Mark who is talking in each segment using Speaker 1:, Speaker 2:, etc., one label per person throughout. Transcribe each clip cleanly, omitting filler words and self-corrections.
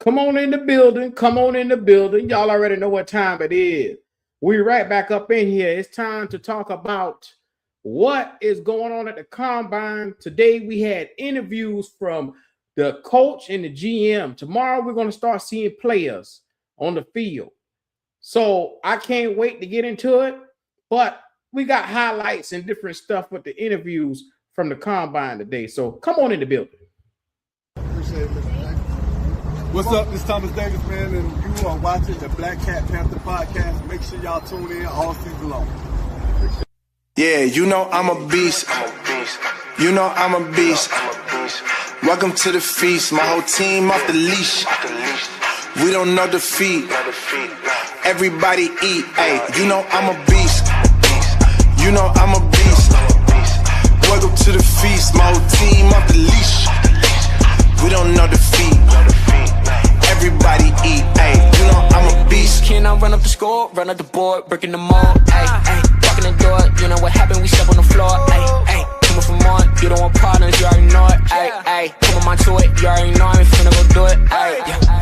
Speaker 1: Come on in the building. Come on in the building. Y'all already know what time it is. We right back up in here. It's time to talk about what is going on at the combine. Today we had interviews from the coach and the GM. Tomorrow we're going to start seeing players on the field. So I can't wait to get into it. But we got highlights and different stuff with the interviews from the combine today. So come on in the building.
Speaker 2: Appreciate it, Mr. Jackson. What's up? This is Thomas Davis, man, and you are watching the Black Cat Panther podcast. Make sure y'all tune in all season long.
Speaker 3: Yeah, you know I'm a beast. You know I'm a beast. Welcome to the feast. My whole team off the leash. We don't know defeat. Everybody eat. Hey, you know I'm a beast. You know I'm a beast. Welcome to the feast. My whole team off the leash. We don't know defeat. Everybody eat. Hey, you know I'm a beast.
Speaker 4: Can I run up the score, run up the board, breaking the mall? Hey, hey, walking the door. You know what happened? We step on the floor. Hey, hey, coming from on. You don't want partners, you already know it. Hey, hey, come on my to it. You already know I'm finna go do it. Hey,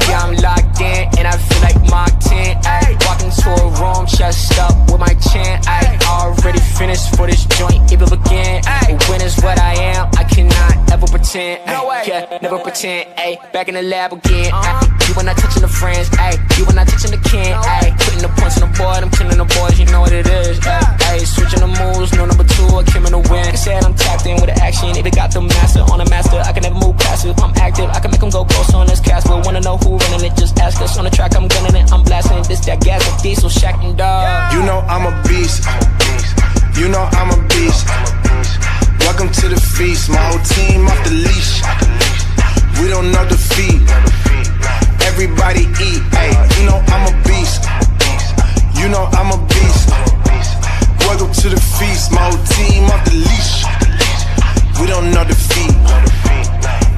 Speaker 4: yeah, I'm locked in and I feel like Mark 10. Hey, walking to a room, chest up with my chin. Hey, already finished for this joint, it will begin. Hey, win is what I am. I cannot ever pretend. No way. Yeah, never pretend. Hey, back in the lab again. You when not touching the friends. Hey, you when not touching the can. Hey, putting the points on the board. I'm killing the boys. You know what it is. Hey, switching the moves. No number two. I came in to win. They said I'm tapped in with the action. Either got the master on the master. I can never move passive. I'm active. I can make them go ghost on this cast. But wanna know who running it? Just ask us. On the track, I'm gunning it. I'm blasting this, that gas, that diesel, Shack and dog.
Speaker 3: You know I'm a beast. You know I'm a beast. Welcome to the feast. My whole team off the leash. We don't know defeat. Everybody eat. Hey, you know I'm a beast. You know I'm a beast. Welcome to the feast. My whole team off the leash. We don't know defeat.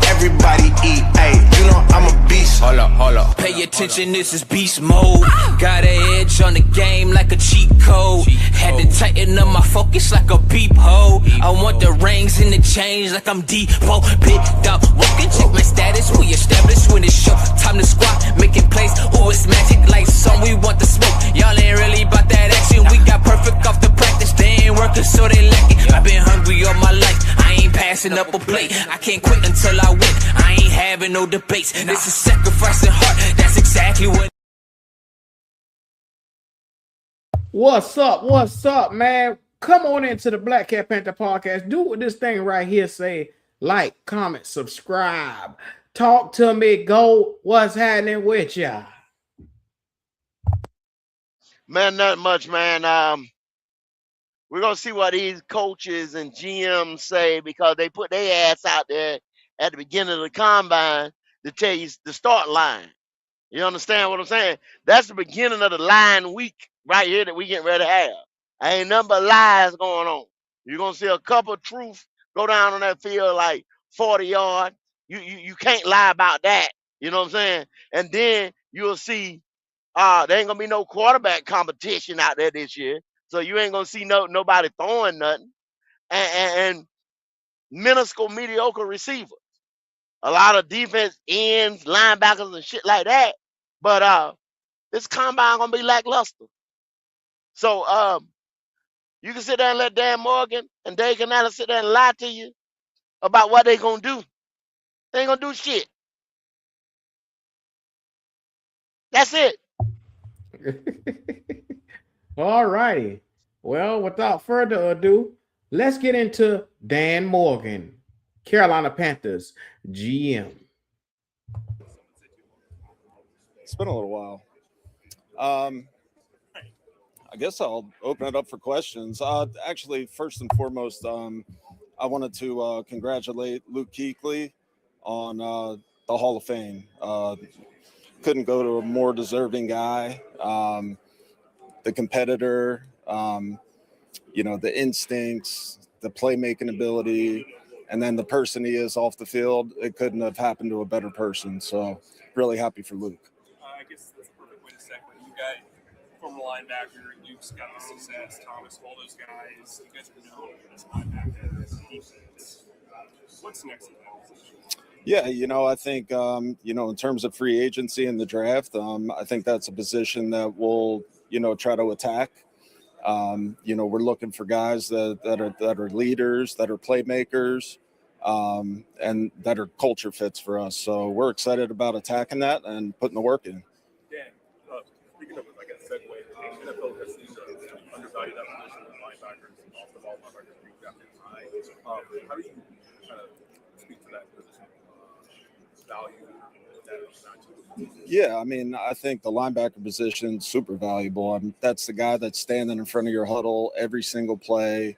Speaker 3: Everybody eat. Hey, you know I'm a beast.
Speaker 4: Hold up. Pay attention, this is beast mode. Got an edge on the game like a cheat code. Had to tighten up my focus like a peephole. I want the rings and the chains like I'm Depot. Big dog, walking, check my status. We established when it's show. Time to squat, making plays. Ooh, it's magic like some. We want the smoke. Y'all ain't really about that action. We got perfect off the practice. They ain't working, so they lacking. I've been hungry all my life. I ain't passing up a plate. I can't quit until I win. I ain't having no debates. This is sacrificing heart. That's exactly what.
Speaker 1: What's up? What's up, man? Come on into the Black Cat Panther podcast. Do what this thing right here say. Like, comment, subscribe. Talk to me. Go. What's happening with ya?
Speaker 5: Man, not much, man. We're gonna see what these coaches and GMs say because they put their ass out there at the beginning of the combine to tell you the start line. You understand what I'm saying? That's the beginning of the line week right here that we getting ready to have. Ain't nothing but lies going on. You're gonna see a couple of truths go down on that field like 40 yard. You can't lie about that. You know what I'm saying? And then you'll see there ain't gonna be no quarterback competition out there this year. So you ain't gonna see nobody throwing nothing. And minuscule mediocre receivers. A lot of defense ends, linebackers and shit like that. But this combine gonna be lackluster. So you can sit there and let Dan Morgan and Dave Canales sit there and lie to you about what they gonna do. They ain't gonna do shit. That's it.
Speaker 1: All righty. Well, without further ado, let's get into Dan Morgan, Carolina Panthers GM.
Speaker 6: It's been a little while. I guess I'll open it up for questions. Actually, first and foremost, I wanted to congratulate Luke Kuechly on the Hall of Fame. Couldn't go to a more deserving guy. The competitor, the instincts, the playmaking ability, and then the person he is off the field. It couldn't have happened to a better person. So really happy for Luke.
Speaker 7: I guess that's a perfect way to segue. You got former linebacker, Luke's got the success, Thomas, all those guys. You guys are known for this linebacker, this defense. What's next in that position?
Speaker 6: Yeah, I think, in terms of free agency in the draft, I think that's a position that we'll, try to attack. We're looking for guys that are leaders, that are playmakers, and that are culture fits for us. So we're excited about attacking that and putting the work in.
Speaker 7: Dan, speaking of, I guess, segue, NFL has seen the undervalued that position of linebackers, off the ball linebackers being drafted high. How do you kind of speak to that position value?
Speaker 6: Yeah, I mean, I think the linebacker position is super valuable. I mean, that's the guy that's standing in front of your huddle every single play.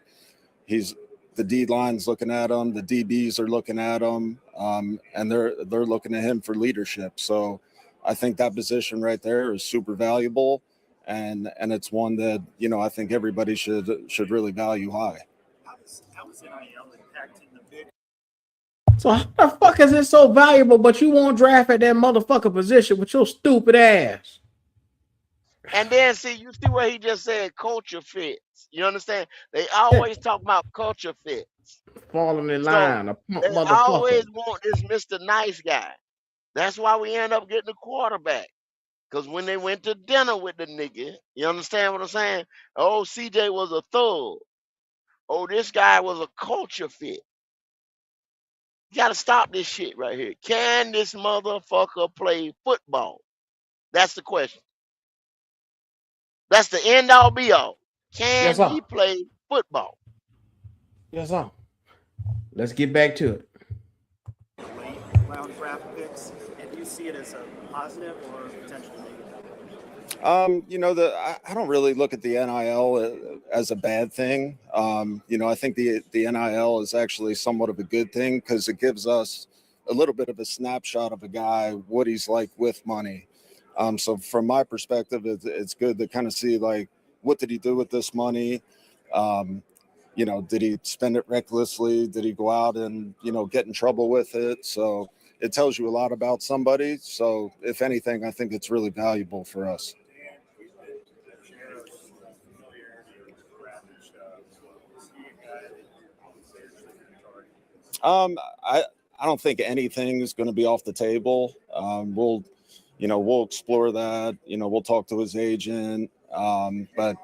Speaker 6: The D line's looking at him, the DBs are looking at him, and they're looking at him for leadership. So I think that position right there is super valuable, and it's one that I think everybody should really value high.
Speaker 8: How is NIL impacting the big?
Speaker 1: So how the fuck is it so valuable, but you won't draft at that motherfucker position with your stupid ass?
Speaker 5: And then you see what he just said, culture fits. You understand? They always talk about culture fits.
Speaker 1: Falling in
Speaker 5: So
Speaker 1: line, a punk
Speaker 5: they
Speaker 1: motherfucker.
Speaker 5: always want this Mr. Nice Guy. That's why we end up getting a quarterback. Because when they went to dinner with the nigga, you understand what I'm saying? Oh, CJ was a thug. Oh, this guy was a culture fit. You got to stop this shit right here. Can this motherfucker play football? That's the question. That's the end all be all. Can
Speaker 1: Yes, sir.
Speaker 5: he play football?
Speaker 1: Yes, sir. Let's get back to it.
Speaker 8: Late round draft picks, and do you see it as a positive or potentially negative?
Speaker 6: I don't really look at the NIL as a bad thing. I think the NIL is actually somewhat of a good thing because it gives us a little bit of a snapshot of a guy, what he's like with money. So from my perspective, it's good to kind of see, like, what did he do with this money? Did he spend it recklessly? Did he go out and, get in trouble with it? So it tells you a lot about somebody. So if anything, I think it's really valuable for us. I don't think anything is going to be off the table. We'll explore that. We'll talk to his agent. But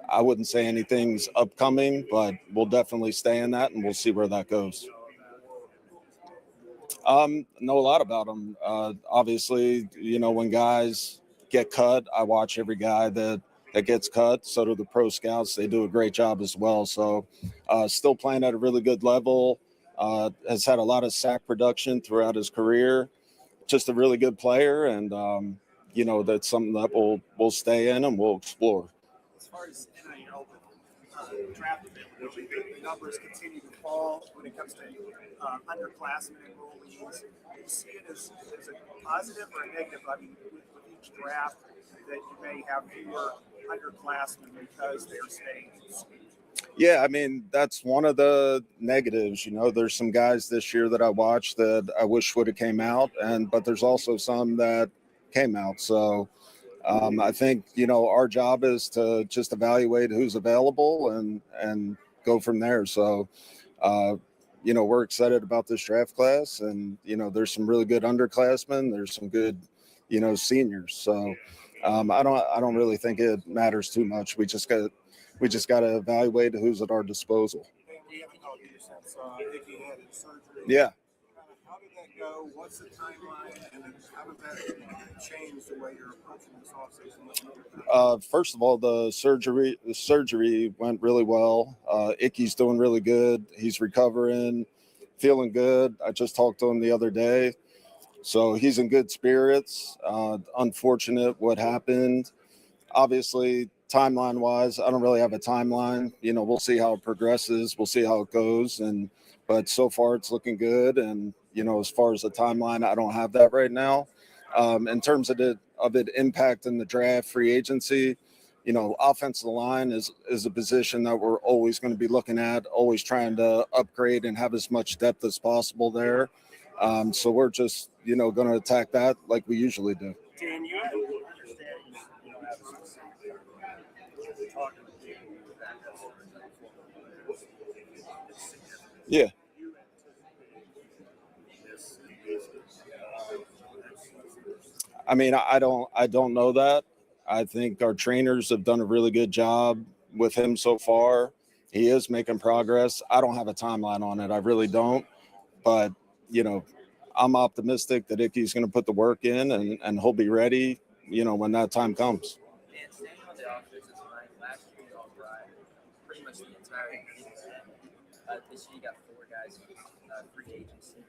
Speaker 6: I wouldn't say anything's upcoming, but we'll definitely stay in that and we'll see where that goes. Know a lot about him. Obviously, when guys get cut, I watch every guy that gets cut. So do the pro scouts. They do a great job as well. So still playing at a really good level. Has had a lot of sack production throughout his career. Just a really good player. And, that's something that we'll stay in and we'll explore.
Speaker 8: As far as NIL draft availability, the numbers continue to fall when it comes to underclassmen enrollees. Do you see it as a positive or a negative? I mean, with each draft, that you may have fewer underclassmen because they're staying in school.
Speaker 6: Yeah, I mean, that's one of the negatives. There's some guys this year that I watched that I wish would have came out, but there's also some that came out. So I think, our job is to just evaluate who's available and go from there. So, we're excited about this draft class, and, there's some really good underclassmen. There's some good, seniors. So I don't really think it matters too much. We just got to evaluate who's at our disposal.
Speaker 8: We haven't talked to you since Ickey had his surgery.
Speaker 6: Yeah.
Speaker 8: How did that go? What's the timeline? And then how did that change the way you're approaching this offseason?
Speaker 6: First of all, the surgery went really well. Ickey's doing really good. He's recovering, feeling good. I just talked to him the other day. So he's in good spirits. Unfortunate what happened. Obviously, timeline-wise, I don't really have a timeline. We'll see how it progresses. We'll see how it goes. But so far, it's looking good. And, as far as the timeline, I don't have that right now. In terms of it impacting the draft, free agency, offensive line is a position that we're always going to be looking at, always trying to upgrade and have as much depth as possible there. So we're just, going to attack that like we usually do.
Speaker 8: Dan, you have understanding, talking to you
Speaker 6: Yeah.
Speaker 8: this
Speaker 6: I mean, I don't know that. I think our trainers have done a really good job with him so far. He is making progress. I don't have a timeline on it. I really don't. But, you know, I'm optimistic that Icky's going to put the work in and he'll be ready, you know, when that time comes.
Speaker 9: And staying on the offensive line, last year you all brought pretty much the entire team. This year you got 4 guys free agency.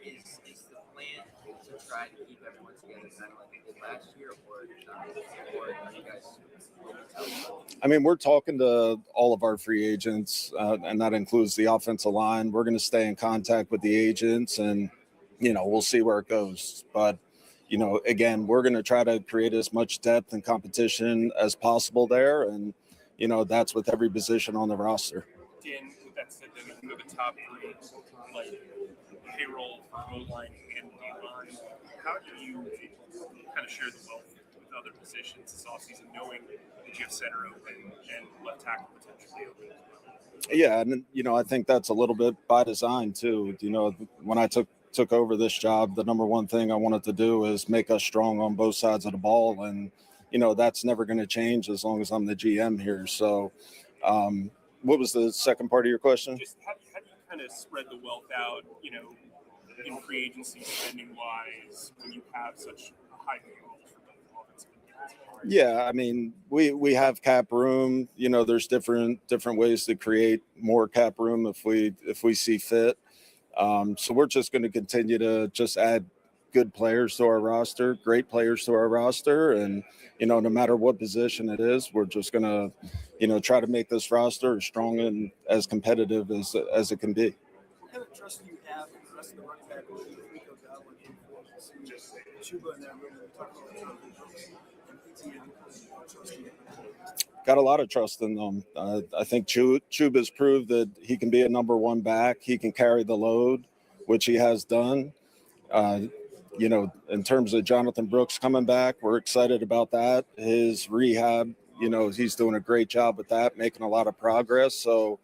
Speaker 9: Is the plan to try to keep everyone together kind of like they did last year, or are you guys?
Speaker 6: I mean, we're talking to all of our free agents, and that includes the offensive line. We're going to stay in contact with the agents, and, you know, we'll see where it goes. But, you know, again, we're going to try to create as much depth and competition as possible there. And, you know, that's with every position on the roster.
Speaker 7: Dan, with that said, then you know the top 3, like payroll for O-line and D-line. How do you kind of share the wealth with other positions this offseason, knowing that you have center open and left tackle potentially open?
Speaker 6: Yeah, and, you know, I think that's a little bit by design too. You know, when I took over this job, the number one thing I wanted to do is make us strong on both sides of the ball. And, you know, that's never going to change as long as I'm the GM here. So what was the second part of your question?
Speaker 7: Just how do you kind of spread the wealth out, you know, in free agency spending wise when you have such a high payroll for both offensive and defensive?
Speaker 6: Yeah, I mean, we have cap room. You know, there's different ways to create more cap room if we see fit. So we're just going to continue to just add good players to our roster, great players to our roster. And, you know, no matter what position it is, we're just going to, you know, try to make this roster as strong and as competitive as it can be.
Speaker 8: What kind of trust do you have in the rest of the running back with Rico Godwin, Chuba in that room? We talked about Jonathan Brooks and ETN.
Speaker 6: Got a lot of trust in them. I think Chuba's proved that he can be a number 1 back. He can carry the load, which he has done. You know, in terms of Jonathan Brooks coming back, we're excited about that. His rehab, you know, he's doing a great job with that, making a lot of progress. So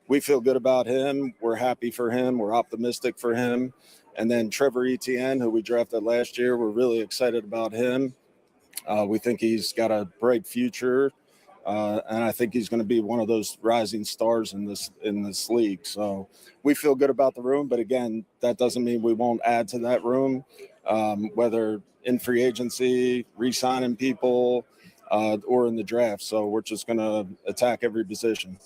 Speaker 6: we feel good about him. We're happy for him. We're optimistic for him. And then Trevor Etienne, who we drafted last year, we're really excited about him. We think he's got a bright future. And I think he's going to be one of those rising stars in this league. So we feel good about the room. But again, that doesn't mean we won't add to that room, whether in free agency, re-signing people, or in the draft. So we're just going to attack every position.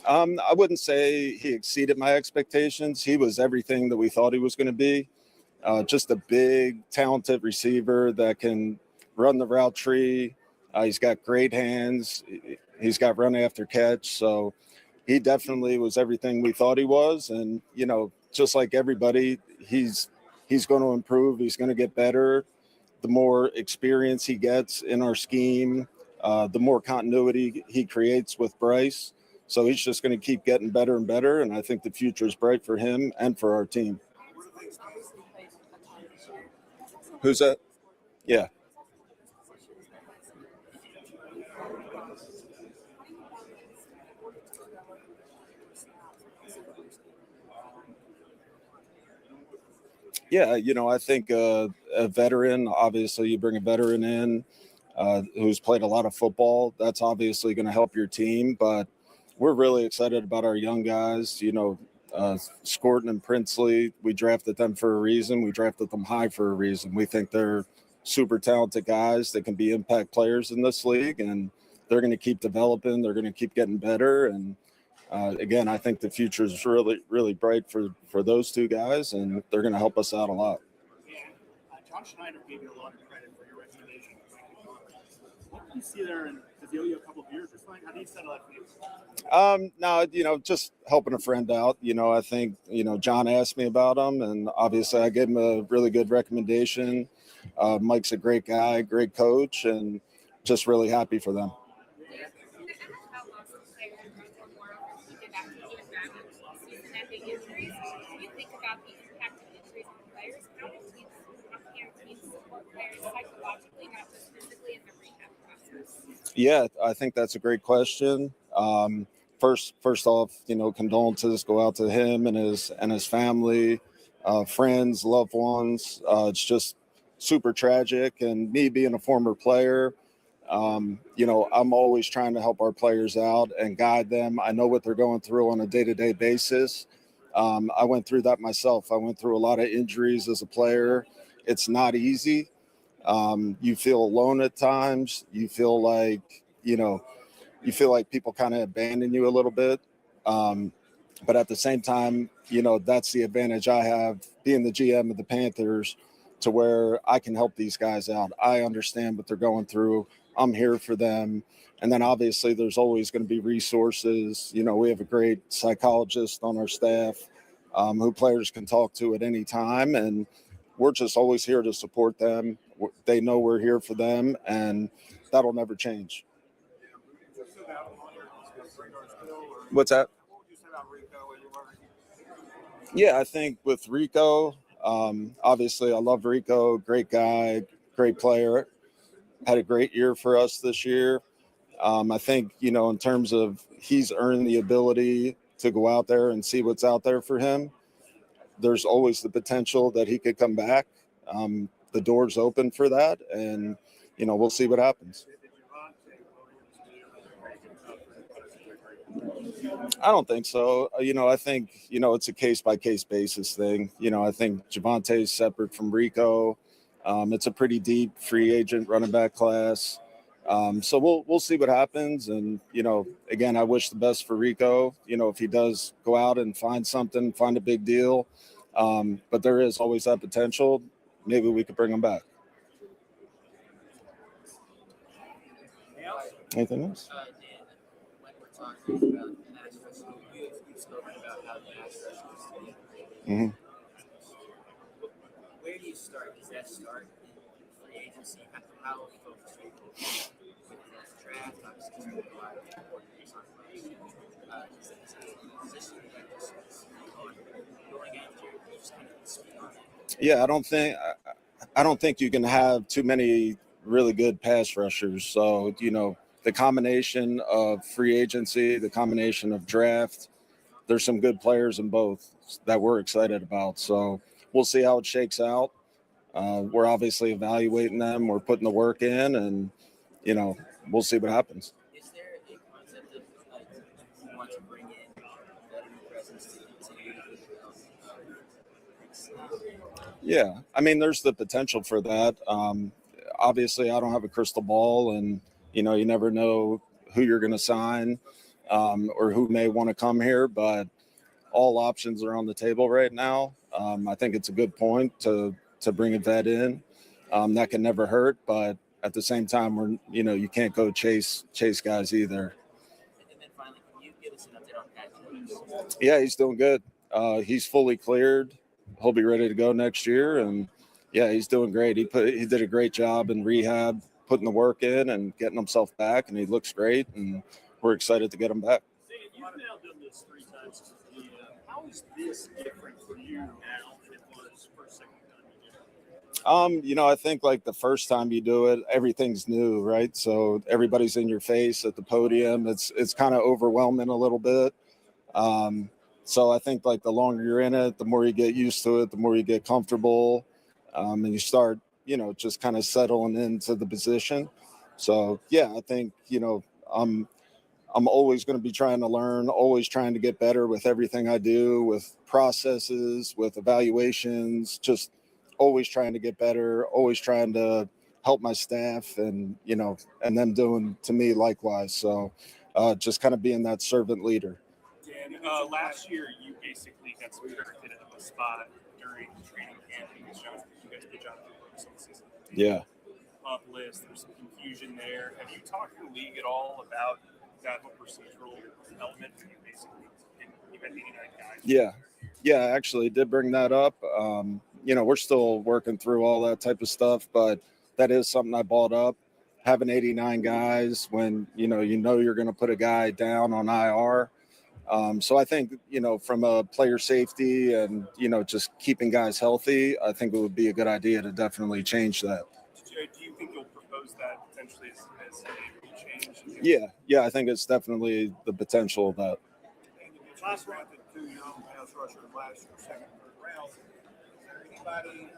Speaker 6: I wouldn't say he exceeded my expectations. He was everything that we thought he was going to be. Just a big, talented receiver that can run the route tree. He's got great hands. He's got run after catch. So he definitely was everything we thought he was. And, you know, just like everybody, he's going to improve. He's going to get better. The more experience he gets in our scheme, the more continuity he creates with Bryce. So he's just going to keep getting better and better. And I think the future is bright for him and for our team. Who's that? Yeah. Yeah, you know, I think a veteran, obviously you bring a veteran in who's played a lot of football. That's obviously going to help your team. But we're really excited about our young guys. You know, Scorton and Princely, we drafted them for a reason. We drafted them high for a reason. We think they're super talented guys that can be impact players in this league, and they're going to keep developing. They're going to keep getting better. And again, I think the future is really, really bright for those 2 guys, and they're going to help us out a lot.
Speaker 8: John Schneider gave you a lot of credit for your recommendation. What do you see there in Azealia a couple of years or something? How do you settle that for you?
Speaker 6: No, you know, just helping a friend out. You know, I think, you know, John asked me about him, and obviously I gave him a really good recommendation. Mike's a great guy, great coach, and just really happy for them. Yeah, I think that's a great question. first off, condolences go out to him and his family, friends, loved ones. It's just super tragic. And me being a former player, I'm always trying to help our players out and guide them. I know what they're going through on a day-to-day basis. I went through that myself. I went through a lot of injuries as a player. It's not easy. You feel alone at times. You feel like, people kind of abandon you a little bit. But at the same time, that's the advantage I have being the GM of the Panthers, to where I can help these guys out. I understand what they're going through. I'm here for them. And then obviously there's always going to be resources. We have a great psychologist on our staff who players can talk to at any time. And we're just always here to support them. They know we're here for them, and that'll never change. What's that? Yeah, I think with Rico, obviously I love Rico, great guy, great player, had a great year for us this year. I think, in terms of he's earned the ability to go out there and see what's out there for him. There's always the potential that he could come back. The door's open for that, and, we'll see what happens. I don't think so. I think, it's a case-by-case basis thing. I think Javonte is separate from Rico. It's a pretty deep free agent running back class. So we'll see what happens. And, again, I wish the best for Rico, if he does go out and find something, find a big deal. But there is always that potential. Maybe we could bring him back. Anything else?
Speaker 9: Dan, when we're talking about pass rush, you've spoken about how the pass rush is
Speaker 6: Mm-hmm.
Speaker 9: Where do you start? Does that start in free agency? How focused are you with the draft? Obviously, there's a lot of important things on the is that a position that is going after? You just kind of speak on that.
Speaker 6: Yeah, I don't think you can have too many really good pass rushers. So, the combination of free agency, the combination of draft, there's some good players in both that we're excited about. So we'll see how it shakes out. We're obviously evaluating them. We're putting the work in, and, we'll see what happens.
Speaker 9: Is there a concept of you want to bring in veteran presence to
Speaker 6: Yeah, I mean, there's the potential for that. Obviously, I don't have a crystal ball, and, you never know who you're going to sign or who may want to come here, but all options are on the table right now. I think it's a good point to bring a vet in. That can never hurt, but at the same time, you can't go chase guys either.
Speaker 9: And then finally, can you give us an update on Pat Jones?
Speaker 6: Yeah, he's doing good. He's fully cleared. He'll be ready to go next year, and yeah, he's doing great. He did a great job in rehab, putting the work in and getting himself back, and he looks great, and we're excited to get him back.
Speaker 7: You've now done this 3 times as a GM. How is this different for you now than it was first, second time you did it?
Speaker 6: I think like the first time you do it, everything's new, right? So everybody's in your face at the podium. It's kind of overwhelming a little bit. So I think like the longer you're in it, the more you get used to it, the more you get comfortable, and you start, just kind of settling into the position. So yeah, I think, I'm always going to be trying to learn, always trying to get better with everything I do, with processes, with evaluations, just always trying to get better, always trying to help my staff and, and them doing to me likewise. So just kind of being that servant leader.
Speaker 7: Dan, last year you basically got subjected of a spot during training camp. You guys put Jonathan Brooks on the season.
Speaker 6: Yeah.
Speaker 7: Up list, there's some confusion there. Have you talked to the league at all about that whole procedural element? You basically you had 89 guys.
Speaker 6: Yeah, I actually did bring that up. We're still working through all that type of stuff, but that is something I brought up. Having 89 guys when you're going to put a guy down on IR. So I think, from a player safety and, just keeping guys healthy, I think it would be a good idea to definitely change that.
Speaker 7: Do you think you'll propose shows that potentially is a change.
Speaker 6: Yeah, I think it's definitely the potential of that.
Speaker 8: And you just drafted 2 young pass rushers last year, second, third round. Is there anybody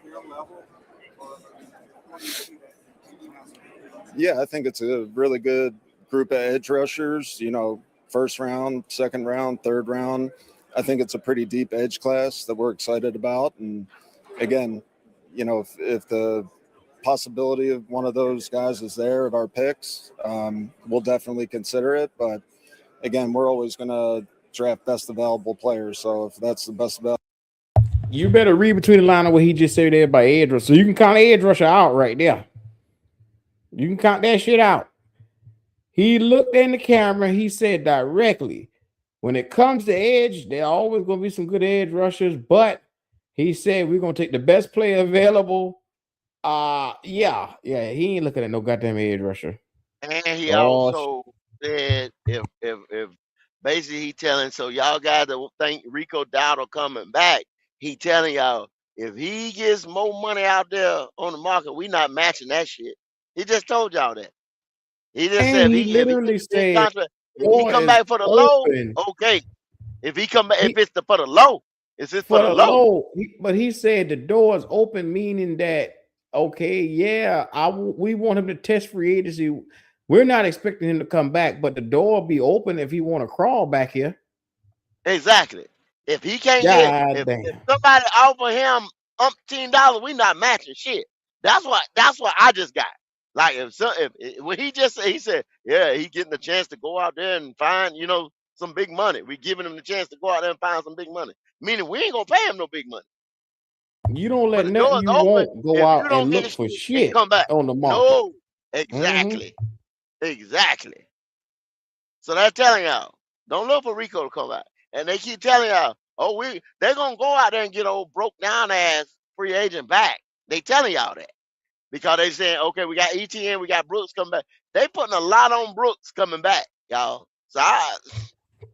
Speaker 8: your level, or what do you see that?
Speaker 6: Yeah, I think it's a really good group of edge rushers, first round, second round, third round. I think it's a pretty deep edge class that we're excited about. And again, if the possibility of one of those guys is there at our picks, we'll definitely consider it. But again, we're always going to draft best available players. So if that's the best available.
Speaker 1: You better read between the line of what he just said there by edge rusher. So you can count edge rusher out right there. You can count that shit out. He looked in the camera. He said directly, when it comes to edge, there are always going to be some good edge rushers. But he said we're going to take the best player available. Yeah. He ain't looking at no goddamn edge rusher.
Speaker 5: And he also said if basically he telling, so y'all guys that think Rico Dowdle coming back, he telling y'all if he gets more money out there on the market, we not matching that shit. He just told y'all that. He just said
Speaker 1: he literally said
Speaker 5: if he come back for the low, okay. If he come back, if it's for the low, it's just for the low.
Speaker 1: But he said the door is open, meaning that okay, yeah, we want him to test free agency. We're not expecting him to come back, but the door will be open if he want to crawl back here.
Speaker 5: Exactly. If he can't if somebody offer him $15, we not matching shit. That's what I just got. Like when he said, yeah, he getting the chance to go out there and find, some big money. We giving him the chance to go out there and find some big money. Meaning we ain't gonna pay him no big money.
Speaker 1: You don't let nothing you won't go out and look for shit
Speaker 5: come back
Speaker 1: on the market.
Speaker 5: No, exactly. Exactly. So they're telling y'all, don't look for Rico to come back. And they keep telling y'all, they're gonna go out there and get old broke down ass free agent back. They telling y'all that. Because they saying, okay, we got ETN, we got Brooks coming back. They putting a lot on Brooks coming back, y'all. So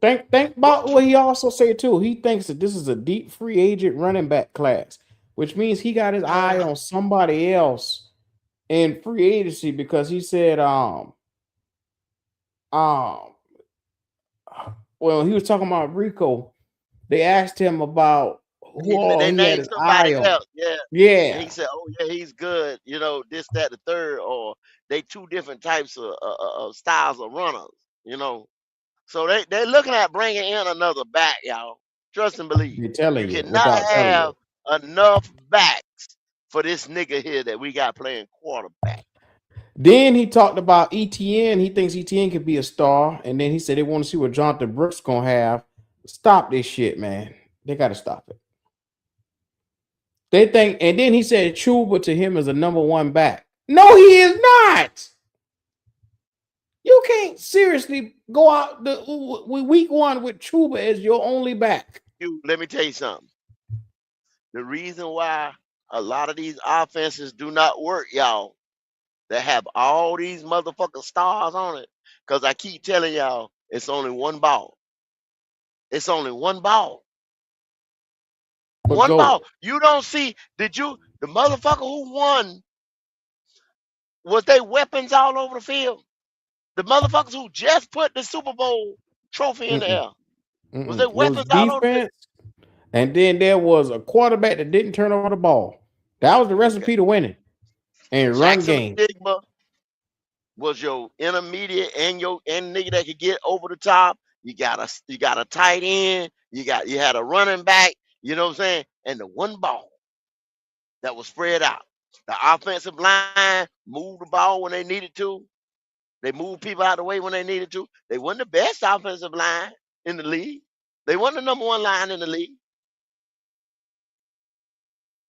Speaker 1: think about what he also said too. He thinks that this is a deep free agent running back class, which means he got his eye on somebody else in free agency because he said, well, he was talking about Rico. They asked him about who all he had his eye on. Yeah.
Speaker 5: And he said, he's good. This, that, the third, or they two different types of styles of runners. So they're looking at bringing in another back, y'all. Trust and believe.
Speaker 1: You're telling you
Speaker 5: cannot have enough backs for this nigga here that we got playing quarterback.
Speaker 1: Then he talked about ETN. He thinks ETN could be a star. And then he said they want to see what Jonathan Brooks going to have. Stop this shit, man. They got to stop it. They think, and then he said Chuba to him is a number one back. No, he is not. You can't seriously go out week one with Chuba as your only back.
Speaker 5: Let me tell you something. The reason why a lot of these offenses do not work, y'all, that have all these motherfucking stars on it, because I keep telling y'all, it's only one ball. It's only one ball. One ball. You don't see, the motherfucker who won, was they weapons all over the field? The motherfuckers who just put the Super Bowl trophy in the air. Was there weapons all over the field?
Speaker 1: And then there was a quarterback that didn't turn over the ball. That was the recipe to winning. And run game.
Speaker 5: Stigma was your intermediate and nigga that could get over the top. You got a tight end. You had a running back. You know what I'm saying? And the one ball that was spread out. The offensive line moved the ball when they needed to. They moved people out of the way when they needed to. They weren't the best offensive line in the league. They weren't the number one line in the league.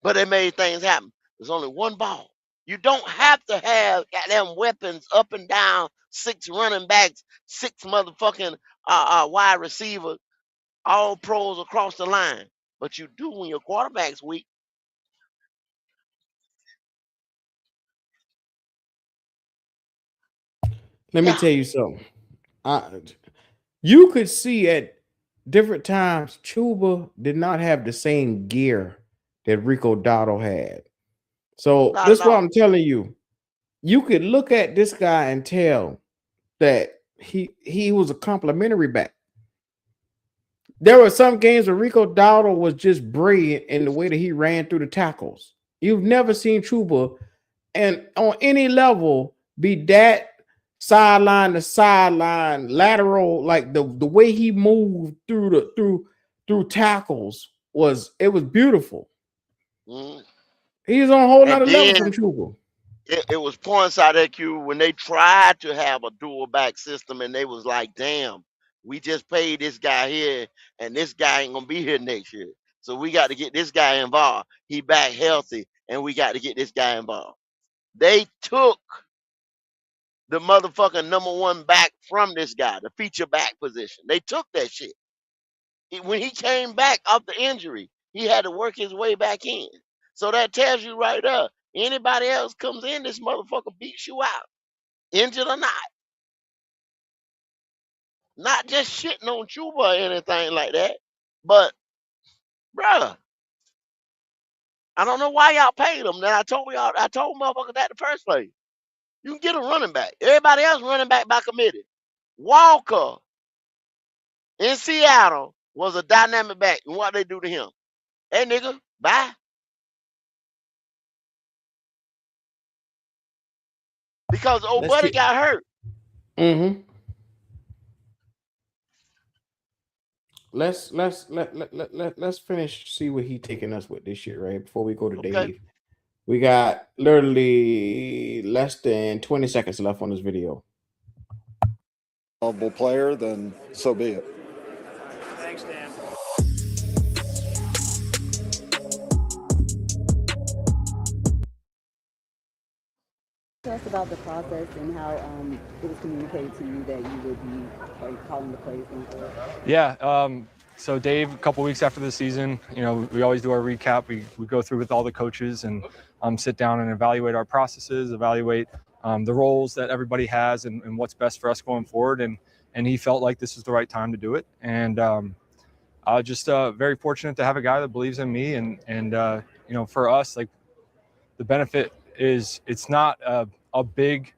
Speaker 5: But they made things happen. There's only one ball. You don't have to have goddamn weapons up and down, 6 running backs, 6 motherfucking wide receivers, all pros across the line. But you do when your quarterback's weak.
Speaker 1: Let me tell you something. You could see at different times Chuba did not have the same gear that Rico Dowdle had. So
Speaker 5: Not
Speaker 1: this
Speaker 5: at
Speaker 1: is what
Speaker 5: all.
Speaker 1: I'm telling you. You could look at this guy and tell that he was a complimentary back. There were some games where Rico Dowdle was just brilliant in the way that he ran through the tackles. You've never seen Chuba and on any level be that sideline to sideline lateral, like the way he moved through tackles was beautiful.
Speaker 5: Mhm.
Speaker 1: He's on a whole
Speaker 5: And
Speaker 1: nother level
Speaker 5: then
Speaker 1: from Chuba.
Speaker 5: it was points out at you when they tried to have a dual back system, and they was like, "Damn, we just paid this guy here, and this guy ain't gonna be here next year. So we got to get this guy involved. He back healthy, and we got to get this guy involved." They took the motherfucking number one back from this guy, the feature back position. They took that shit. When he came back off the injury, he had to work his way back in. So that tells you right there, anybody else comes in, this motherfucker beats you out, injured or not. Not just shitting on Chuba or anything like that, but bruh, I don't know why y'all paid him. Then I told motherfuckers that in the first place. You can get a running back. Everybody else running back by committee. Walker in Seattle was a dynamic back. And what they do to him? Hey nigga, bye. Because old
Speaker 1: Let's
Speaker 5: buddy
Speaker 1: get-
Speaker 5: got hurt.
Speaker 1: Mm-hmm. Let's finish. See what he taking us with this shit, right? Before we go to
Speaker 5: Okay.
Speaker 1: Dave, we got literally less than 20 seconds left on this video.
Speaker 6: Lovable player, then so be it.
Speaker 8: Thanks, Dan.
Speaker 10: Tell us about the process and how it was communicated to you that you would be calling the plays going forward.
Speaker 11: Yeah. So Dave, a couple weeks after the season, we always do our recap. We go through with all the coaches and sit down and evaluate our processes, evaluate the roles that everybody has and what's best for us going forward. And he felt like this was the right time to do it. And I was just very fortunate to have a guy that believes in me. And for us, like the benefit is it's not a big,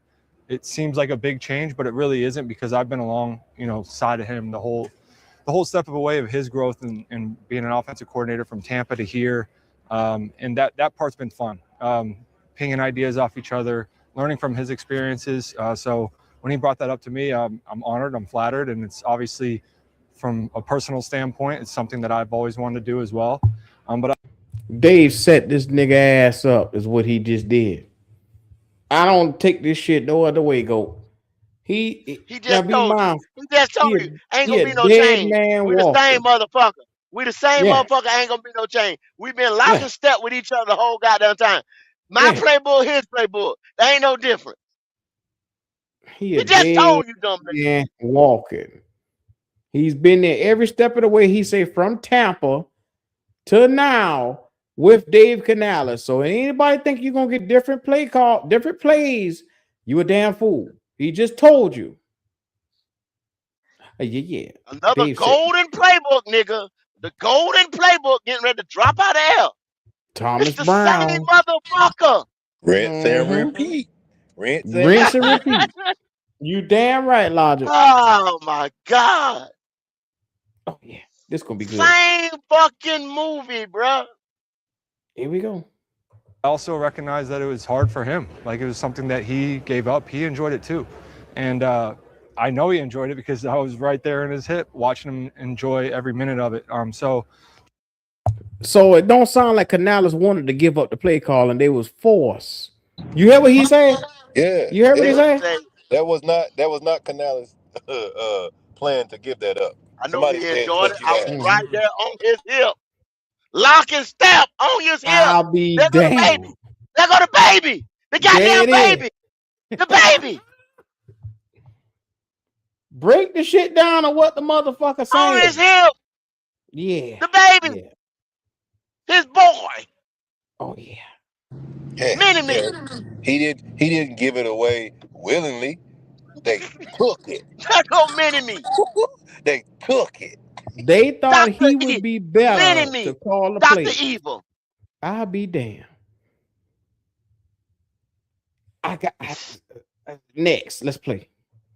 Speaker 11: it seems like a big change, but it really isn't, because I've been along, side of him the whole step of the way of his growth and being an offensive coordinator from Tampa to here. And that part's been fun. Pinging ideas off each other, learning from his experiences. So when he brought that up to me, I'm honored, I'm flattered. And it's obviously from a personal standpoint, it's something that I've always wanted to do as well.
Speaker 1: Dave set this nigga ass up is what he just did. I don't take this shit no other way, go. He
Speaker 5: just told you. He just told you. Ain't gonna be no
Speaker 1: dead
Speaker 5: change.
Speaker 1: man
Speaker 5: We the
Speaker 1: walking.
Speaker 5: same motherfucker. We the same
Speaker 1: Yeah.
Speaker 5: motherfucker. Ain't gonna be no change. We've been lock and step with each other the whole goddamn time. My
Speaker 1: Yeah.
Speaker 5: playbook, his playbook. There ain't no difference.
Speaker 1: He
Speaker 5: He just told you, dumb nigga.
Speaker 1: man walking. He's been there every step of the way. He say from Tampa to now with Dave Canales. So anybody think you're gonna get different plays, you a damn fool. He just told you. Yeah.
Speaker 5: Another
Speaker 1: Dave said-
Speaker 5: golden playbook, nigga. The golden playbook getting ready to drop out of hell.
Speaker 1: Thomas
Speaker 5: It's the
Speaker 1: Brown.
Speaker 5: same motherfucker.
Speaker 12: Rinse and
Speaker 1: Mhm.
Speaker 12: repeat. Rinse
Speaker 1: and repeat. You damn right, Logic.
Speaker 5: Oh my God.
Speaker 1: Oh yeah, this gonna be good.
Speaker 5: Same fucking movie, bruh.
Speaker 1: Here we go.
Speaker 11: I also recognize that it was hard for him. Like it was something that he gave up. He enjoyed it too. And I know he enjoyed it because I was right there in his hip watching him enjoy every minute of it.
Speaker 1: So it don't sound like Canales wanted to give up the play call and they was forced. You hear what he said?
Speaker 12: Yeah.
Speaker 1: You heard what he said?
Speaker 12: That was not Canales' plan to give that up.
Speaker 5: I know
Speaker 12: Somebody
Speaker 5: he
Speaker 12: said
Speaker 5: enjoyed it.
Speaker 12: touch
Speaker 5: I
Speaker 12: his
Speaker 5: was
Speaker 12: ass.
Speaker 5: right there on his hip. Lock and step on his hip.
Speaker 1: I'll be
Speaker 5: There go the
Speaker 1: damned.
Speaker 5: baby. There go the baby. The
Speaker 1: There
Speaker 5: goddamn
Speaker 1: it is.
Speaker 5: baby. The baby.
Speaker 1: Break the shit down on what the motherfucker
Speaker 5: On his
Speaker 1: saying.
Speaker 5: hip.
Speaker 1: Yeah.
Speaker 5: The baby.
Speaker 1: Yeah.
Speaker 5: His boy.
Speaker 1: Oh yeah.
Speaker 12: Yeah,
Speaker 5: Mini-me.
Speaker 12: yeah. He didn't give it away willingly. They took it.
Speaker 5: There go Mini-me.
Speaker 12: They took it.
Speaker 1: They thought
Speaker 5: Dr.
Speaker 1: he
Speaker 5: E.
Speaker 1: would be better
Speaker 5: Mini-me.
Speaker 1: to call the
Speaker 5: Dr.
Speaker 1: play.
Speaker 5: Evil.
Speaker 1: I'll be damned. Next. Let's play.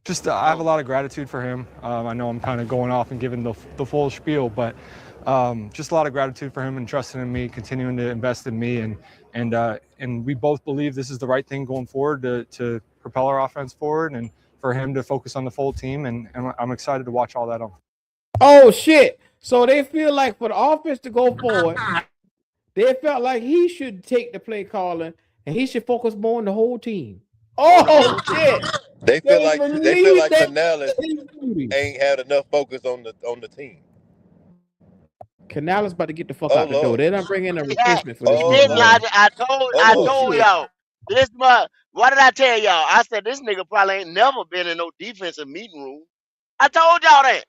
Speaker 11: Just I have a lot of gratitude for him. I know I'm kind of going off and giving the full spiel, but just a lot of gratitude for him and trusting in me, continuing to invest in me, and we both believe this is the right thing going forward to propel our offense forward, and for him to focus on the full team, and I'm excited to watch all that on.
Speaker 1: Oh shit! So they feel like for the offense to go forward, they felt like he should take the play calling and he should focus more on the whole team. Oh shit!
Speaker 12: They feel like Canales ain't had enough focus on the team.
Speaker 1: Canales about to get the fuck out the door. They're not bringing a replacement for this.
Speaker 5: I told y'all this month. What did I tell y'all? I said this nigga probably ain't never been in no defensive meeting room. I told y'all that.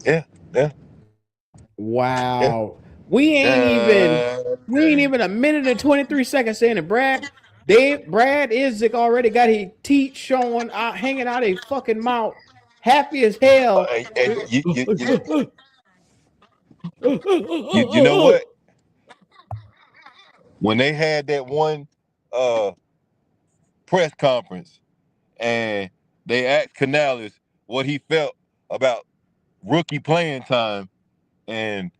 Speaker 12: Yeah.
Speaker 1: Wow. We ain't even a minute and 23 seconds in, and Brad Idzik already got his teeth showing out, hanging out his fucking mouth, happy as hell.
Speaker 12: And you know what? When they had that one press conference and they asked Canales what he felt about rookie playing time and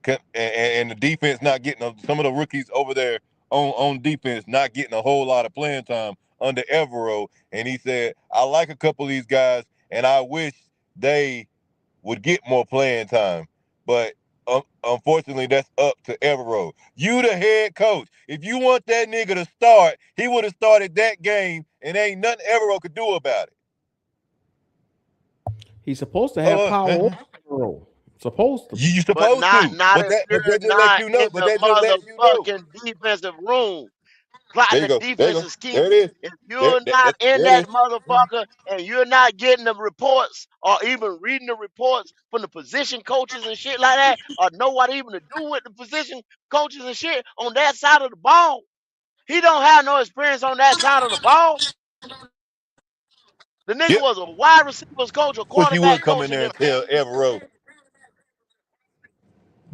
Speaker 12: the defense not getting some of the rookies over there on defense not getting a whole lot of playing time under Evero, and he said, I like a couple of these guys and I wish they would get more playing time, but unfortunately that's up to Evero. You the head coach. If you want that nigga to start, he would have started that game and ain't nothing Evero could do about it.
Speaker 1: He's supposed to have power over Evero. Supposed to.
Speaker 12: You supposed to. But that just lets you know. But that just lets you know.
Speaker 5: Defensive room. Plotting the defensive scheme.
Speaker 12: There it is.
Speaker 5: If you're not in that motherfucker and you're not getting the reports or even reading the reports from the position coaches and shit like that, or know what even to do with the position coaches and shit on that side of the ball, he don't have no experience on that side of the ball. The nigga was a wide receivers coach, a quarterback coach.
Speaker 12: But you would come in there and tell Evero,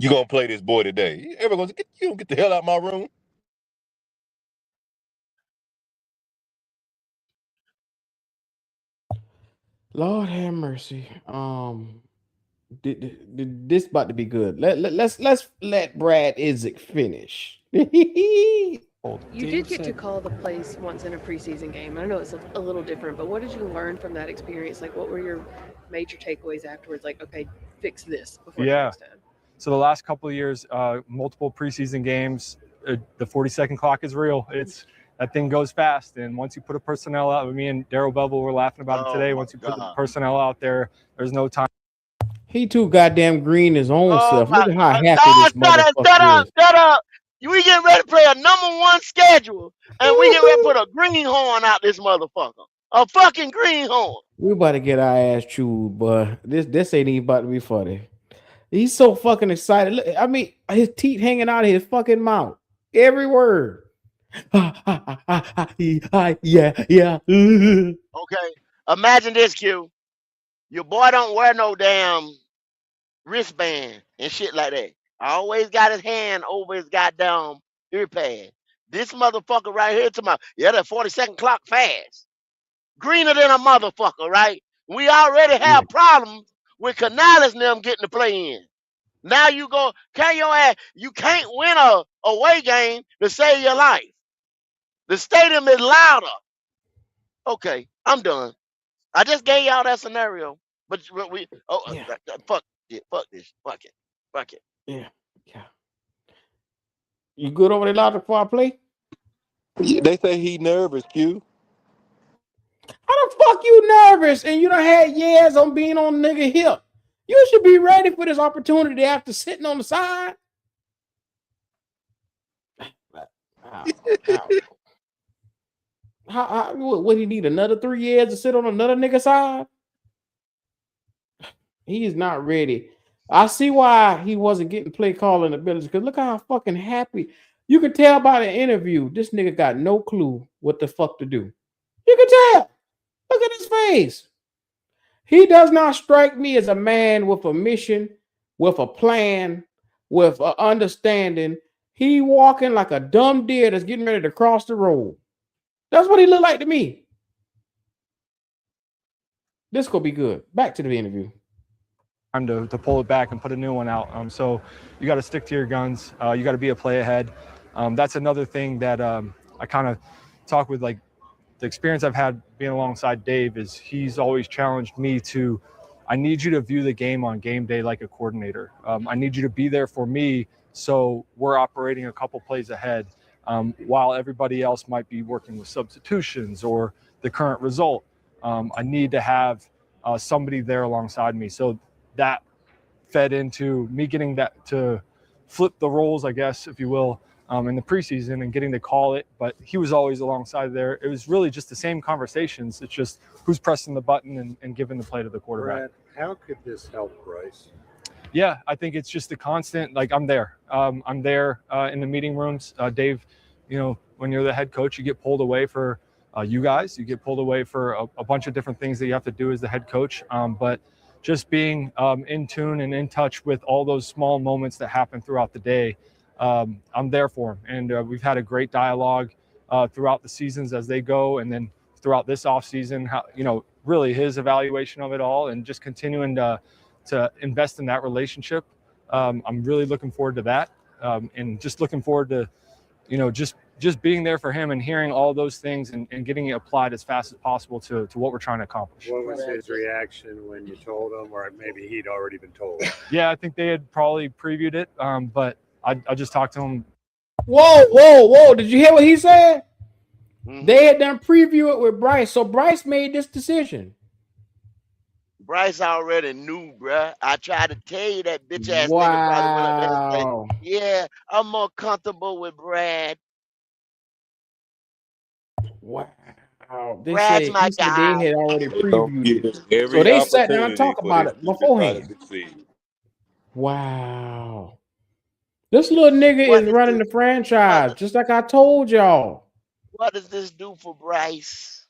Speaker 12: you gonna play this boy today. Evero goes, you don't get the hell out of my room.
Speaker 1: Lord have mercy. This about to be good. Let's let Brad Idzik finish.
Speaker 13: You did get to call the place once in a preseason game. I know it's a little different, but what did you learn from that experience? Like, what were your major takeaways afterwards? Like, okay, fix this before next time.
Speaker 11: So the last couple of years, multiple preseason games, the 40-second clock is real. That thing goes fast, and once you put a personnel out, me and Daryl Bevel were laughing about it today. Once you put the personnel out there, there's no time.
Speaker 1: He too goddamn green his own self. Look at how happy this motherfucker is.
Speaker 5: Shut up. We getting ready to play a #1 schedule, and we getting ready to put a greenhorn out this motherfucker. A fucking greenhorn.
Speaker 1: We about to get our ass chewed, but this ain't even about to be funny. He's so fucking excited. Look, I mean, his teeth hanging out of his fucking mouth. Every word. Yeah.
Speaker 5: Okay. Imagine this, Q. Your boy don't wear no damn wristband and shit like that. Always got his hand over his goddamn ear pad. This motherfucker right here to that 40-second clock fast. Greener than a motherfucker, right? We already have problems with Canales and them getting the play in. Now you go, you can't win a away game to save your life. The stadium is louder. Okay, I'm done. I just gave y'all that scenario. But fuck this. Fuck it.
Speaker 1: Yeah. You good over there, louder before I play?
Speaker 12: Yeah, they say he nervous, Q.
Speaker 1: How the fuck you nervous and you done had years on being on nigga hip? You should be ready for this opportunity after sitting on the side. Would he need another 3 years to sit on another nigga side? He is not ready. I see why he wasn't getting play calling abilities, because look how fucking happy. You can tell by the interview, this nigga got no clue what the fuck to do. You can tell. Look at his face. He does not strike me as a man with a mission, with a plan, with an understanding. He walking like a dumb deer that's getting ready to cross the road. That's what he looked like to me. This gonna be good. Back to the interview.
Speaker 11: Time to pull it back and put a new one out. So you got to stick to your guns. You got to be a play ahead. That's another thing that I kind of talk with, like the experience I've had being alongside Dave is he's always challenged me to, I need you to view the game on game day like a coordinator. I need you to be there for me so we're operating a couple plays ahead while everybody else might be working with substitutions or the current result. I need to have somebody there alongside me. So that fed into me getting that to flip the roles, I guess, if you will, in the preseason and getting to call it. But he was always alongside there. It was really just the same conversations. It's just who's pressing the button and giving the play to the quarterback.
Speaker 14: Brad, how could this help Bryce?
Speaker 11: Yeah, I think it's just a constant, like I'm there. I'm there in the meeting rooms. Dave, you know, when you're the head coach, you get pulled away for you guys. You get pulled away for a bunch of different things that you have to do as the head coach. But just being in tune and in touch with all those small moments that happen throughout the day, I'm there for him. And we've had a great dialogue throughout the seasons as they go. And then throughout this offseason, how, you know, really his evaluation of it all and just continuing to invest in that relationship. I'm really looking forward to that. And just looking forward to, you know, just being there for him and hearing all those things and getting it applied as fast as possible to what we're trying to accomplish.
Speaker 14: What was his reaction when you told him, or maybe he'd already been told?
Speaker 11: Yeah, I think they had probably previewed it, but I just talked to him.
Speaker 1: Whoa. Did you hear what he said? They had done preview it with Bryce. So Bryce made this decision.
Speaker 5: Bryce already knew, bruh. I tried to tell you that bitch ass nigga probably went up there and said, yeah, I'm more comfortable with Brad.
Speaker 1: Wow. They
Speaker 5: Brad's
Speaker 1: said,
Speaker 5: my guy.
Speaker 1: they had already
Speaker 12: Don't give
Speaker 1: previewed
Speaker 12: us
Speaker 1: it.
Speaker 12: every
Speaker 1: So they sat down and
Speaker 12: opportunity
Speaker 1: talked
Speaker 12: for
Speaker 1: about
Speaker 12: this
Speaker 1: it
Speaker 12: dude to try to
Speaker 1: beforehand.
Speaker 12: succeed.
Speaker 1: Wow. This little nigga
Speaker 5: What
Speaker 1: is
Speaker 5: does
Speaker 1: running
Speaker 5: this,
Speaker 1: the franchise, just like I told y'all.
Speaker 5: what does this do for Bryce?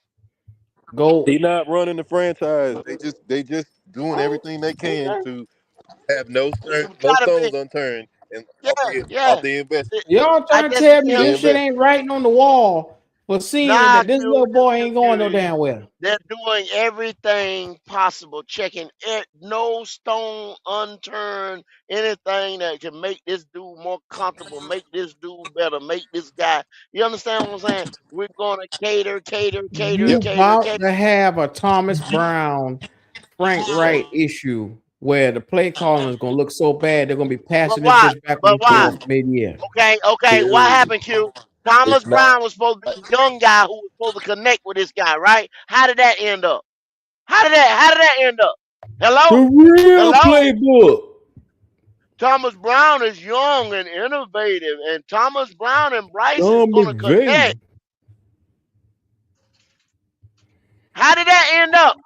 Speaker 1: Go.
Speaker 12: He not running the franchise. They just doing everything they can
Speaker 5: Okay.
Speaker 12: to have no
Speaker 5: We gotta
Speaker 12: stones
Speaker 5: be,
Speaker 12: unturned and
Speaker 5: yeah.
Speaker 12: off the investment.
Speaker 1: Y'all
Speaker 5: I
Speaker 1: trying to
Speaker 5: just
Speaker 1: tell
Speaker 5: see
Speaker 1: me
Speaker 5: him.
Speaker 1: this shit ain't writing on the wall for seeing
Speaker 5: Nah,
Speaker 1: that this
Speaker 5: Q,
Speaker 1: little boy ain't going no damn well.
Speaker 5: they're doing everything possible, checking no stone unturned, anything that can make this dude more comfortable, make this dude better, make this guy. You understand what I'm saying? We're going to cater.
Speaker 1: You about to have a Thomas Brown, Frank Wright issue where the play calling is gonna look so bad they're gonna be passing this bitch back and forth mid-year.
Speaker 5: Okay. What happened, Q? Thomas
Speaker 12: It's not
Speaker 5: Brown was supposed to be the young guy who was supposed to connect with this guy, right? How did that end up? How did that end up? Hello?
Speaker 1: The real playbook.
Speaker 5: Thomas Brown is young and innovative, and Thomas Brown and Bryce is
Speaker 1: Don't
Speaker 5: going to
Speaker 1: be vague.
Speaker 5: connect. How did that end up?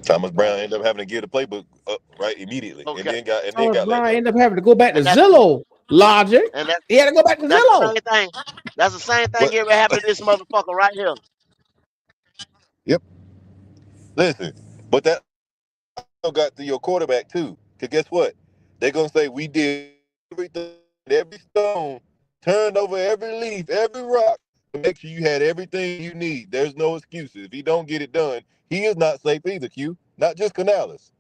Speaker 12: Thomas Brown ended up having to give the playbook up right immediately, and then got
Speaker 1: Thomas
Speaker 12: let
Speaker 1: Brown
Speaker 12: go.
Speaker 1: ended up having to go back to Zillow logic. He had to go back to
Speaker 5: That's
Speaker 1: Zillow.
Speaker 5: the same thing. That's the same thing getting ready to happen to this motherfucker right here.
Speaker 12: Yep. Listen, but that got to your quarterback too. Cause guess what? They're gonna say we did everything, every stone, turned over every leaf, every rock to make sure you had everything you need. There's no excuses. If he don't get it done, he is not safe either. Q, not just Canales.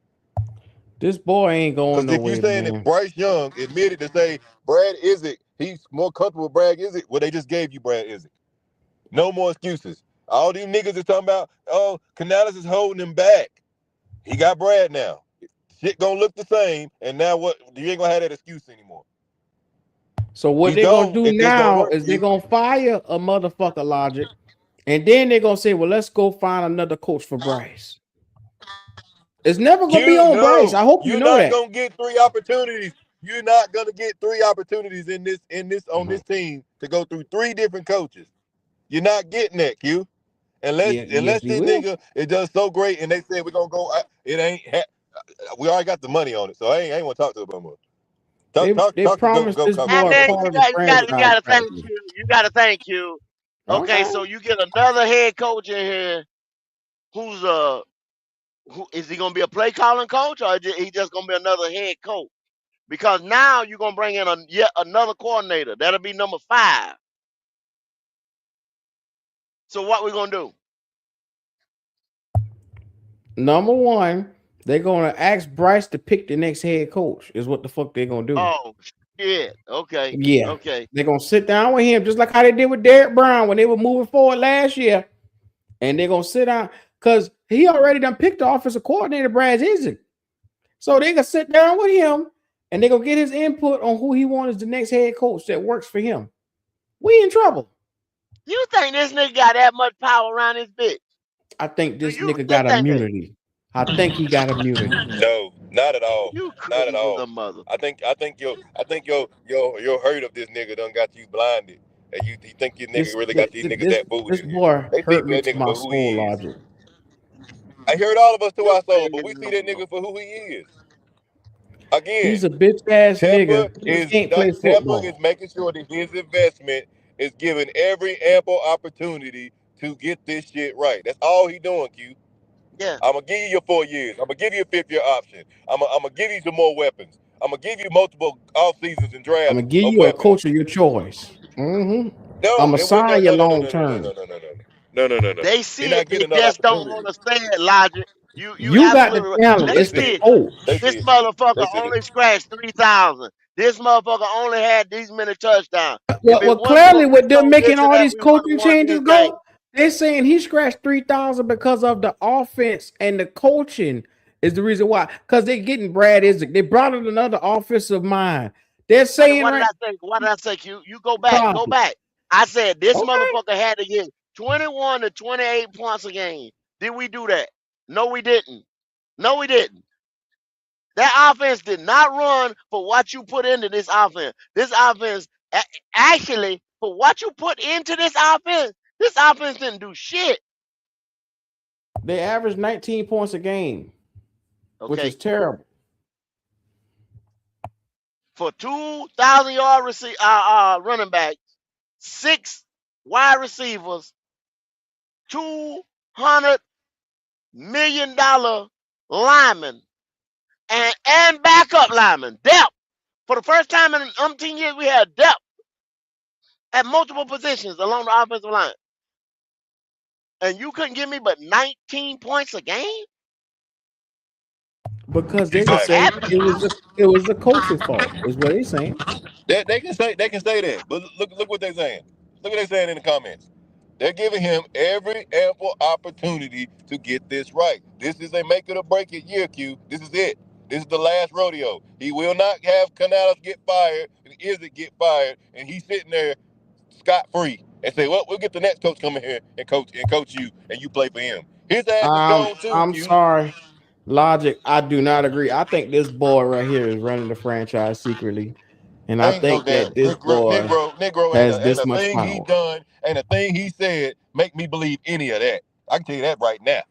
Speaker 1: This boy ain't going
Speaker 12: Because if
Speaker 1: nowhere,
Speaker 12: you're saying
Speaker 1: man.
Speaker 12: that Bryce Young admitted to say Brad Isaac, he's more comfortable with Brad Isaac, well, they just gave you Brad Isaac. No more excuses. All these niggas is talking about, oh, Canales is holding him back. He got Brad now. Shit gonna look the same, and now what? You ain't gonna have that excuse anymore.
Speaker 1: So what
Speaker 12: He's
Speaker 1: they're gonna
Speaker 12: gone
Speaker 1: do
Speaker 12: if this don't
Speaker 1: now
Speaker 12: work,
Speaker 1: is they're
Speaker 12: Q.
Speaker 1: gonna fire a motherfucker logic, and then they're gonna say, well, let's go find another coach for Bryce. It's never gonna be on Bryce. I hope you know that.
Speaker 12: You're not gonna get 3 opportunities. You're not gonna get 3 opportunities on this team to go through 3 different coaches. You're not getting that, Q. Unless this nigga it does so great and they said we're gonna go. We already got the money on it, so I ain't want to talk to him no more.
Speaker 1: They promised this boy
Speaker 5: And then
Speaker 1: part of the franchise.
Speaker 5: you got to thank you. You got to thank you. Okay, so you get another head coach in here who's who is he gonna be a play calling coach or is he just gonna be another head coach? Because now you're gonna bring in yet another coordinator. That'll be number 5. So what we gonna do?
Speaker 1: Number one, they're gonna ask Bryce to pick the next head coach. Is what the fuck they're gonna do.
Speaker 5: Oh shit. Okay.
Speaker 1: Yeah.
Speaker 5: Okay.
Speaker 1: They're gonna sit down with him just like how they did with Derek Brown when they were moving forward last year. And they're gonna sit down because he already done picked the offensive coordinator, Brad Isaac. So they can sit down with him and they're gonna get his input on who he wants as the next head coach that works for him. We in trouble.
Speaker 5: You think this nigga got that much power around his bitch?
Speaker 1: I think this nigga got immunity. I think he got immunity.
Speaker 12: No, not at all.
Speaker 5: You
Speaker 12: Not at all.
Speaker 5: mother.
Speaker 12: I think your hurt of this nigga done got you blinded. And you think your nigga really got these niggas that fooled.
Speaker 1: This boy
Speaker 12: They
Speaker 1: hurt
Speaker 12: think
Speaker 1: me
Speaker 12: that
Speaker 1: to
Speaker 12: nigga
Speaker 1: my
Speaker 12: for who he
Speaker 1: soul,
Speaker 12: is.
Speaker 1: Logic.
Speaker 12: I heard all of us to our soul, but we see that nigga for who he is. Again,
Speaker 1: He's a bitch ass nigga.
Speaker 12: Tampa
Speaker 1: He can't play
Speaker 12: Tampa
Speaker 1: football.
Speaker 12: is making sure that his investment is given every ample opportunity to get this shit right. That's all he doing, Q.
Speaker 5: Yeah.
Speaker 12: I'm gonna give you your 4 years. I'm gonna give you a 5th-year option. I'm gonna give you some more weapons. I'm gonna give you multiple off seasons and drafts.
Speaker 1: I'm gonna give you a coach of your choice. I'm gonna sign you long term.
Speaker 12: No.
Speaker 5: They see it. They just don't want to say it, Logic. You
Speaker 1: got the
Speaker 5: absolutely right.
Speaker 1: talent.
Speaker 5: They
Speaker 1: It's
Speaker 5: see
Speaker 1: the
Speaker 5: it.
Speaker 1: coach.
Speaker 5: This motherfucker only scratched 3,000. This motherfucker only had these many touchdowns.
Speaker 1: Well, clearly, with them making all these coaching changes go, they're saying he scratched 3,000 because of the offense and the coaching is the reason why. Because they're getting Brad Isaac. They brought in another offensive mind. They're saying
Speaker 5: What did I say, Q? You go back. Go back. I said this motherfucker had to get 21 to 28 points a game. Did we do that? No, we didn't. No, we didn't. That offense did not run for what you put into this offense. This offense, actually, for what you put into this offense didn't do shit.
Speaker 1: They averaged 19 points a game, which is terrible.
Speaker 5: For 2,000-yard running backs, 6 wide receivers, $200 million linemen, and backup linemen. Depth. For the first time in umpteen years, we had depth at multiple positions along the offensive line. And you couldn't give me but 19 points a game?
Speaker 1: Because they would say it was the coach's fault, is what they're saying.
Speaker 12: They can say that, but look what they're saying. Look what they're saying in the comments. They're giving him every ample opportunity to get this right. This is a make it or break it year, Q. This is it. This is the last rodeo. He will not have Canales get fired and Isaac get fired, and he's sitting there scot-free and say, well, we'll get the next coach coming here and coach you, and you play for him. His ass is gone too.
Speaker 1: I'm sorry. Logic, I do not agree. I think this boy right here is running the franchise secretly. And I think that this boy has this much
Speaker 12: thing
Speaker 1: power.
Speaker 12: he done and the thing he said make me believe any of that. I can tell you that right now.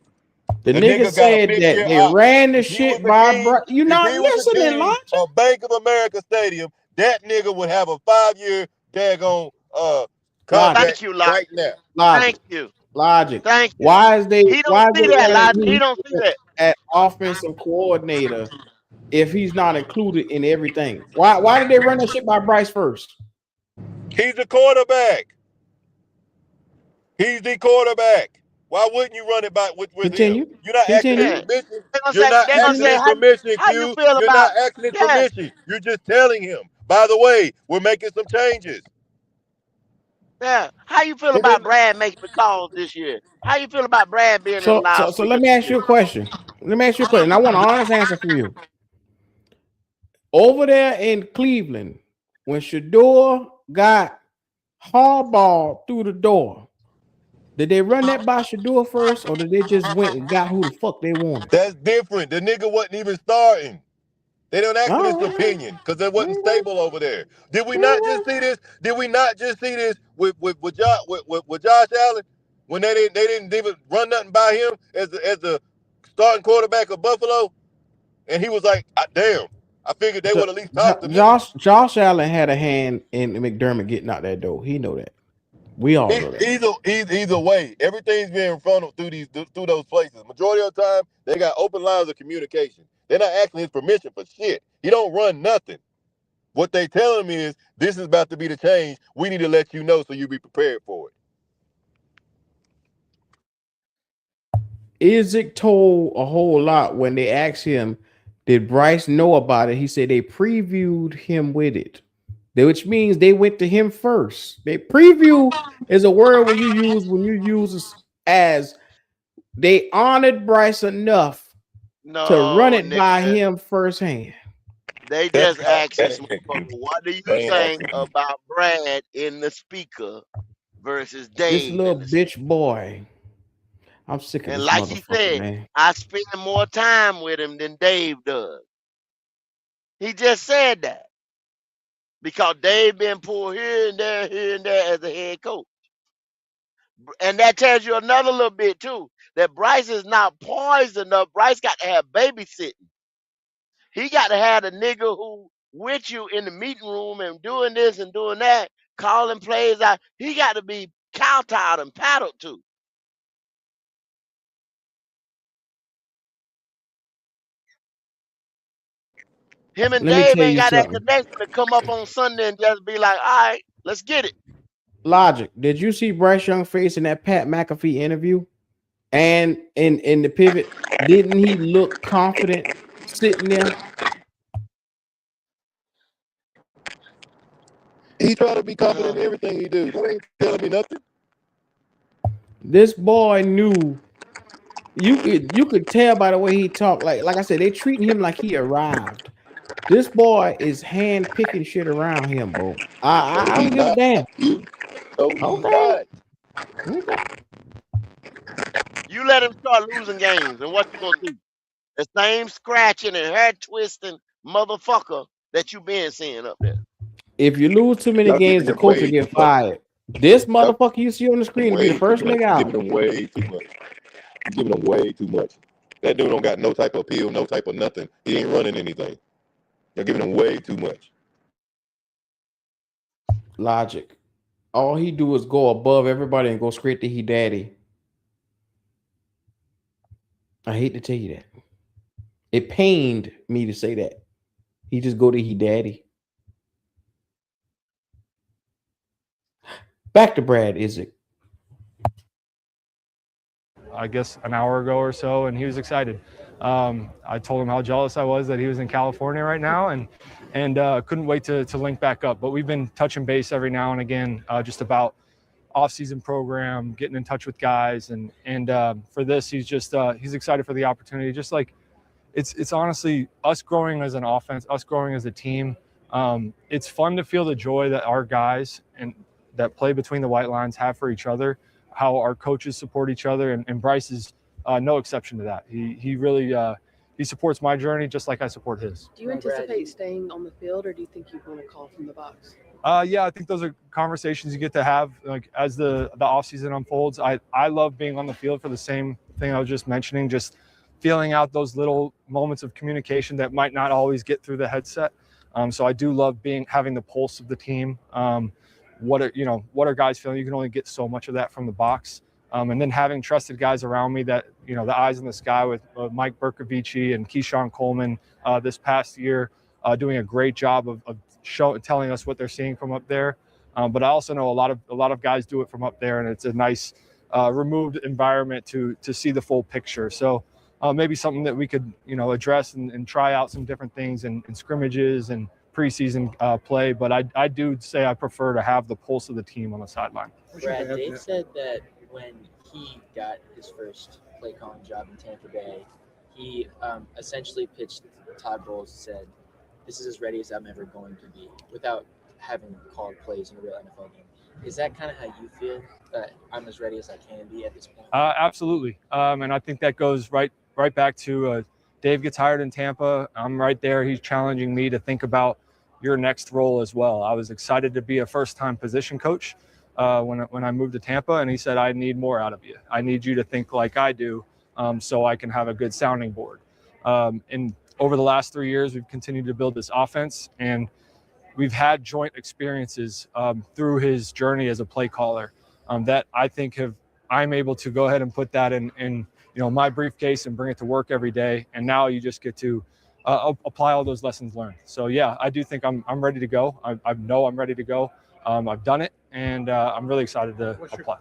Speaker 1: The nigga said that they ran the shit by you not listening, Logic.
Speaker 12: A Bank of America Stadium, that nigga would have a 5-year daggone contract.
Speaker 5: Thank you, Logic.
Speaker 12: Right now.
Speaker 1: Logic.
Speaker 5: Thank you.
Speaker 1: Logic.
Speaker 5: Thank you.
Speaker 1: Why is they
Speaker 5: He don't see that, Logic. He don't see that.
Speaker 1: At offensive coordinator if he's not included in everything? Why did they run that shit by Bryce first?
Speaker 12: He's the quarterback. He's the quarterback. Why wouldn't you run it back with
Speaker 1: Continue.
Speaker 12: him? You're not asking his permission. You're not asking his permission, Q. You're not asking his permission. You're just telling him. By the way, we're making some changes.
Speaker 5: Yeah. How you feel about Brad making the calls this year? How you feel about Brad being
Speaker 1: So
Speaker 5: allowed?
Speaker 1: so let me ask you a question. I want an honest answer from you. Over there in Cleveland, when Shador got Harbaugh through the door, did they run that by Shador first, or did they just went and got who the fuck they wanted?
Speaker 12: That's different. The nigga wasn't even starting. They don't ask for his opinion because it wasn't stable over there. Did we not just see this? Did we not just see this with Josh Allen when they didn't even run nothing by him as the starting quarterback of Buffalo, and he was like, damn. I figured they would at least talk to me.
Speaker 1: Josh Allen had a hand in McDermott getting out that door. He know that. We all know that.
Speaker 12: Either way, everything's being funneled through those places. Majority of the time, they got open lines of communication. They're not asking his permission for shit. He don't run nothing. What they telling him is, this is about to be the change. We need to let you know so you be prepared for it.
Speaker 1: Isaac told a whole lot when they asked him, did Bryce know about it? He said they previewed him with it, which means they went to him first. They preview is a word when you use as they honored Bryce enough to run it by him firsthand.
Speaker 5: They just asked this motherfucker, what do you think about Brad in the speaker versus Dave?
Speaker 1: This little bitch boy. I'm sick of
Speaker 5: and
Speaker 1: this
Speaker 5: like he said,
Speaker 1: man.
Speaker 5: I spend more time with him than Dave does. He just said that. Because Dave been pulled here and there as a head coach. And that tells you another little bit too, that Bryce is not poised enough. Bryce got to have babysitting. He got to have a nigga who with you in the meeting room and doing this and doing that, calling plays out. He got to be kowtowed and paddled to. Him and Dave ain't got that connection to come up on Sunday and just be like, all right, let's get it.
Speaker 1: Logic, did you see Bryce Young face in that Pat McAfee interview? And in the pivot, didn't he look confident sitting there?
Speaker 12: He try to be confident in everything he do. You ain't telling me nothing.
Speaker 1: This boy knew. You could tell by the way he talked. Like I said, they treating him like he arrived. This boy is hand picking shit around him, bro. I don't give a damn. Okay.
Speaker 5: You let him start losing games, and what you gonna do? The same scratching and hair twisting motherfucker that you been seeing up there.
Speaker 1: If you lose too many games, the coach will get fired. This motherfucker you see on the screen will be the first nigga out.
Speaker 12: Giving them way too much. Giving them way too much. That dude don't got no type of appeal, no type of nothing. He ain't running anything. They're giving him way too much.
Speaker 1: Logic. All he do is go above everybody and go straight to he daddy. I hate to tell you that. It pained me to say that. He just go to he daddy. Back to Brad Isaac.
Speaker 11: I guess an hour ago or so, and he was excited. I told him how jealous I was that he was in California right now, and couldn't wait to link back up. But we've been touching base every now and again, just about off-season program, getting in touch with guys, and for this, he's excited for the opportunity. Just like it's honestly us growing as an offense, us growing as a team. It's fun to feel the joy that our guys and that play between the white lines have for each other, how our coaches support each other, and Bryce is no exception to that. He really he supports my journey just like I support his.
Speaker 13: Do you anticipate staying on the field, or do you think you want to call from the box?
Speaker 11: Yeah, I think those are conversations you get to have like as the offseason unfolds. I love being on the field for the same thing I was just mentioning, just feeling out those little moments of communication that might not always get through the headset. So I do love having the pulse of the team. What are guys feeling? You can only get so much of that from the box. And then having trusted guys around me that, the eyes in the sky with Mike Bercovici and Keyshawn Coleman this past year, doing a great job of telling us what they're seeing from up there. But I also know a lot of guys do it from up there, and it's a nice removed environment to see the full picture. So maybe something that we could, address and try out some different things in scrimmages and preseason play. But I do say I prefer to have the pulse of the team on the sideline.
Speaker 9: Brad, Dave said that when he got his first play calling job in Tampa Bay, he essentially pitched Todd Bowles and said, "This is as ready as I'm ever going to be," without having called plays in a real NFL game. Is that kind of how you feel, that I'm as ready as I can be at this point?
Speaker 11: Absolutely. And I think that goes right back to Dave gets hired in Tampa. I'm right there. He's challenging me to think about your next role as well. I was excited to be a first-time position coach when I moved to Tampa, and he said, I need more out of you. I need you to think like I do so I can have a good sounding board. And over the last 3 years, we've continued to build this offense, and we've had joint experiences through his journey as a play caller. that I think I'm able to go ahead and put that in my briefcase and bring it to work every day. And now you just get to apply all those lessons learned. So yeah, I do think I'm ready to go. I know I'm ready to go. I've done it, and I'm really excited to apply.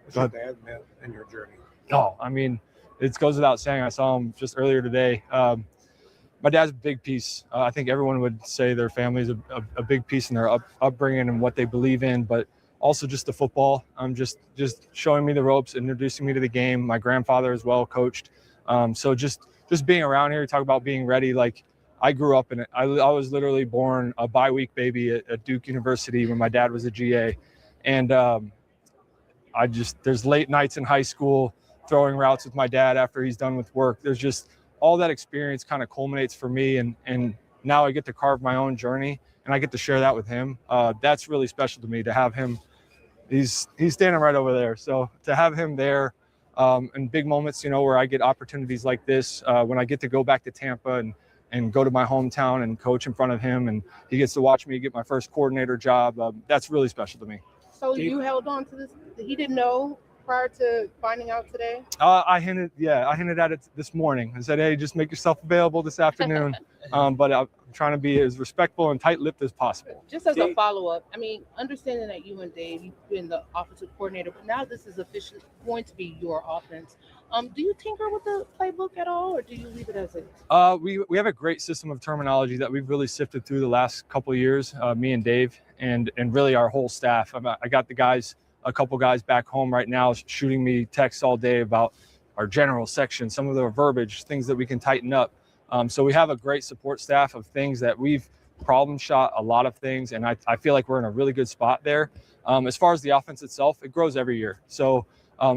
Speaker 14: What's your dad meant in your journey?
Speaker 11: No, I mean, it goes without saying. I saw him just earlier today. My dad's a big piece. I think everyone would say their family is a big piece in their upbringing and what they believe in, but also just the football. Just showing me the ropes, introducing me to the game. My grandfather as well coached. So just being around here, talk about being ready. Like, I grew up in it. I was literally born a bye-week baby at Duke University when my dad was a GA. And there's late nights in high school throwing routes with my dad after he's done with work. There's just all that experience kind of culminates for me. And now I get to carve my own journey, and I get to share that with him. That's really special to me to have him. He's standing right over there. So to have him there in big moments, where I get opportunities like this, when I get to go back to Tampa and go to my hometown and coach in front of him, and he gets to watch me get my first coordinator job, that's really special to me.
Speaker 15: So you held on to this? He didn't know prior to finding out today?
Speaker 11: I hinted at it this morning. I said, hey, just make yourself available this afternoon. But I'm trying to be as respectful and tight-lipped as possible.
Speaker 15: Just as a follow-up, I mean, understanding that you and Dave, you've been the offensive coordinator, but now this is officially going to be your offense. Do you tinker with the playbook at all, or do you leave it as is?
Speaker 11: We have a great system of terminology that we've really sifted through the last couple of years, me and Dave, and really our whole staff. I got a couple guys back home right now shooting me texts all day about our general section, some of the verbiage, things that we can tighten up. So we have a great support staff of things that we've problem shot a lot of things, and I feel like we're in a really good spot there. As far as the offense itself, it grows every year. So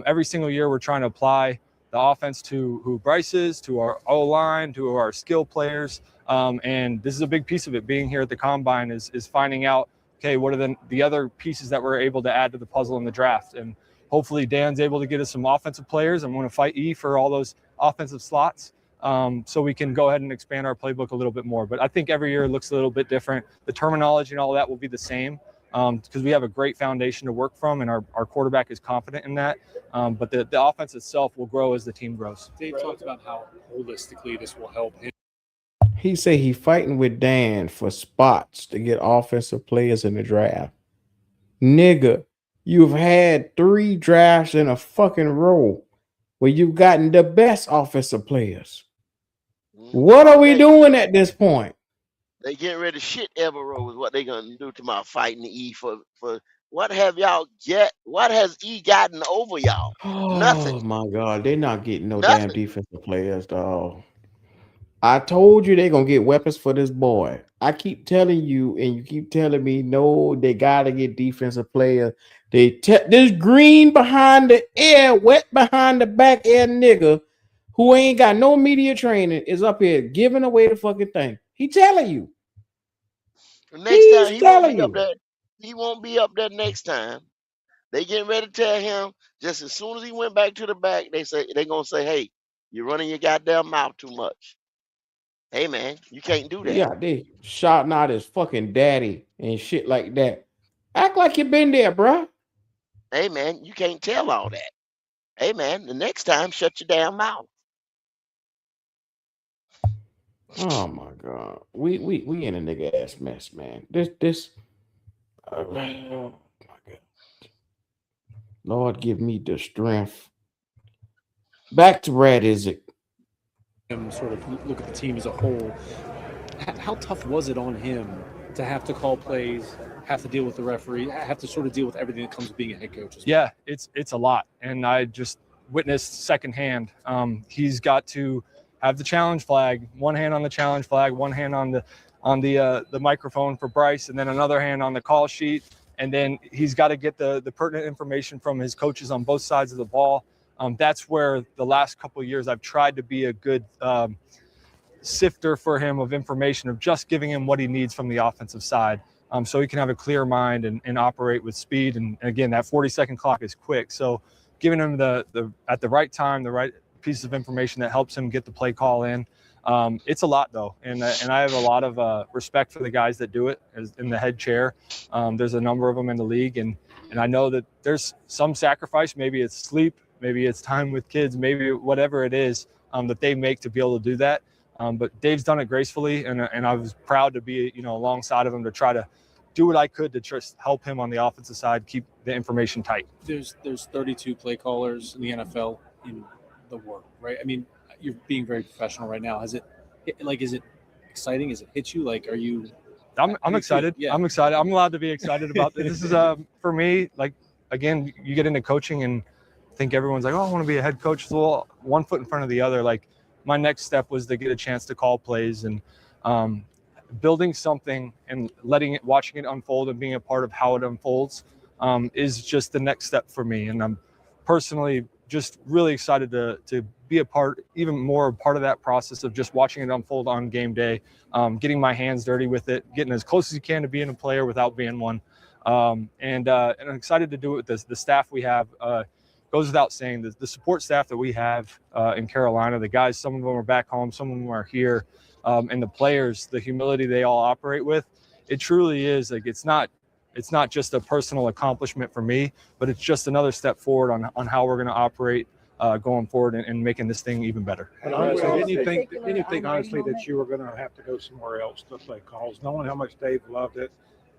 Speaker 11: every single year we're trying to apply the offense to who Bryce is, to our O-line, to our skill players. And this is a big piece of it. Being here at the Combine is finding out, okay, what are the other pieces that we're able to add to the puzzle in the draft? And hopefully Dan's able to get us some offensive players. I'm going to fight E for all those offensive slots, so we can go ahead and expand our playbook a little bit more. But I think every year it looks a little bit different. The terminology and all that will be the same, because we have a great foundation to work from, and our quarterback is confident in that. But the offense itself will grow as the team grows.
Speaker 16: Dave talked about how holistically this will help him.
Speaker 1: He say he fighting with Dan for spots to get offensive players in the draft. Nigga, you've had 3 drafts in a fucking row where you've gotten the best offensive players. What are we doing at this point?
Speaker 5: They getting rid of shit Evero is what they gonna do to my fighting E for what have y'all what has E gotten over y'all? Nothing.
Speaker 1: Oh my God, they're not getting no
Speaker 5: Nothing.
Speaker 1: damn defensive players, dog. I told you they're gonna get weapons for this boy. I keep telling you, and you keep telling me, no, they gotta get defensive players. This green behind the ear, wet behind the back ear nigga who ain't got no media training is up here giving away the fucking thing. He telling you.
Speaker 5: Next time he won't be up there next time. They getting ready to tell him just as soon as he went back to the back, they gonna say, hey, you're running your goddamn mouth too much. Hey man, you can't do that.
Speaker 1: Yeah, they shouting out his fucking daddy and shit like that. Act like you been there, bruh.
Speaker 5: Hey man, you can't tell all that. Hey man, the next time, shut your damn mouth.
Speaker 1: Oh my God, we in a nigga ass mess, man. This. Oh my God. Lord, give me the strength. Back to Brad Isaac.
Speaker 16: Sort of look at the team as a whole. How tough was it on him to have to call plays, have to deal with the referee, have to sort of deal with everything that comes with being a head coach?
Speaker 11: Yeah, it's a lot, and I just witnessed secondhand. He's got to have the challenge flag, one hand on the challenge flag, one hand on the microphone for Bryce, and then another hand on the call sheet, and then he's got to get the pertinent information from his coaches on both sides of the ball. That's where the last couple of years I've tried to be a good sifter for him of information, of just giving him what he needs from the offensive side, so he can have a clear mind and operate with speed. And again, that 40-second clock is quick. So giving him at the right time, the right piece of information that helps him get the play call in. It's a lot though. And I have a lot of respect for the guys that do it in the head chair. There's a number of them in the league, and And I know that there's some sacrifice. Maybe it's sleep, maybe it's time with kids, maybe whatever it is that they make to be able to do that. But Dave's done it gracefully, and I was proud to be, alongside of him to try to do what I could to just help him on the offensive side, keep the information tight.
Speaker 16: There's 32 play callers in the NFL in the world, right? I mean, you're being very professional right now. Is it exciting? Has it hit you? Like, are you?
Speaker 11: I'm excited.
Speaker 16: Yeah.
Speaker 11: I'm excited. I'm allowed to be excited about this. This is for me, like, again, you get into coaching and I think everyone's like, oh, I want to be a head coach. So one foot in front of the other. Like, my next step was to get a chance to call plays and building something and watching it unfold and being a part of how it unfolds is just the next step for me. And I'm personally just really excited to be even more a part of that process of just watching it unfold on game day, getting my hands dirty with it, getting as close as you can to being a player without being one. And I'm excited to do it with the staff we have. Goes without saying, the support staff that we have in Carolina, the guys, some of them are back home, some of them are here, and the players, the humility they all operate with, it truly is like, it's not just a personal accomplishment for me, but it's just another step forward on how we're going to operate going forward and making this thing even better.
Speaker 17: But honestly, didn't you think honestly that you were going to have to go somewhere else to play calls, knowing how much Dave loved it?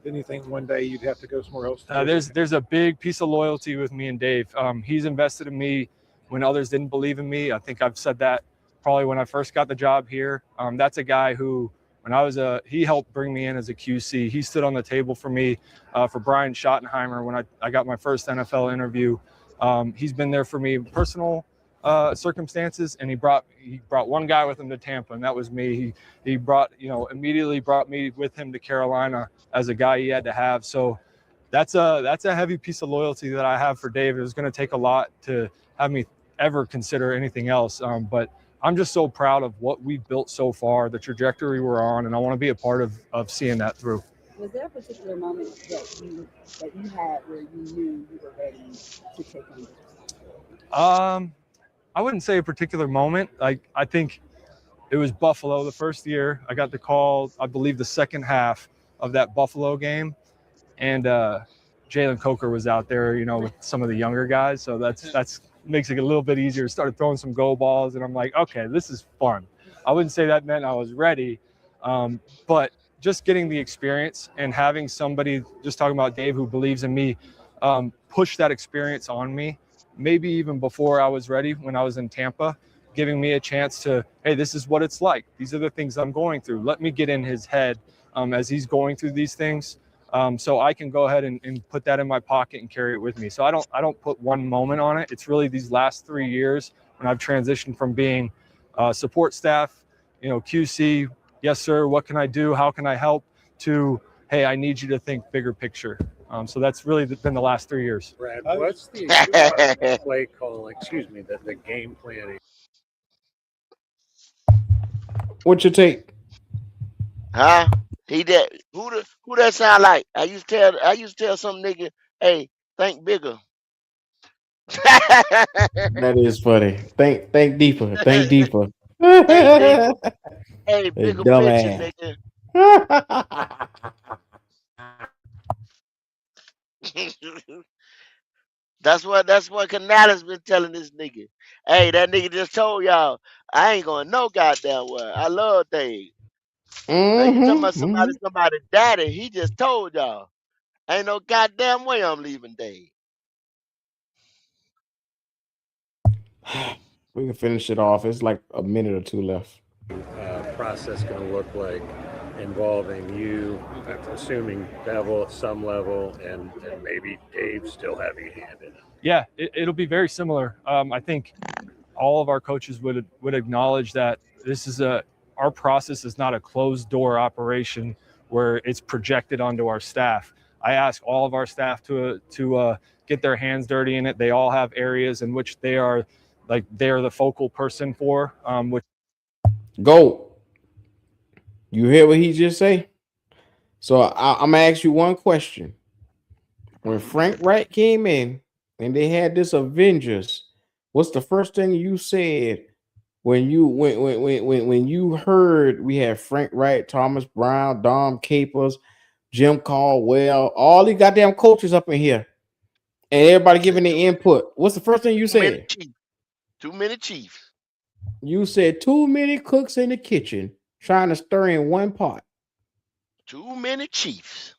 Speaker 17: Didn't you think one day you'd have to go somewhere else?
Speaker 11: There's a big piece of loyalty with me and Dave. He's invested in me when others didn't believe in me. I think I've said that probably when I first got the job here. That's a guy who, when he helped bring me in as a QC. He stood on the table for me, for Brian Schottenheimer when I got my first NFL interview. He's been there for me in personal circumstances, and he brought one guy with him to Tampa, and that was me. He brought, immediately brought me with him to Carolina as a guy he had to have. So that's a heavy piece of loyalty that I have for Dave. It was going to take a lot to have me ever consider anything else. But I'm just so proud of what we've built so far, the trajectory we're on, and I want to be a part of seeing that through.
Speaker 10: Was there a particular moment that you had where you knew you were ready to take on this?
Speaker 11: I wouldn't say a particular moment. I think it was Buffalo the first year. I got the call, I believe, the second half of that Buffalo game, and Jalen Coker was out there, with some of the younger guys. So that's makes it a little bit easier. Started throwing some go balls, and I'm like, okay, this is fun. I wouldn't say that meant I was ready, but just getting the experience and having somebody, just talking about Dave, who believes in me, push that experience on me. Maybe even before I was ready, when I was in Tampa, giving me a chance to, hey, this is what it's like. These are the things I'm going through. Let me get in his head as he's going through these things, so I can go ahead and put that in my pocket and carry it with me. So I don't put one moment on it. It's really these last 3 years when I've transitioned from being support staff, QC, yes, sir, what can I do? How can I help? To, hey, I need you to think bigger picture. So that's really been the last 3 years.
Speaker 14: Brad, what's the play call? The game planning.
Speaker 1: What's your take?
Speaker 5: Huh? Who that sound like? I used to tell some nigga, hey, think bigger.
Speaker 1: That is funny. Think deeper. Think deeper.
Speaker 5: Hey, bigger picture,
Speaker 1: Dumbass.
Speaker 5: nigga. That's what Canales been telling this nigga. Hey, that nigga just told y'all, I ain't going no goddamn well. I love Dave. Now you talking about somebody daddy, he just told y'all. Ain't no goddamn way I'm leaving Dave.
Speaker 1: We can finish it off. It's like a minute or two left.
Speaker 14: Process going to look like involving you, assuming Devil at some level, and maybe Dave still having a hand in it?
Speaker 11: Yeah, it'll be very similar. I think all of our coaches would acknowledge that this is our process is not a closed door operation where it's projected onto our staff. I ask all of our staff to get their hands dirty in it. They all have areas in which they're the focal person for.
Speaker 1: Go. You hear what he just say? So I'm gonna ask you one question. When Frank Wright came in and they had this Avengers, what's the first thing you said when you heard we had Frank Wright, Thomas Brown, Dom Capers, Jim Caldwell, all these goddamn coaches up in here? And everybody giving their input. What's the first thing you said?
Speaker 5: Too many chiefs.
Speaker 1: You said too many cooks in the kitchen trying to stir in one pot.
Speaker 5: Too many chiefs.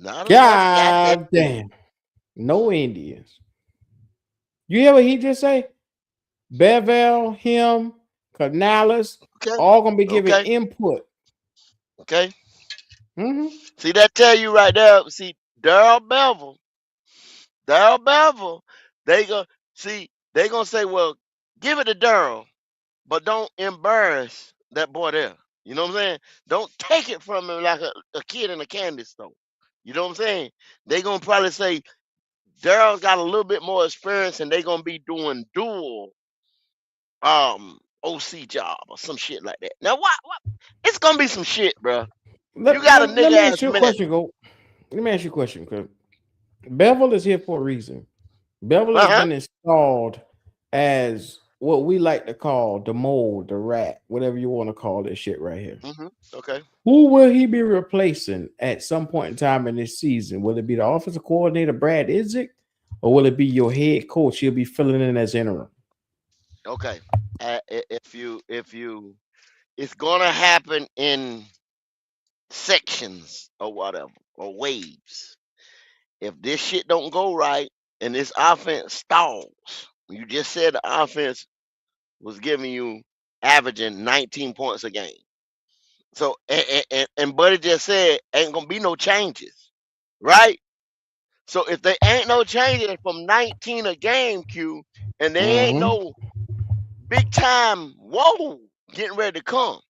Speaker 5: Not enough
Speaker 1: God damn. No Indians. You hear what he just say? Bevel, him, Canales, all gonna be giving input.
Speaker 5: Okay.
Speaker 1: Mm-hmm.
Speaker 5: See, that tell you right there. See, Darrell Bevel, they gonna say, well, give it to Darrell, but don't embarrass that boy there. You know what I'm saying? Don't take it from him like a kid in a candy store. You know what I'm saying? They gonna probably say Darrell's got a little bit more experience, and they gonna be doing dual OC job or some shit like that. Now what? It's gonna be some shit, bro. You got a nigga
Speaker 1: let me
Speaker 5: ass
Speaker 1: ask you a
Speaker 5: man.
Speaker 1: question, Go. Let me ask you a question, because Bevel is here for a reason. Bevel has been installed as what we like to call the mold, the rat, whatever you want to call this shit right here.
Speaker 5: Okay.
Speaker 1: Who will he be replacing at some point in time in this season? Will it be the offensive coordinator, Brad Idzik, or will it be your head coach? He'll be filling in as interim.
Speaker 5: Okay. If you, it's gonna happen in sections or whatever, or waves. If this shit don't go right and this offense stalls, you just said the offense was giving you averaging 19 points a game. So and Buddy just said ain't gonna be no changes, right? So if there ain't no changes from 19 a game, Q, and there ain't no big time whoa getting ready to come,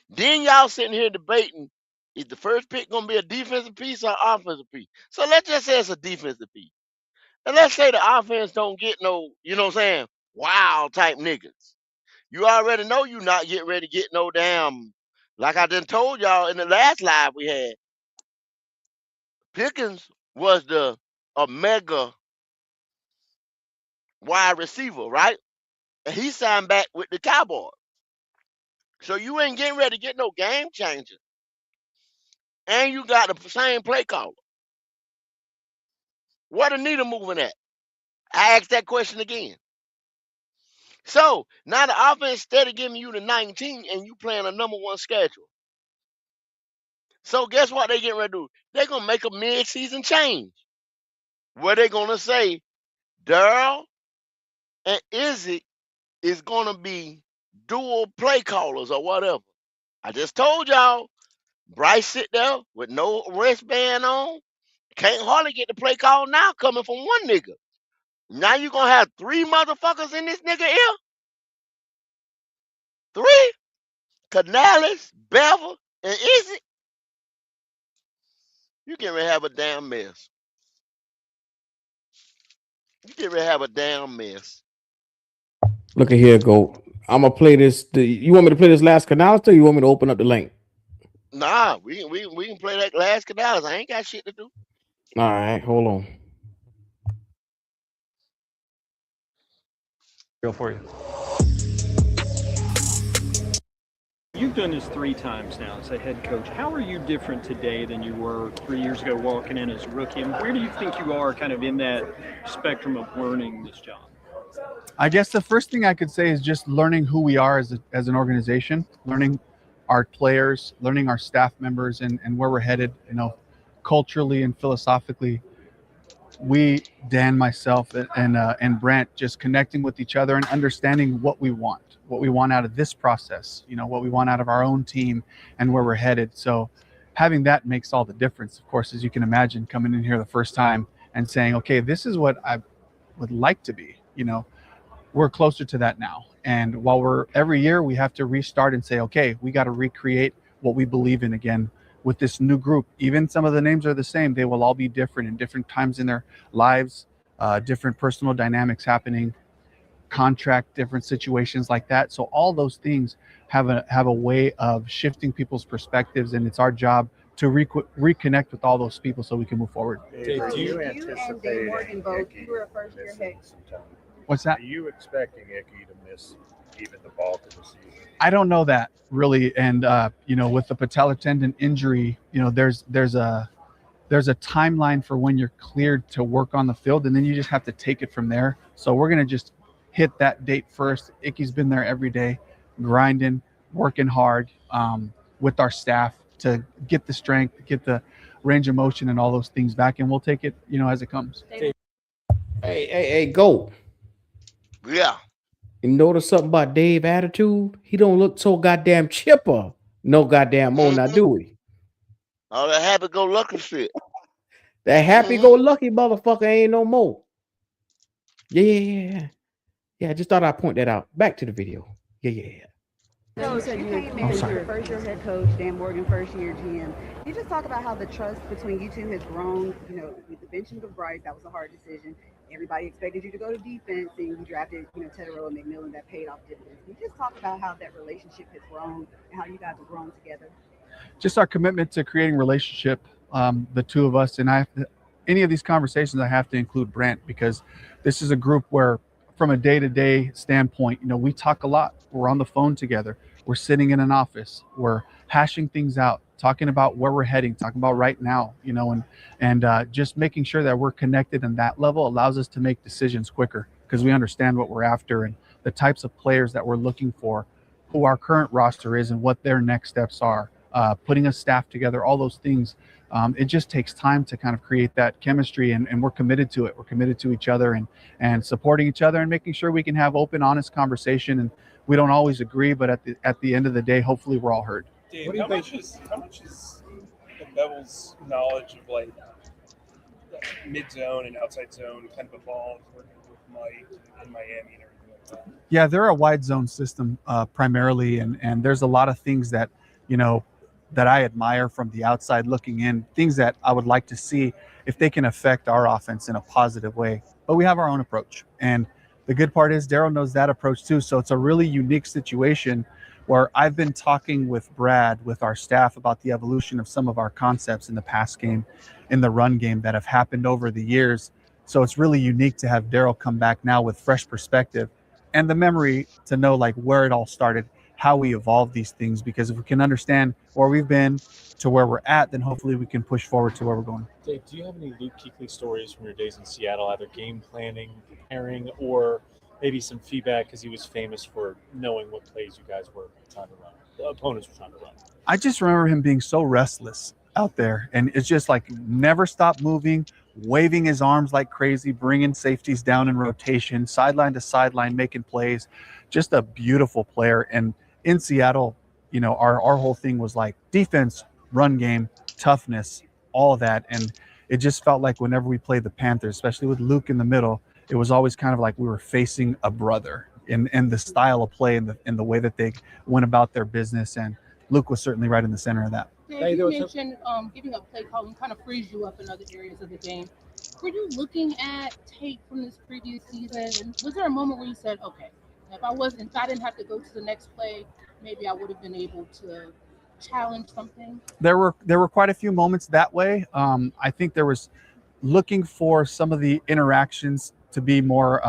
Speaker 5: then y'all sitting here debating, is the first pick gonna be a defensive piece or offensive piece? So let's just say it's a defensive piece. And let's say the offense don't get no, you know what I'm saying, wild type niggas. You already know you not getting ready to get no damn, like I done told y'all in the last live we had. Pickens was the mega wide receiver, right? And he signed back with the Cowboys. So you ain't getting ready to get no game changer. And you got the same play caller. What the needle moving at? I asked that question again. So now the offense instead of giving you the 19 and you playing a number one schedule. So guess what they getting ready to do? They're gonna make a mid-season change. Where they gonna say Darrell and Izzy is gonna be dual play callers or whatever. I just told y'all, Bryce sit there with no wristband on. Can't hardly get the play call now coming from one nigga. Now you gonna have three motherfuckers in this nigga ear? Three? Canales, Bevel, and Izzy? You get ready to have a damn mess. You get ready to have a damn mess.
Speaker 1: Look at here, Go. I'm gonna play this. You want me to play this last Canales, or you want me to open up the link?
Speaker 5: Nah, we can play that last Canales. I ain't got shit to do.
Speaker 1: All right, hold on.
Speaker 11: Go for you.
Speaker 18: You've done this 3 times now as a head coach. How are you different today than you were 3 years ago walking in as a rookie? And where do you think you are kind of in that spectrum of learning this job?
Speaker 19: I guess the first thing I could say is just learning who we are as an organization, learning our players, learning our staff members, and where we're headed, culturally and philosophically. We, Dan, myself, and Brant, just connecting with each other and understanding what we want out of this process, what we want out of our own team and where we're headed. So having that makes all the difference, of course, as you can imagine, coming in here the first time and saying, okay, this is what I would like to be, we're closer to that now. And while every year we have to restart and say, okay, we got to recreate what we believe in again with this new group. Even some of the names are the same. They will all be different in different times in their lives, different personal dynamics happening, contract, different situations like that. So all those things have a way of shifting people's perspectives, and it's our job to reconnect with all those people so we can move forward.
Speaker 14: Dave, do you anticipate Ickey missing some time?
Speaker 19: What's that?
Speaker 14: Are you expecting Ickey to miss even the bulk of the season?
Speaker 19: I don't know that really, and with the patellar tendon injury, there's there's a timeline for when you're cleared to work on the field, and then you just have to take it from there. So we're going to just hit that date first. Icky's been there every day, grinding, working hard with our staff to get the strength, get the range of motion and all those things back, and we'll take it, as it comes.
Speaker 1: Hey, go.
Speaker 5: Yeah.
Speaker 1: You notice something about Dave's attitude? He don't look so goddamn chipper. No goddamn more, now do we?
Speaker 5: All that happy-go-lucky shit.
Speaker 1: That happy-go-lucky motherfucker ain't no more. Yeah. I just thought I'd point that out. Back to the video. Yeah.
Speaker 10: Coach, you came in as your first year head coach, Dan Morgan, first year GM. Can you just talk about how the trust between you two has grown, with the benching of Bryce? That was a hard decision. Everybody expected you to go to defense, and you drafted, Tetero and McMillan. That paid off dividends. Can you just talk about how that relationship has grown and how you guys have grown together?
Speaker 19: Just our commitment to creating relationship, the two of us. And any of these conversations, I have to include Brant, because this is a group where, from a day-to-day standpoint, we talk a lot. We're on the phone together. We're sitting in an office. We're hashing things out, talking about where we're heading, talking about right now, and just making sure that we're connected, and that level allows us to make decisions quicker because we understand what we're after and the types of players that we're looking for, who our current roster is and what their next steps are, putting a staff together, all those things. It just takes time to kind of create that chemistry, and we're committed to it. We're committed to each other and supporting each other and making sure we can have open, honest conversation. And we don't always agree, but at the end of the day, hopefully we're all heard.
Speaker 7: Dave, how much is the Bevel's knowledge of like mid zone and outside zone kind of evolved working with Mike in Miami and everything like that?
Speaker 19: Yeah, they're a wide zone system primarily, and there's a lot of things that that I admire from the outside looking in, things that I would like to see if they can affect our offense in a positive way. But we have our own approach, and the good part is Daryl knows that approach too. So it's a really unique situation where I've been talking with Brad, with our staff, about the evolution of some of our concepts in the pass game, in the run game, that have happened over the years. So it's really unique to have Daryl come back now with fresh perspective and the memory to know like where it all started, how we evolve these things, because if we can understand where we've been to where we're at, then hopefully we can push forward to where we're going.
Speaker 16: Dave, do you have any Luke Kuechly stories from your days in Seattle, either game planning, preparing, or maybe some feedback, because he was famous for knowing what plays you guys were trying to run, the opponents were trying to run?
Speaker 19: I just remember him being so restless out there, and it's just like never stop moving, waving his arms like crazy, bringing safeties down in rotation, sideline to sideline, making plays. Just a beautiful player. And in Seattle, our whole thing was like defense, run game, toughness, all of that. And it just felt like whenever we played the Panthers, especially with Luke in the middle, it was always kind of like we were facing a brother in the style of play and the way that they went about their business. And Luke was certainly right in the center of that.
Speaker 15: Dave, you mentioned giving up play calling kind of frees you up in other areas of the game. Were you looking at tape from this previous season? And was there a moment where you said, okay, if I didn't have to go to the next play, maybe I would have been able to challenge something?
Speaker 19: There were quite a few moments that way. I think there was looking for some of the interactions to be more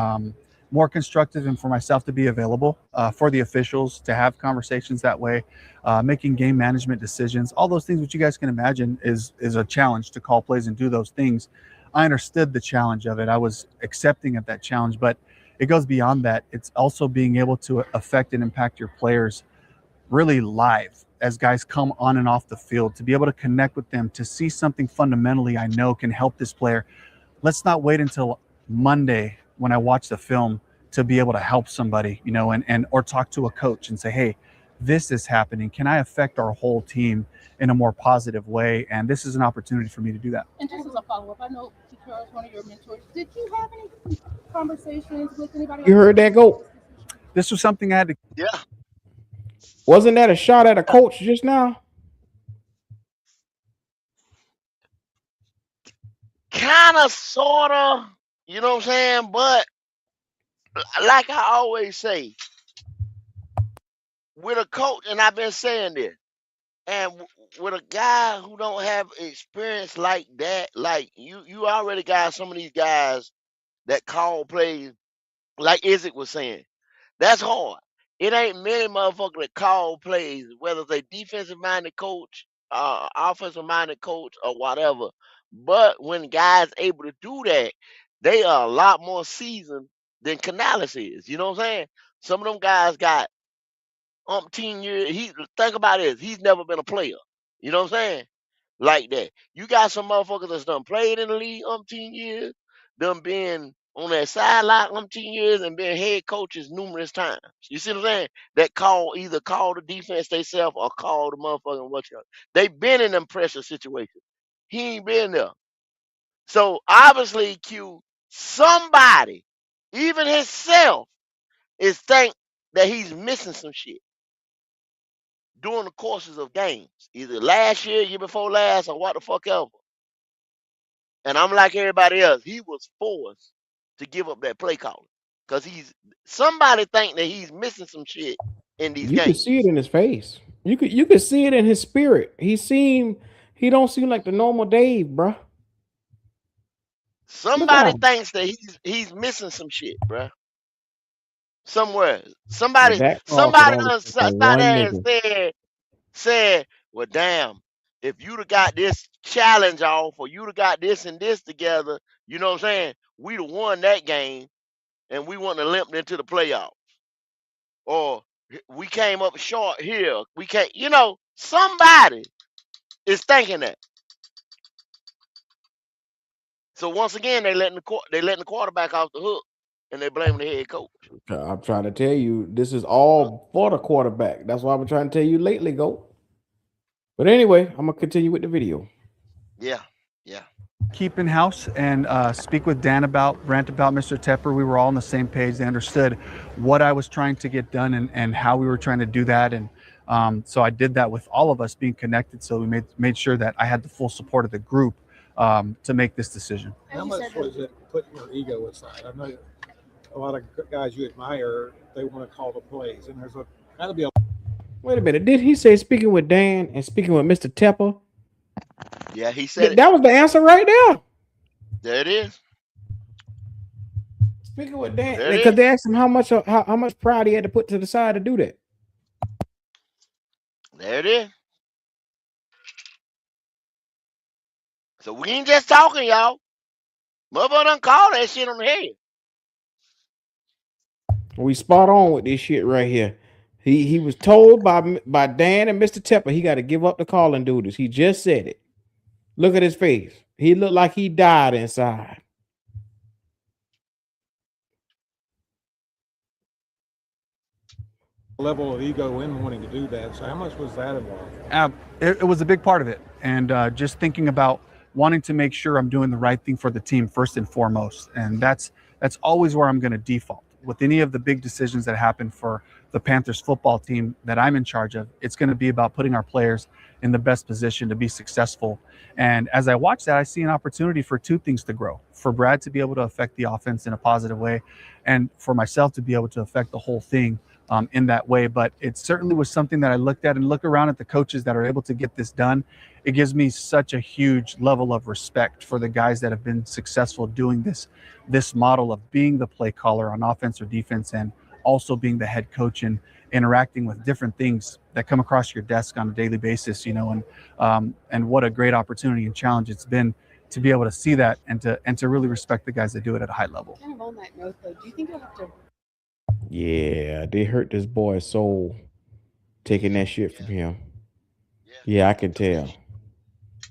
Speaker 19: constructive, and for myself to be available for the officials, to have conversations that way, making game management decisions, all those things which you guys can imagine is a challenge to call plays and do those things. I understood the challenge of it. I was accepting of that challenge, but it goes beyond that. It's also being able to affect and impact your players really live as guys come on and off the field, to be able to connect with them, to see something fundamentally I know can help this player. Let's not wait until Monday when I watch the film to be able to help somebody, or talk to a coach and say, hey, this is happening. Can I affect our whole team in a more positive way? And this is an opportunity for me to do that.
Speaker 15: And just as a follow-up, I know Tetero is one of your mentors. Did you have any conversations with anybody?
Speaker 1: You heard that, go?
Speaker 19: This was something I had to.
Speaker 5: Yeah.
Speaker 1: Wasn't that a shot at a coach just now?
Speaker 5: Kind of, sort of, you know what I'm saying? But like I always say, with a coach, and I've been saying this, and with a guy who don't have experience like that, like you already got some of these guys that call plays, like Izzy was saying. That's hard. It ain't many motherfuckers that call plays, whether it's a defensive minded coach, offensive minded coach, or whatever. But when guys able to do that, they are a lot more seasoned than Canales is. You know what I'm saying? Some of them guys got umpteen years. Think about this. He's never been a player. You know what I'm saying? Like that. You got some motherfuckers that's done played in the league umpteen years, done been on that sideline umpteen years, and been head coaches numerous times. You see what I'm saying? That either call the defense themselves or call the motherfucking what's-it-called. They been in them pressure situations. He ain't been there. So obviously, Q, somebody, even himself, is think that he's missing some shit during the courses of games, either last year before last, or what the fuck ever. And I'm like everybody else. He was forced to give up that play calling because somebody think that he's missing some shit in these
Speaker 1: You
Speaker 5: games.
Speaker 1: could see it in his face. You could see it in his spirit. He don't seem like the normal Dave, bruh.
Speaker 5: Somebody thinks that he's missing some shit, bruh. Somewhere, somebody
Speaker 1: That
Speaker 5: said, well, damn, if you'd have got this challenge off, or you'd have got this and this together, you know what I'm saying? We'd have won that game, and we wouldn't have limped into the playoffs. Or we came up short here. We can't, somebody is thinking that. So once again, they letting the quarterback off the hook, and they blaming the head coach.
Speaker 1: I'm trying to tell you, this is all for the quarterback. That's what I've been trying to tell you lately, Go. But anyway, I'm gonna continue with the video.
Speaker 5: Yeah.
Speaker 19: Keep in house and speak with Dan Brent about Mr. Tepper. We were all on the same page. They understood what I was trying to get done and how we were trying to do that. And so I did that with all of us being connected. So we made sure that I had the full support of the group to make this decision.
Speaker 17: How much was it putting your ego aside? I know a lot of guys you admire, they want to call the plays, and there's got to be a.
Speaker 1: Wait a minute. Did he say speaking with Dan and speaking with Mr. Tepper?
Speaker 5: Yeah, he said
Speaker 1: that was the answer right there.
Speaker 5: There it is.
Speaker 1: Speaking with Dan, because they asked him how much pride he had to put to the side to do that.
Speaker 5: There it is. So we ain't just talking, y'all. Motherfucker done call that shit on the head.
Speaker 1: We spot on with this shit right here. He was told by Dan and Mr. Tepper he got to give up the calling duties. He just said it. Look at his face. He looked like he died inside.
Speaker 17: Level of ego in wanting to do that. So how much was that involved?
Speaker 19: It was a big part of it. And just thinking about wanting to make sure I'm doing the right thing for the team first and foremost. And that's always where I'm going to default. With any of the big decisions that happen for the Panthers football team that I'm in charge of, it's going to be about putting our players in the best position to be successful. And as I watch that, I see an opportunity for two things to grow. For Brad to be able to affect the offense in a positive way, and for myself to be able to affect the whole thing in that way. But it certainly was something that I looked at and look around at the coaches that are able to get this done. It gives me such a huge level of respect for the guys that have been successful doing this model of being the play caller on offense or defense, and also being the head coach and interacting with different things that come across your desk on a daily basis, and what a great opportunity and challenge it's been to be able to see that and to really respect the guys that do it at a high level.
Speaker 13: Kind of on that note, though, do you think you'll have to?
Speaker 1: Yeah, they hurt this boy's soul taking that shit from him. Yeah, I can tell.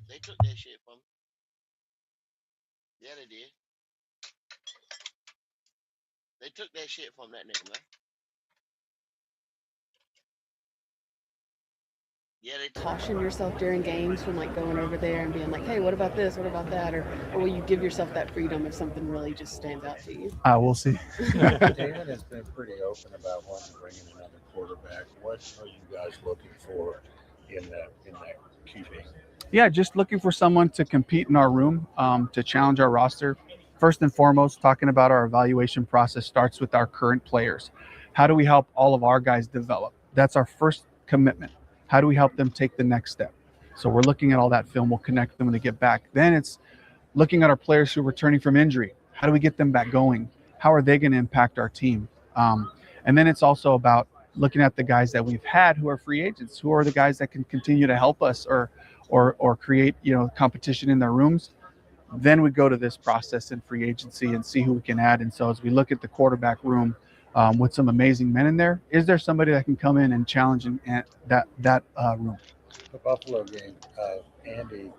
Speaker 5: They took that shit from him. Yeah, they did. They took that shit from that nigga, man. Yeah, they
Speaker 13: Caution yourself during games from going over there and being like, hey, what about this? What about that? Or will you give yourself that freedom if something really just stands out to you?
Speaker 19: We'll see.
Speaker 14: Dan has been pretty open about wanting to bring in another quarterback. What are you guys looking for in that QB?
Speaker 19: Yeah, just looking for someone to compete in our room, to challenge our roster. First and foremost, talking about our evaluation process starts with our current players. How do we help all of our guys develop? That's our first commitment. How do we help them take the next step? So we're looking at all that film. We'll connect them when they get back. Then it's looking at our players who are returning from injury. How do we get them back going? How are they going to impact our team? And then it's also about looking at the guys that we've had who are free agents, who are the guys that can continue to help us or create competition in their rooms. Then we go to this process in free agency and see who we can add. And so as we look at the quarterback room with some amazing men in there, is there somebody that can come in and challenge that room?
Speaker 14: The Buffalo game, Andy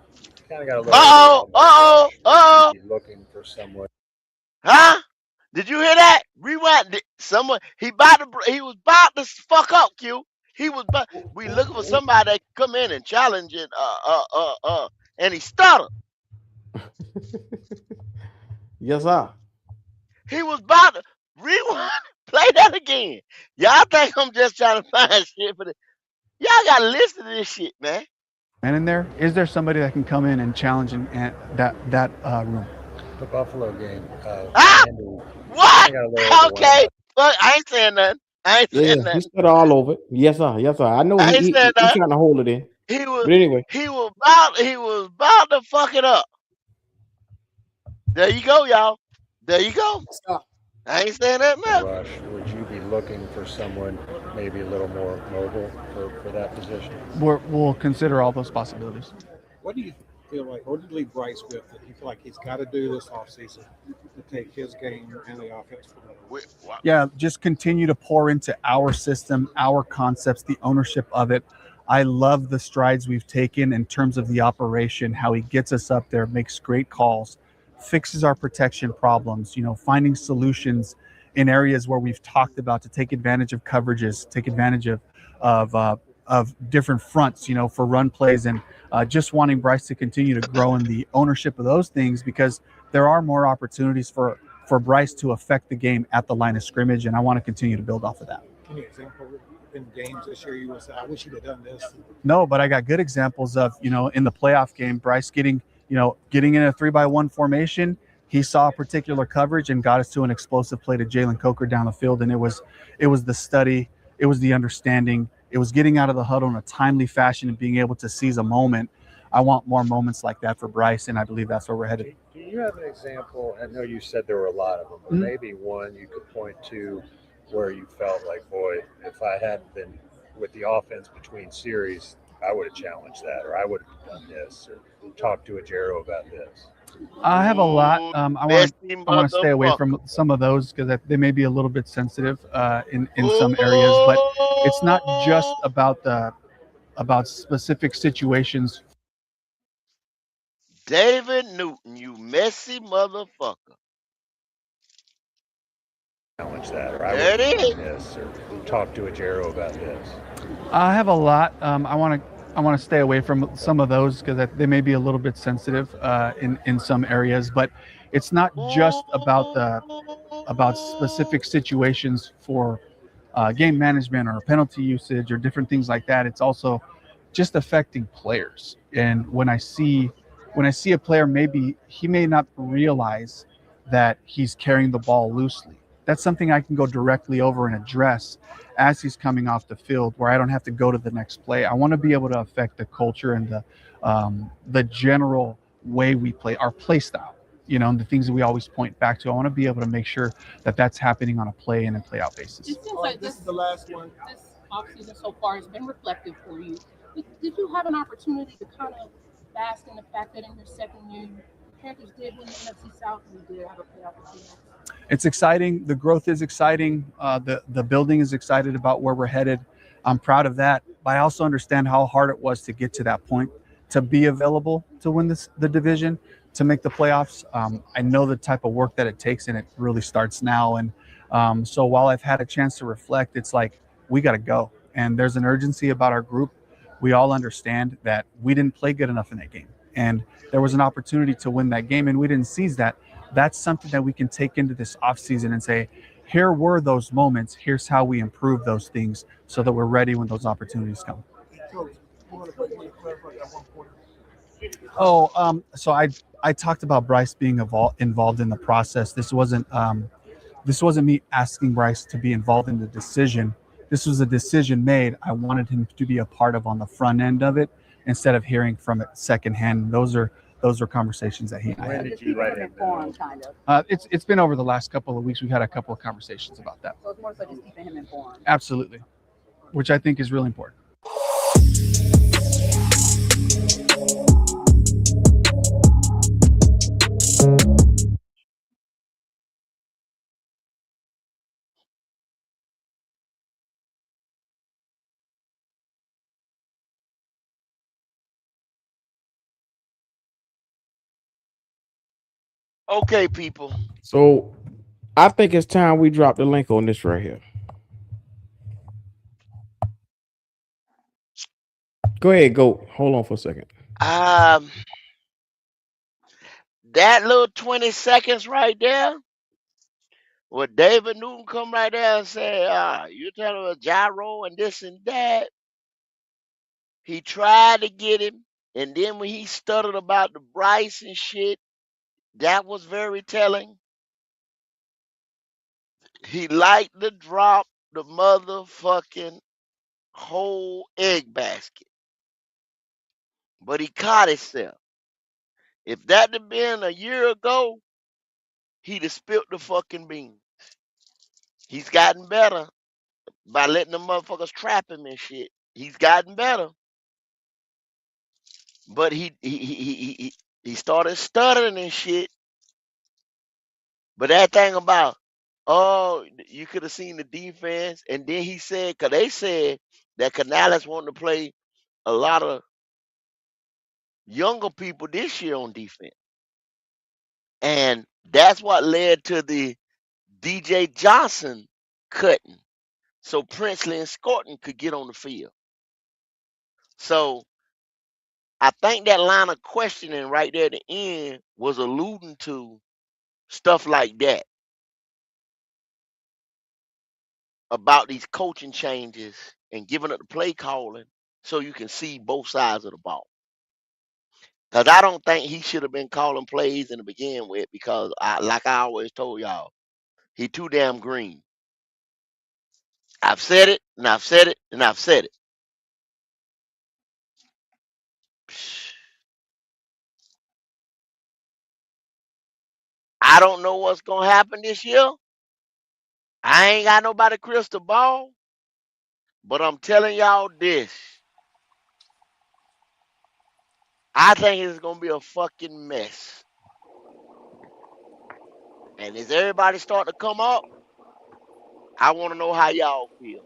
Speaker 14: kind of got a little. Be looking for someone.
Speaker 5: Huh? Did you hear that? Rewind. Someone he was about to fuck up. Q. We looking for somebody that can come in and challenge it. And he stuttered.
Speaker 1: Yes, sir.
Speaker 5: He was about to rewind. Play that again. Y'all think I'm just trying to find shit for this? Y'all gotta listen to this shit, man.
Speaker 19: And in there, is there somebody that can come in and challenge that room?
Speaker 14: The Buffalo game. Andy,
Speaker 5: What?
Speaker 14: got a little
Speaker 5: Okay. But I ain't saying nothing. I ain't saying
Speaker 1: Yeah,
Speaker 5: nothing.
Speaker 1: he stood all over it. Yes, sir. Yes, sir. I know
Speaker 5: I ain't
Speaker 1: he
Speaker 5: saying that.
Speaker 1: trying to hold it in.
Speaker 5: He was
Speaker 1: But anyway,
Speaker 5: he was about to fuck it up. There you go, y'all. There you go. I ain't saying that now.
Speaker 14: Rush, would you be looking for someone maybe a little more mobile for that position?
Speaker 19: We'll consider all those possibilities.
Speaker 17: What do you feel like, or do you leave Bryce with that you feel like he's got to do this offseason to take his game and the offense from him?
Speaker 19: Yeah, just continue to pour into our system, our concepts, the ownership of it. I love the strides we've taken in terms of the operation, how he gets us up there, makes great calls, fixes our protection problems, finding solutions in areas where we've talked about to take advantage of coverages, take advantage of different fronts, for run plays, and just wanting Bryce to continue to grow in the ownership of those things, because there are more opportunities for Bryce to affect the game at the line of scrimmage, and I want to continue to build off of that.
Speaker 17: Any example in games this year you would say, I wish you'd have done this?
Speaker 19: No, but I got good examples of, in the playoff game, Bryce getting in a 3-by-1 formation. He saw a particular coverage and got us to an explosive play to Jalen Coker down the field. And it was the study, it was the understanding, it was getting out of the huddle in a timely fashion and being able to seize a moment. I want more moments like that for Bryce, and I believe that's where we're headed.
Speaker 14: Do you have an example? I know you said there were a lot of them, but maybe one you could point to where you felt like, boy, if I hadn't been with the offense between series, I would have challenged that, or I would have done this, or talked to Ajero about this.
Speaker 19: I have a lot. I want to stay away from some of those because they may be a little bit sensitive in some areas. But it's not just about specific situations.
Speaker 5: David Newton, you messy motherfucker.
Speaker 14: Challenge that, or I
Speaker 5: There
Speaker 14: would
Speaker 5: it
Speaker 14: have
Speaker 5: is.
Speaker 14: done this, or talked to Ajero about this.
Speaker 19: I have a lot. I want to stay away from some of those because they may be a little bit sensitive in some areas. But it's not just about specific situations for game management or penalty usage or different things like that. It's also just affecting players. And when I see a player, maybe he may not realize that he's carrying the ball loosely. That's something I can go directly over and address as he's coming off the field, where I don't have to go to the next play. I want to be able to affect the culture and the general way we play, our play style, and the things that we always point back to. I want to be able to make sure that that's happening on a play in and play out basis.
Speaker 15: It seems like this is the last one. This offseason so far has been reflective for you. Did you have an opportunity to kind of bask in the fact that in your second year, the Panthers did win the NFC South and you did have a playoff appearance?
Speaker 19: It's exciting. The growth is exciting. The building is excited about where we're headed. I'm proud of that. But I also understand how hard it was to get to that point, to be available to win the division, to make the playoffs. I know the type of work that it takes, and it really starts now. And so while I've had a chance to reflect, it's like we got to go. And there's an urgency about our group. We all understand that we didn't play good enough in that game. And there was an opportunity to win that game, and we didn't seize that. That's something that we can take into this offseason and say, here were those moments. Here's how we improve those things so that we're ready when those opportunities come. So I talked about Bryce being involved in the process. This wasn't me asking Bryce to be involved in the decision. This was a decision made. I wanted him to be a part of on the front end of it instead of hearing from it secondhand. Those are conversations that he and I had.
Speaker 10: Just keeping him informed, kind of.
Speaker 19: It's been over the last couple of weeks. We've had a couple of conversations about that.
Speaker 10: So it's more so just keeping him informed.
Speaker 19: Absolutely, which I think is really important.
Speaker 5: Okay, people.
Speaker 1: So I think it's time we drop the link on this right here. Go ahead, go. Hold on for a second.
Speaker 5: That little 20 seconds right there, where David Newton come right there and say, you telling a gyro and this and that. He tried to get him, and then when he stuttered about the Bryce and shit, that was very telling. He liked to drop the motherfucking whole egg basket, but he caught himself. If that had been a year ago, he'd have spilled the fucking beans. He's gotten better by letting the motherfuckers trap him and shit. He's gotten better. But he started stuttering and shit. But that thing about, oh, you could have seen the defense, and then he said, because they said that Canales wanted to play a lot of younger people this year on defense. And that's what led to the DJ Johnson cutting, so Princely and Scorton could get on the field. So I think that line of questioning right there at the end was alluding to stuff like that about these coaching changes and giving up the play calling so you can see both sides of the ball. Because I don't think he should have been calling plays in the begin with, because like I always told y'all, he too damn green. I've said it, and I've said it, and I've said it. I don't know what's going to happen this year. I ain't got nobody crystal ball. But I'm telling y'all this. I think it's going to be a fucking mess. And as everybody start to come up, I want to know how y'all feel.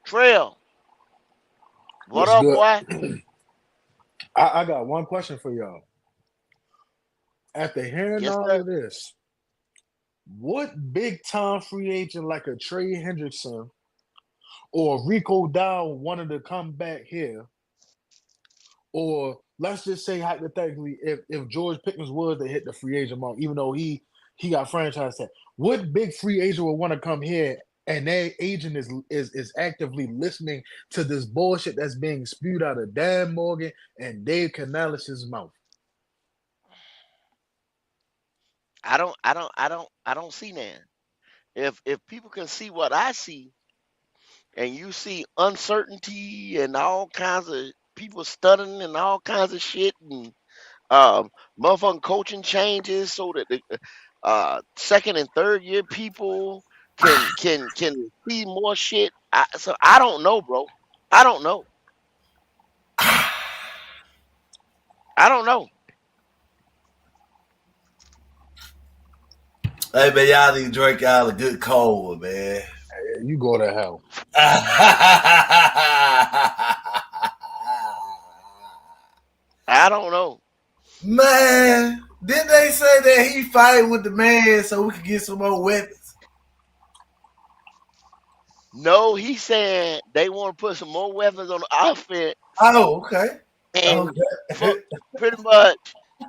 Speaker 5: Trail, what
Speaker 20: What's
Speaker 5: up,
Speaker 20: good?
Speaker 5: boy?
Speaker 20: I got one question for y'all. After hearing
Speaker 5: Yes,
Speaker 20: all
Speaker 5: sir.
Speaker 20: of this, what big time free agent like a Trey Hendrickson or Rico Dow wanted to come back here? Or let's just say hypothetically, if George Pickens was to hit the free agent mark, even though he got franchise tag, what big free agent would want to come here and their agent is actively listening to this bullshit that's being spewed out of Dan Morgan and Dave Canales' mouth?
Speaker 5: I don't see that. If people can see what I see, and you see uncertainty and all kinds of people studying and all kinds of shit, and motherfucking coaching changes so that the second and third year people can see more shit. So I don't know, bro. I don't know. I don't know.
Speaker 21: Hey, man, y'all need to drink y'all a good cold one, man.
Speaker 20: Hey, you go to hell.
Speaker 5: I don't know.
Speaker 21: Man, didn't they say that he fight with the man so we could get some more weapons?
Speaker 5: No, he's saying they want to put some more weapons on the offense.
Speaker 21: Oh, okay.
Speaker 5: And pretty much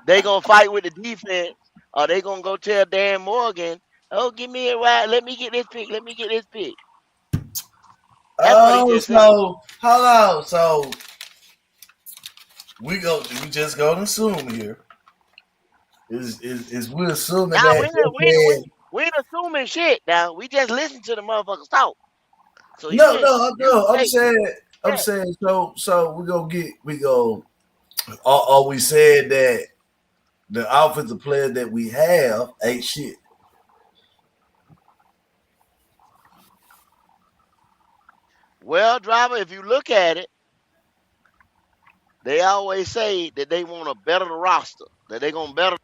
Speaker 5: they gonna fight with the defense, or they gonna go tell Dan Morgan, "Oh, give me a ride. Let me get this pick. Let me get this pick." That's what he just said.
Speaker 21: So hold on. So we just gonna assume here. Is we assuming
Speaker 5: Nah,
Speaker 21: that
Speaker 5: we ain't assuming shit. Now we just listen to the motherfuckers talk. So
Speaker 21: I'm saying so are we saying that the offensive player that we have ain't shit?
Speaker 5: Well, driver, if you look at it, they always say that they want to better the roster, that they gonna better.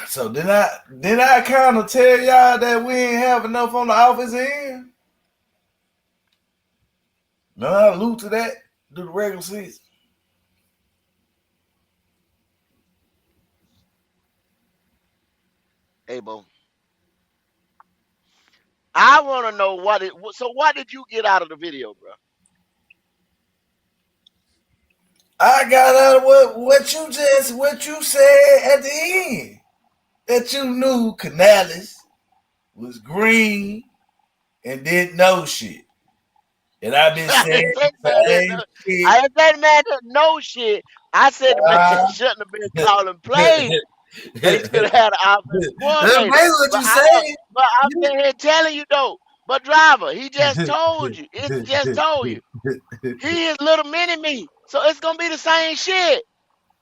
Speaker 21: So did I kind of tell y'all that we ain't have enough on the offensive end? No, I allude to that through the regular season.
Speaker 5: Hey, Bo. I want to know what did you get out of the video, bro?
Speaker 21: I got out of what you said at the end. That you knew Canales was green and didn't know shit. And I've been saying the same shit.
Speaker 5: I didn't say the man didn't know shit. I said the man shouldn't have been calling plays. They could have had an offensive coordinator. But I'm sitting here telling you though. But driver, he just told you. It just told you. He is little mini me. So it's gonna be the same shit.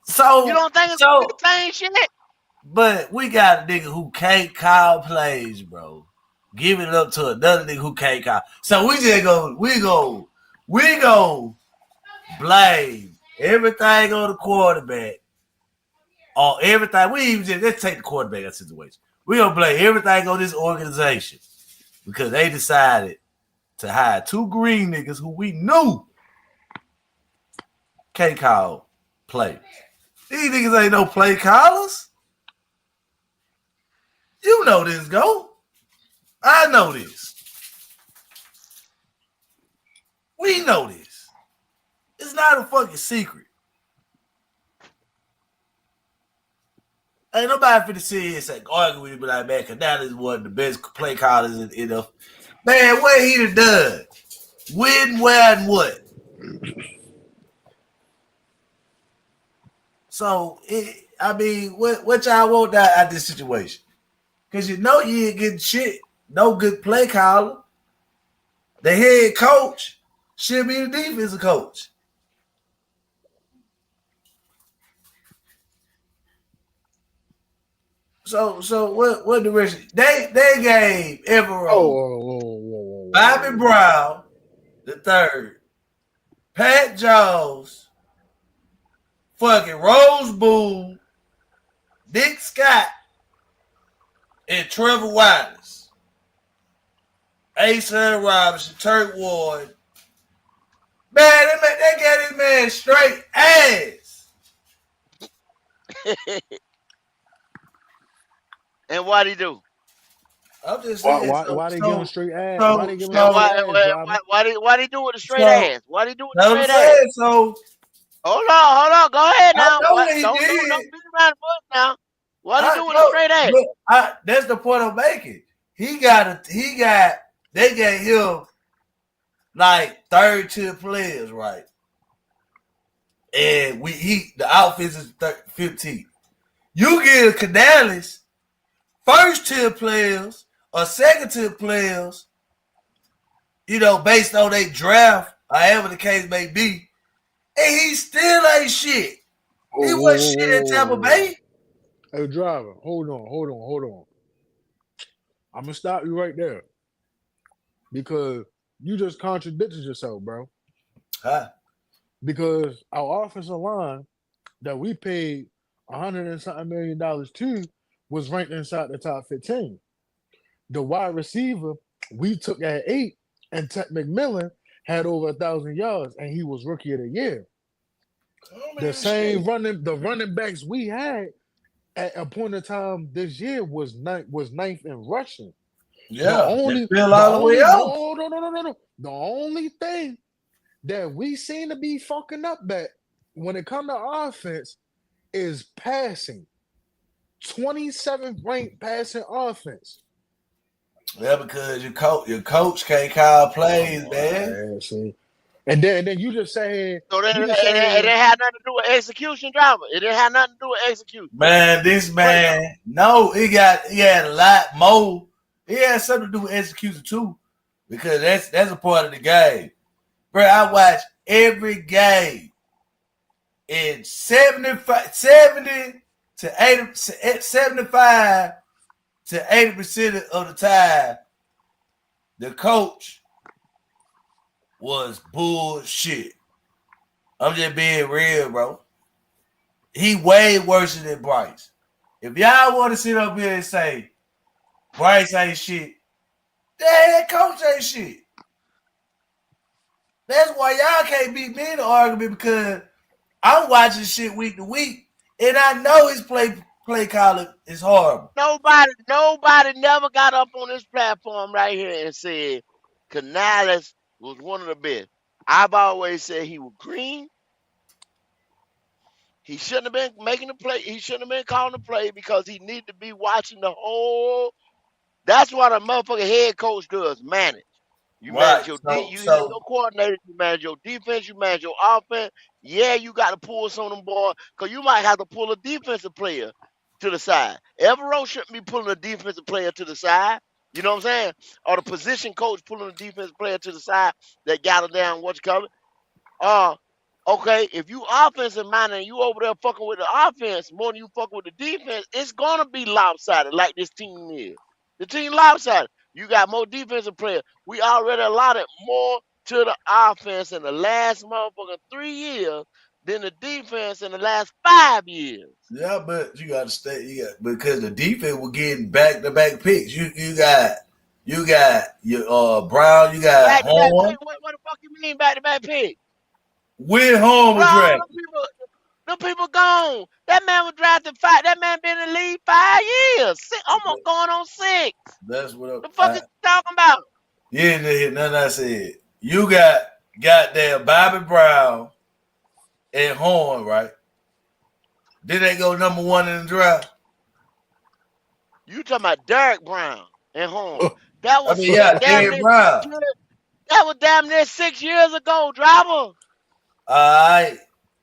Speaker 21: So
Speaker 5: you don't think it's gonna be the same shit?
Speaker 21: But we got a nigga who can't call plays, bro. Give it up to another nigga who can't call. So we go blame everything on the quarterback. Or everything. Let's take the quarterback out of the situation. We gonna blame everything on this organization because they decided to hire two green niggas who we knew can't call plays. These niggas ain't no play callers. You know this, Go. I know this. We know this. It's not a fucking secret. Ain't nobody finna sit here and say, argue with me, but like, man, Canales is one of the best play callers in the man, what he done? When, where, and what? So, what y'all want out of this situation? Because you know you ain't getting shit. No good play caller. The head coach should be the defensive coach. So what direction? They gave Everett, Bobby Brown the third, Pat Jones, fucking Rose Boone, Nick Scott, and Trevor Wallace, Ason Robinson, Turk Ward. Man, they got this man straight ass.
Speaker 5: And what'd he do?
Speaker 21: I'm just saying.
Speaker 20: Why they give him straight ass? Why they give him straight ass?
Speaker 5: Why'd he do with a straight ass? Why'd he do with a straight ass?
Speaker 21: So
Speaker 5: hold on. Go ahead now.
Speaker 21: Don't
Speaker 5: beat around the bush now. Why'd he do with a straight ass?
Speaker 21: Look, that's the point I'm making. They gave him like third tier players, right? And the offense is 15th. You give Canales first tier players or second tier players, based on their draft, however the case may be, and he still ain't shit. He wasn't shit at Tampa Bay.
Speaker 20: Hey, driver, hold on. I'm gonna stop you right there because you just contradicted yourself, bro.
Speaker 21: Huh?
Speaker 20: Because our offensive line that we paid $100 and something million to was ranked inside the top 15. The wide receiver we took at 8, and Ted McMillan had over 1,000 yards, and he was rookie of the year. The running backs we had at a point in time this year was ninth in rushing.
Speaker 21: Yeah,
Speaker 20: no. The only thing that we seem to be fucking up at when it comes to offense is passing. 27th ranked passing offense.
Speaker 21: Yeah, because your coach can't call plays, man.
Speaker 20: And then you just saying.
Speaker 5: So it didn't have nothing to do with execution, driver. It didn't have nothing to do with execution.
Speaker 21: Man, this man, no, he had a lot more. He had something to do with execution too, because that's a part of the game. Bro, I watch every game in 75 to 80% of the time, the coach was bullshit. I'm just being real, bro. He way worse than Bryce. If y'all want to sit up here and say Bryce ain't shit, that coach ain't shit. That's why y'all can't beat me in the argument, because I'm watching shit week to week, and I know his play play calling is horrible.
Speaker 5: Nobody never got up on this platform right here and said Canales was one of the best. I've always said he was green. He shouldn't have been making the play. He shouldn't have been calling the play because he needed to be watching the whole. That's what a motherfucking head coach does, manage. You manage your you have your coordinator, you manage your defense, you manage your offense. Yeah, you got to pull some of them boys because you might have to pull a defensive player to the side. Evero shouldn't be pulling a defensive player to the side. You know what I'm saying? Or the position coach pulling a defensive player to the side that got him down what you call it. Okay, if you offensive minded and you over there fucking with the offense more than you fucking with the defense, it's gonna be lopsided like this team is. The team lopsided. You got more defensive players. We already allotted more to the offense in the last motherfucking 3 years than the defense in the last 5 years.
Speaker 21: Yeah, but you got to stay. Because the defense was getting back-to-back picks. You got your Brown. You got Horn.
Speaker 5: What the fuck you mean back-to-back picks?
Speaker 21: When Horn was drafted.
Speaker 5: Them people gone. That man was drafted 5. That man been in the league 5 years. Almost going on 6.
Speaker 21: That's what
Speaker 5: the fuck is you talking about?
Speaker 21: Yeah, nothing I said. You got goddamn Bobby Brown and Horn, right? Did they go number 1 in the draft?
Speaker 5: You talking about Derek Brown and Horn?
Speaker 21: That was Derek Brown.
Speaker 5: That was damn near 6 years ago, driver.
Speaker 21: All right.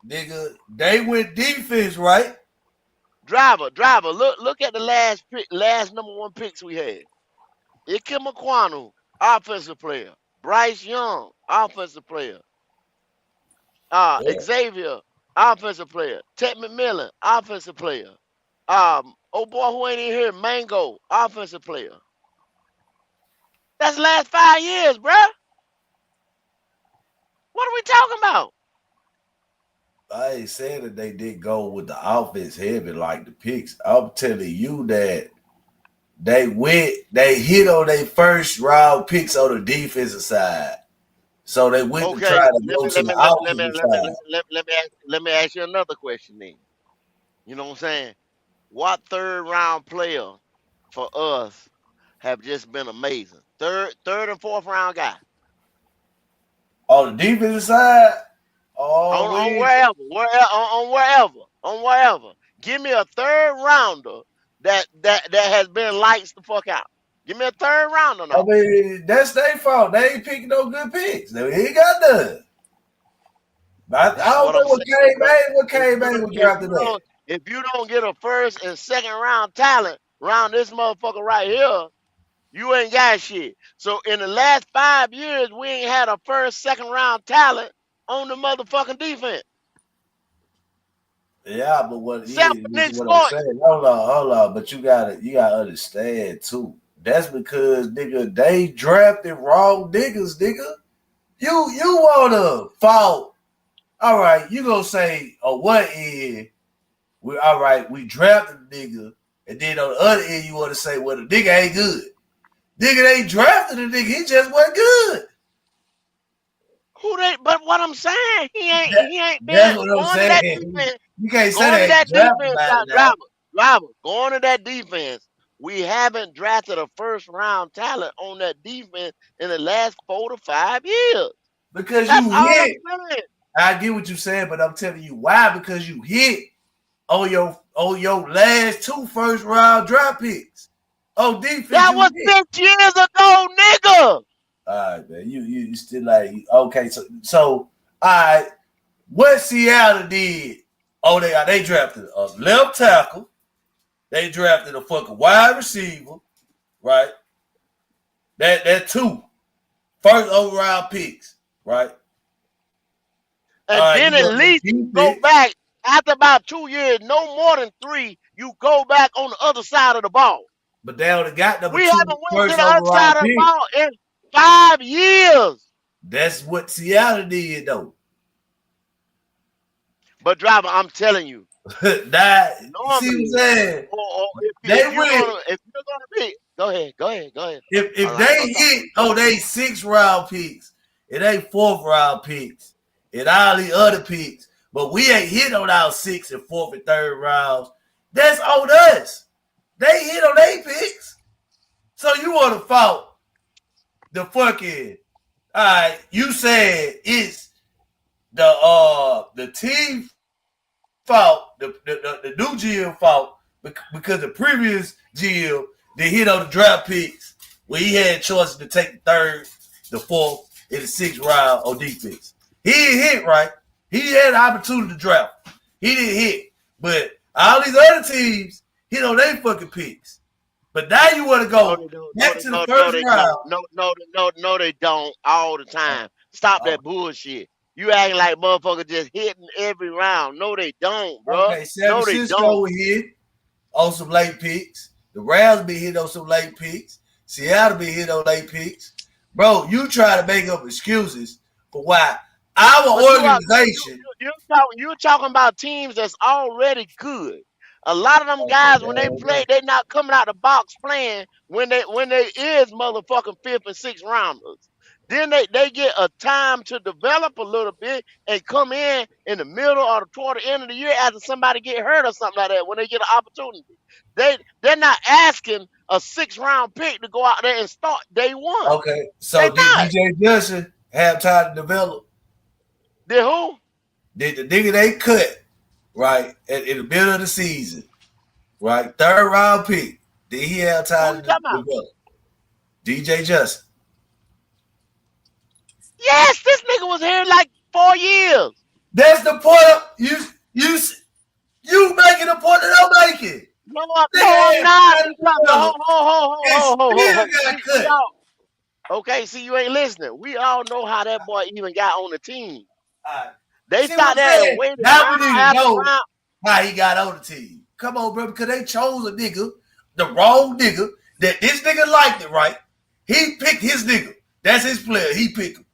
Speaker 21: Nigga, they went defense, right?
Speaker 5: Driver, look at the last number 1 picks we had. Ikem Ekwonu, offensive player. Bryce Young, offensive player. Xavier, offensive player. Ted McMillan, offensive player. Oh boy, who ain't in here? Mango, offensive player. That's the last 5 years, bruh. What are we talking about?
Speaker 21: I ain't saying that they did go with the offense heavy like the picks. I'm telling you that they hit on their first round picks on the defensive side. So they went to try to go to the offensive side.
Speaker 5: Let me ask you another question then. You know what I'm saying? What third round player for us have just been amazing? Third and fourth round guy.
Speaker 21: On the defensive side?
Speaker 5: On wherever. Give me a third rounder that has been lights the fuck out. Give me a third rounder now.
Speaker 21: I mean, that's their fault. They ain't picking no good picks. They ain't got none. I don't know what K-Bane was drafted at.
Speaker 5: If you don't get a first and second round talent around this motherfucker right here, you ain't got shit. So in the last 5 years, we ain't had a first, second round talent on the motherfucking defense.
Speaker 21: Yeah, but what I'm saying, hold on, but you gotta understand too. That's because nigga, they drafted wrong niggas, nigga. You wanna fault. All right, you gonna say, what end? We drafted the nigga, and then on the other end, you wanna say, well, the nigga ain't good. Nigga, they drafted the nigga, he just wasn't good.
Speaker 5: But what I'm saying, he ain't been. That's what I'm saying.
Speaker 21: You can't say that defense.
Speaker 5: Going to that defense, we haven't drafted a first round talent on that defense in the last 4 to 5 years.
Speaker 21: Because you hit. I get what you're saying, but I'm telling you why. Because you hit on your last 2 first round draft picks. On defense.
Speaker 5: That was 6 years ago, nigga.
Speaker 21: All right, man. You still like, okay, so all right. What Seattle did? Oh, they drafted a left tackle. They drafted a fucking wide receiver, right? That 2 first overall picks, right?
Speaker 5: And then at least you go back after about 2 years, no more than 3. You go back on the other side of the ball.
Speaker 21: But they only got number 2
Speaker 5: We haven't went to the other
Speaker 21: pick.
Speaker 5: side of the ball in 5 years.
Speaker 21: That's what Seattle did, though.
Speaker 5: But driver, I'm telling you,
Speaker 21: that normally, see what I'm saying?
Speaker 5: If you're gonna pick, go ahead.
Speaker 21: If they hit they 6th round picks, it ain't 4th round picks, and all the other picks, but we ain't hit on our 6th and 4th and 3rd rounds, That's on us. They hit on their picks. So you want to fault the fucking, all right, you said it's the team fault, the new GM fault, because the previous GM, they hit on the draft picks where he had choices to take the third, the fourth, and the sixth round on defense. He didn't hit, right? He had the opportunity to draft. He didn't hit. But all these other teams hit on their fucking picks. But now you want to go back to the first round.
Speaker 5: No, they don't all the time. Stop that bullshit. You acting like motherfuckers just hitting every round. No, they don't, bro.
Speaker 21: Okay, San
Speaker 5: No, they
Speaker 21: Francisco
Speaker 5: don't.
Speaker 21: will hit on some late picks. The Rams be hit on some late picks. Seattle be hit on late picks. Bro, you try to make up excuses for why our organization.
Speaker 5: You're talking about teams that's already good. A lot of them guys, when they play, they not coming out the box playing when they is motherfucking fifth and sixth rounders. Then they get a time to develop a little bit and come in the middle or toward the end of the year after somebody get hurt or something like that when they get an opportunity. They're not asking a 6th round pick to go out there and start day one.
Speaker 21: Okay, so did DJ Johnson have time to develop?
Speaker 5: Did who?
Speaker 21: Did the nigga they cut, right, in the middle of the season, right, 3rd round pick, did he have time to develop? DJ Johnson.
Speaker 5: Yes, this nigga was here like 4 years.
Speaker 21: That's the point. You making the point that I'm making.
Speaker 5: No, I'm not. Hold. Okay, see, you ain't listening. We all know how that boy even got on the team. They sat there and waited round after round.
Speaker 21: How he got on the team. Come on, bro, because they chose a nigga, the wrong nigga, that this nigga liked it, right? He picked his nigga. That's his player. He picked him.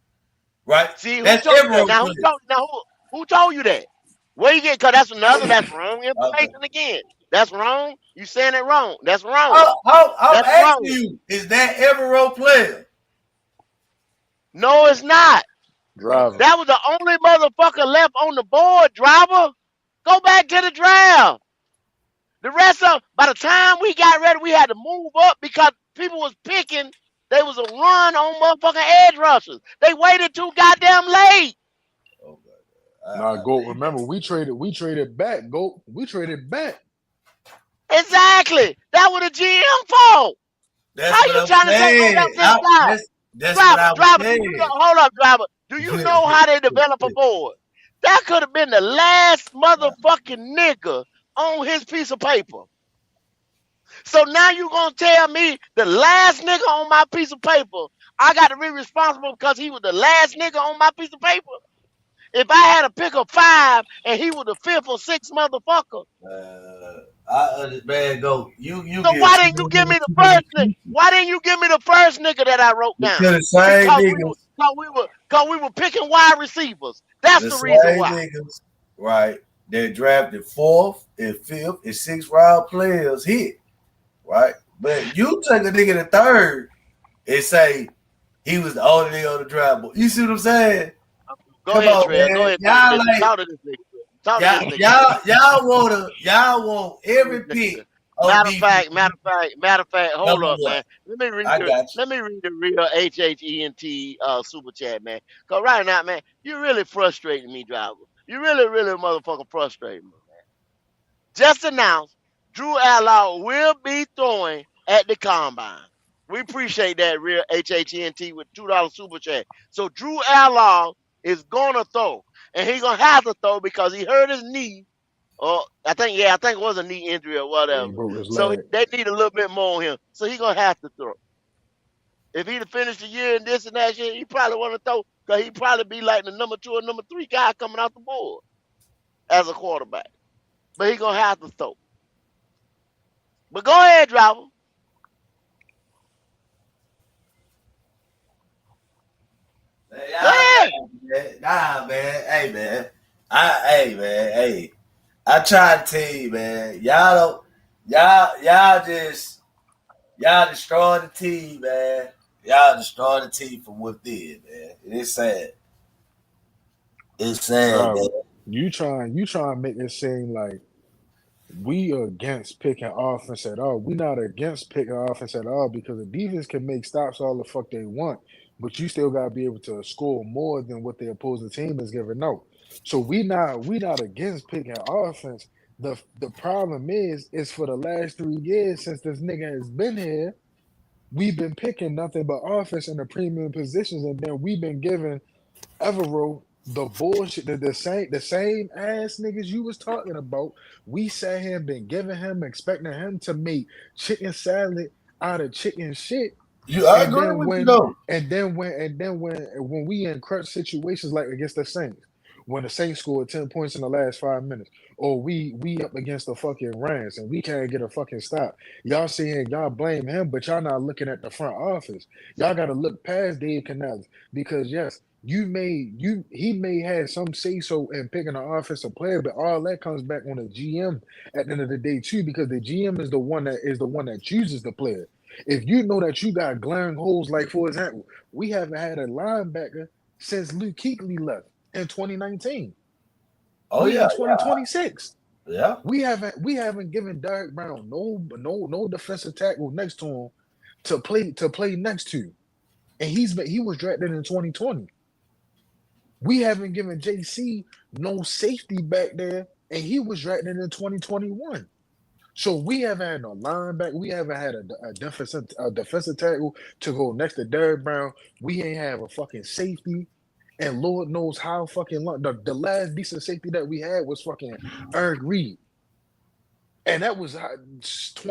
Speaker 21: Right?
Speaker 5: See,
Speaker 21: that's
Speaker 5: who told you that? Where you get? Cause that's wrong information again. That's wrong. You saying it wrong. That's wrong.
Speaker 21: I'm asking you, is that Evero player?
Speaker 5: No, it's not.
Speaker 21: Driver.
Speaker 5: That was the only motherfucker left on the board, driver. Go back to the draft. The rest of, by the time we got ready, we had to move up because people was picking. They was a run on motherfucking edge rushers. They waited too goddamn late.
Speaker 20: Nah, Goat, remember, we traded back, Goat. We traded back.
Speaker 5: Exactly. That was the GM fault. How you trying to say this guy? Driver, hold up, driver. Do you know how they develop a board? That could have been the last motherfucking nigga on his piece of paper. So now you gonna tell me the last nigga on my piece of paper, I got to be responsible because he was the last nigga on my piece of paper? If I had to pick a 5 and he was the 5th or 6th motherfucker.
Speaker 21: I understand, Go. You
Speaker 5: so why didn't you give me the first nigga? Why didn't you give me the first nigga that I wrote down? Because we were picking wide receivers. That's the reason why.
Speaker 21: Niggas, right? They drafted 4th and 5th and 6th round players hit. Right? But you take a nigga to 3rd and say he was the only nigga on the draft board. You see what I'm saying?
Speaker 5: Go ahead, Trey. Go ahead. Talk to this nigga.
Speaker 21: Y'all want every pick.
Speaker 5: Matter of fact, hold up, man. Let me read the real HHENT super chat, man. Cause right now, man, you really frustrating me, driver. You really motherfucking frustrating me, man. Just announced, Drew Allar will be throwing at the combine. We appreciate that, real HHENT with $2 super chat. So Drew Allar is gonna throw, and he's gonna have to throw because he hurt his knee. I think it was a knee injury or whatever. So they need a little bit more on him. So he's gonna have to throw. If he'd have finished the year and this and that shit, he probably want to throw because he'd probably be like the number 2 or number 3 guy coming out the board as a quarterback. But he's gonna have to throw. But go ahead, driver.
Speaker 21: Nah, man. Hey, man. Hey. I try to tell you, man. Y'all destroy the team, man. Y'all destroy the team from within, man. It's sad. It's sad, man.
Speaker 20: You trying to make it seem like we are against picking offense at all. We're not against picking offense at all because the defense can make stops all the fuck they want, but you still gotta be able to score more than what the opposing team is giving out. So we not against picking offense. The problem is for the last 3 years since this nigga has been here, we've been picking nothing but offense in the premium positions, and then we've been giving Evero the bullshit, the same ass niggas you was talking about. We sat here and been giving him, expecting him to make chicken salad out of chicken shit.
Speaker 21: I
Speaker 20: And
Speaker 21: agree
Speaker 20: then
Speaker 21: with you
Speaker 20: when
Speaker 21: though.
Speaker 20: when we in crunch situations like against the Saints, when the Saints scored 10 points in the last 5 minutes, or we up against the fucking Rams and we can't get a fucking stop. Y'all saying y'all blame him, but y'all not looking at the front office. Y'all gotta look past Dave Canales because yes, he may have some say so in picking an offensive player, but all that comes back on the GM at the end of the day too, because the GM is the one that chooses the player. If you know that you got glaring holes, like for example, we haven't had a linebacker since Luke Kuechly left in 2019.
Speaker 21: Oh
Speaker 20: We
Speaker 21: yeah,
Speaker 20: in 2026.
Speaker 21: yeah.
Speaker 20: We haven't given Derek Brown no defensive tackle next to him to play next to, and he was drafted in 2020. We haven't given JC no safety back there, and he was drafted in 2021. So we haven't had no linebacker. We haven't had a defensive tackle to go next to Derrick Brown. We ain't have a fucking safety. And Lord knows how fucking long. The last decent safety that we had was fucking Eric Reed. And that was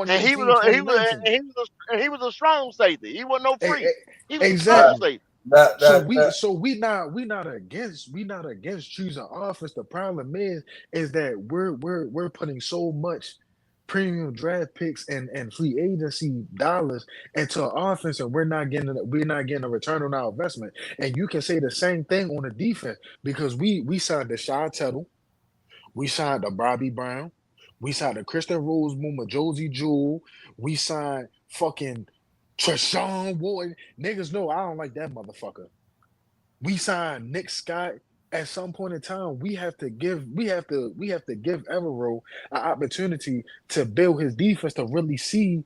Speaker 5: And
Speaker 20: 2018,
Speaker 5: he was a, he was
Speaker 20: 2019.
Speaker 5: and he was a strong safety. He wasn't no free. He was a
Speaker 20: Exactly.
Speaker 5: strong safety.
Speaker 20: So we not against choosing offense. The problem is that we're putting so much premium draft picks and free agency dollars into offense, and we're not getting a return on our investment. And you can say the same thing on the defense because we signed the Shy Tuttle, we signed the Bobby Brown, we signed the Christian Rosemoon, a Josie Jewell, we signed fucking Treshaun Wharton. Niggas know I don't like that motherfucker. We signed Nick Scott. At some point in time, we have to give Evero an opportunity to build his defense to really see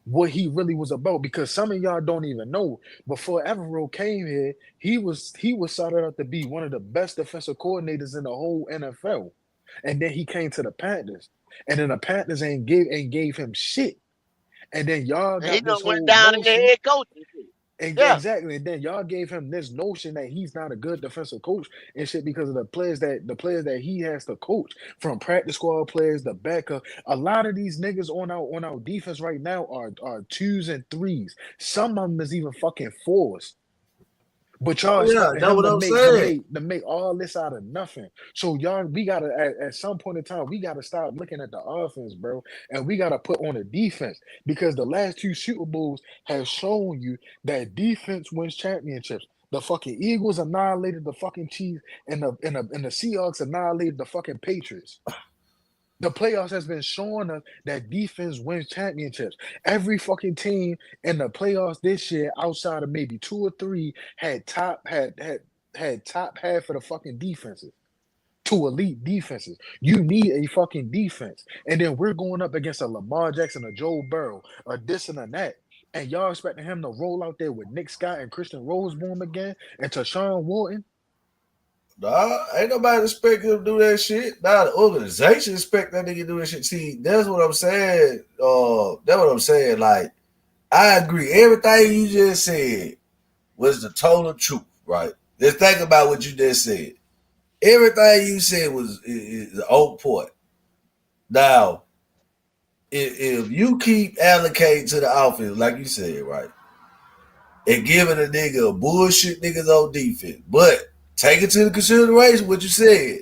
Speaker 20: what he really was about. Because some of y'all don't even know. Before Evero came here, he was started out to be one of the best defensive coordinators in the whole NFL. And then he came to the Panthers, and then the Panthers ain't gave him shit. And then y'all
Speaker 5: And he
Speaker 20: got
Speaker 5: done
Speaker 20: this
Speaker 5: went
Speaker 20: whole
Speaker 5: down in the
Speaker 20: notion.
Speaker 5: head coach. Yeah.
Speaker 20: Exactly. And then y'all gave him this notion that he's not a good defensive coach and shit because of the players that he has to coach, from practice squad players, the backup. A lot of these niggas on our defense right now are 2s and 3s. Some of them is even fucking 4s. But y'all
Speaker 21: Oh yeah,
Speaker 20: expecting
Speaker 21: that's
Speaker 20: him
Speaker 21: what
Speaker 20: to
Speaker 21: I'm
Speaker 20: make
Speaker 21: saying.
Speaker 20: all this out of nothing. So y'all, we gotta at some point in time, we gotta stop looking at the offense, bro, and we gotta put on the defense because the last 2 Super Bowls have shown you that defense wins championships. The fucking Eagles annihilated the fucking Chiefs, and the Seahawks annihilated the fucking Patriots. The playoffs has been showing us that defense wins championships. Every fucking team in the playoffs this year, outside of maybe 2 or 3, had top half of the fucking defenses. 2 elite defenses. You need a fucking defense. And then we're going up against a Lamar Jackson, a Joe Burrow, a this and a that. And y'all expecting him to roll out there with Nick Scott and Christian Roseboom again and Treshaun Wharton?
Speaker 21: Nah, ain't nobody expect him to do that shit. Nah, the organization expect that nigga to do that shit. See, that's what I'm saying. That's what I'm saying. Like, I agree. Everything you just said was the total truth, right? Just think about what you just said. Everything you said is on point. Now, if you keep allocating to the offense, like you said, right, and giving a nigga a bullshit niggas on defense, but take it to the consideration what you said.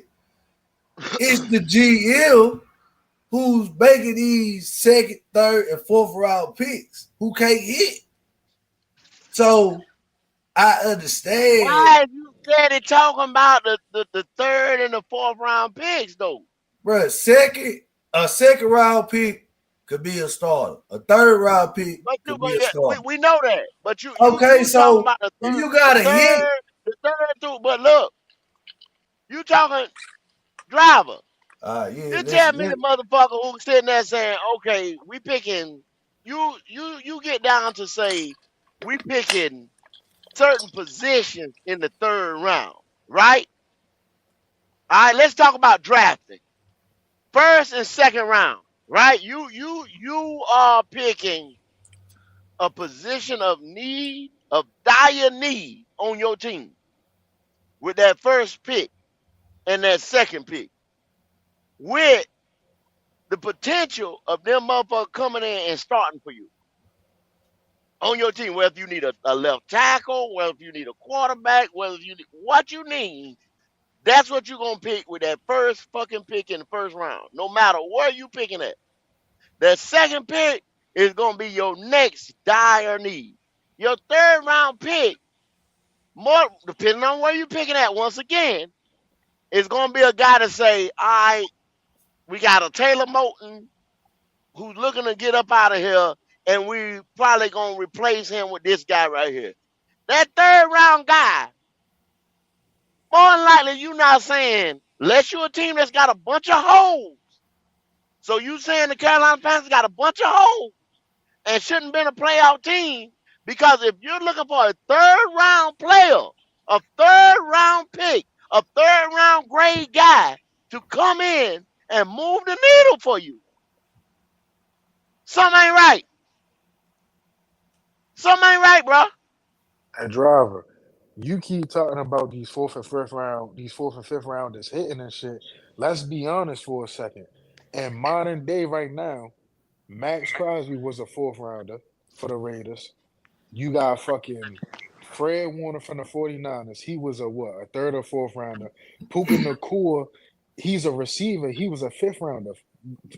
Speaker 21: It's the GM who's making these 2nd, 3rd, and 4th round picks who can't hit. So I understand.
Speaker 5: Why are you steady talking about the 3rd and the 4th round picks though?
Speaker 21: Bro, a second round pick could be a starter. A 3rd round pick could be a starter.
Speaker 5: We know that. But you
Speaker 21: okay, so
Speaker 5: talking about the
Speaker 21: if you got a hit,
Speaker 5: the 3rd too. But look, you talking driver.
Speaker 21: Yeah,
Speaker 5: Just tell me the motherfucker who sitting there saying, okay, we picking, you get down to say, we picking certain positions in the third round, right? All right, let's talk about drafting. First and second round, right? You are picking a position of need, of dire need on your team with that first pick and that second pick, with the potential of them motherfuckers coming in and starting for you on your team. Whether you need a left tackle, whether you need a quarterback, whether you need what you need, that's what you're gonna pick with that first fucking pick in the first round. No matter where you picking at. That second pick is gonna be your next dire need. Your third round pick, more depending on where you picking at, once again, is gonna be a guy to say, all right, we got a Taylor Moton who's looking to get up out of here, and we probably gonna replace him with this guy right here. That third round guy, more than likely, you not saying, unless you're a team that's got a bunch of holes. So you saying the Carolina Panthers got a bunch of holes and shouldn't been a playoff team, because if you're looking for a third round player, a third round pick, a third round grade guy to come in and move the needle for you, something ain't right. Something ain't right, bro.
Speaker 20: And Driver, you keep talking about these fourth and fifth rounders hitting and shit. Let's be honest for a second. In modern day right now, Max Crosby was a fourth rounder for the Raiders. You got fucking Fred Warner from the 49ers. He was a third or fourth rounder. Puka Nacua, he's a receiver. He was a fifth rounder.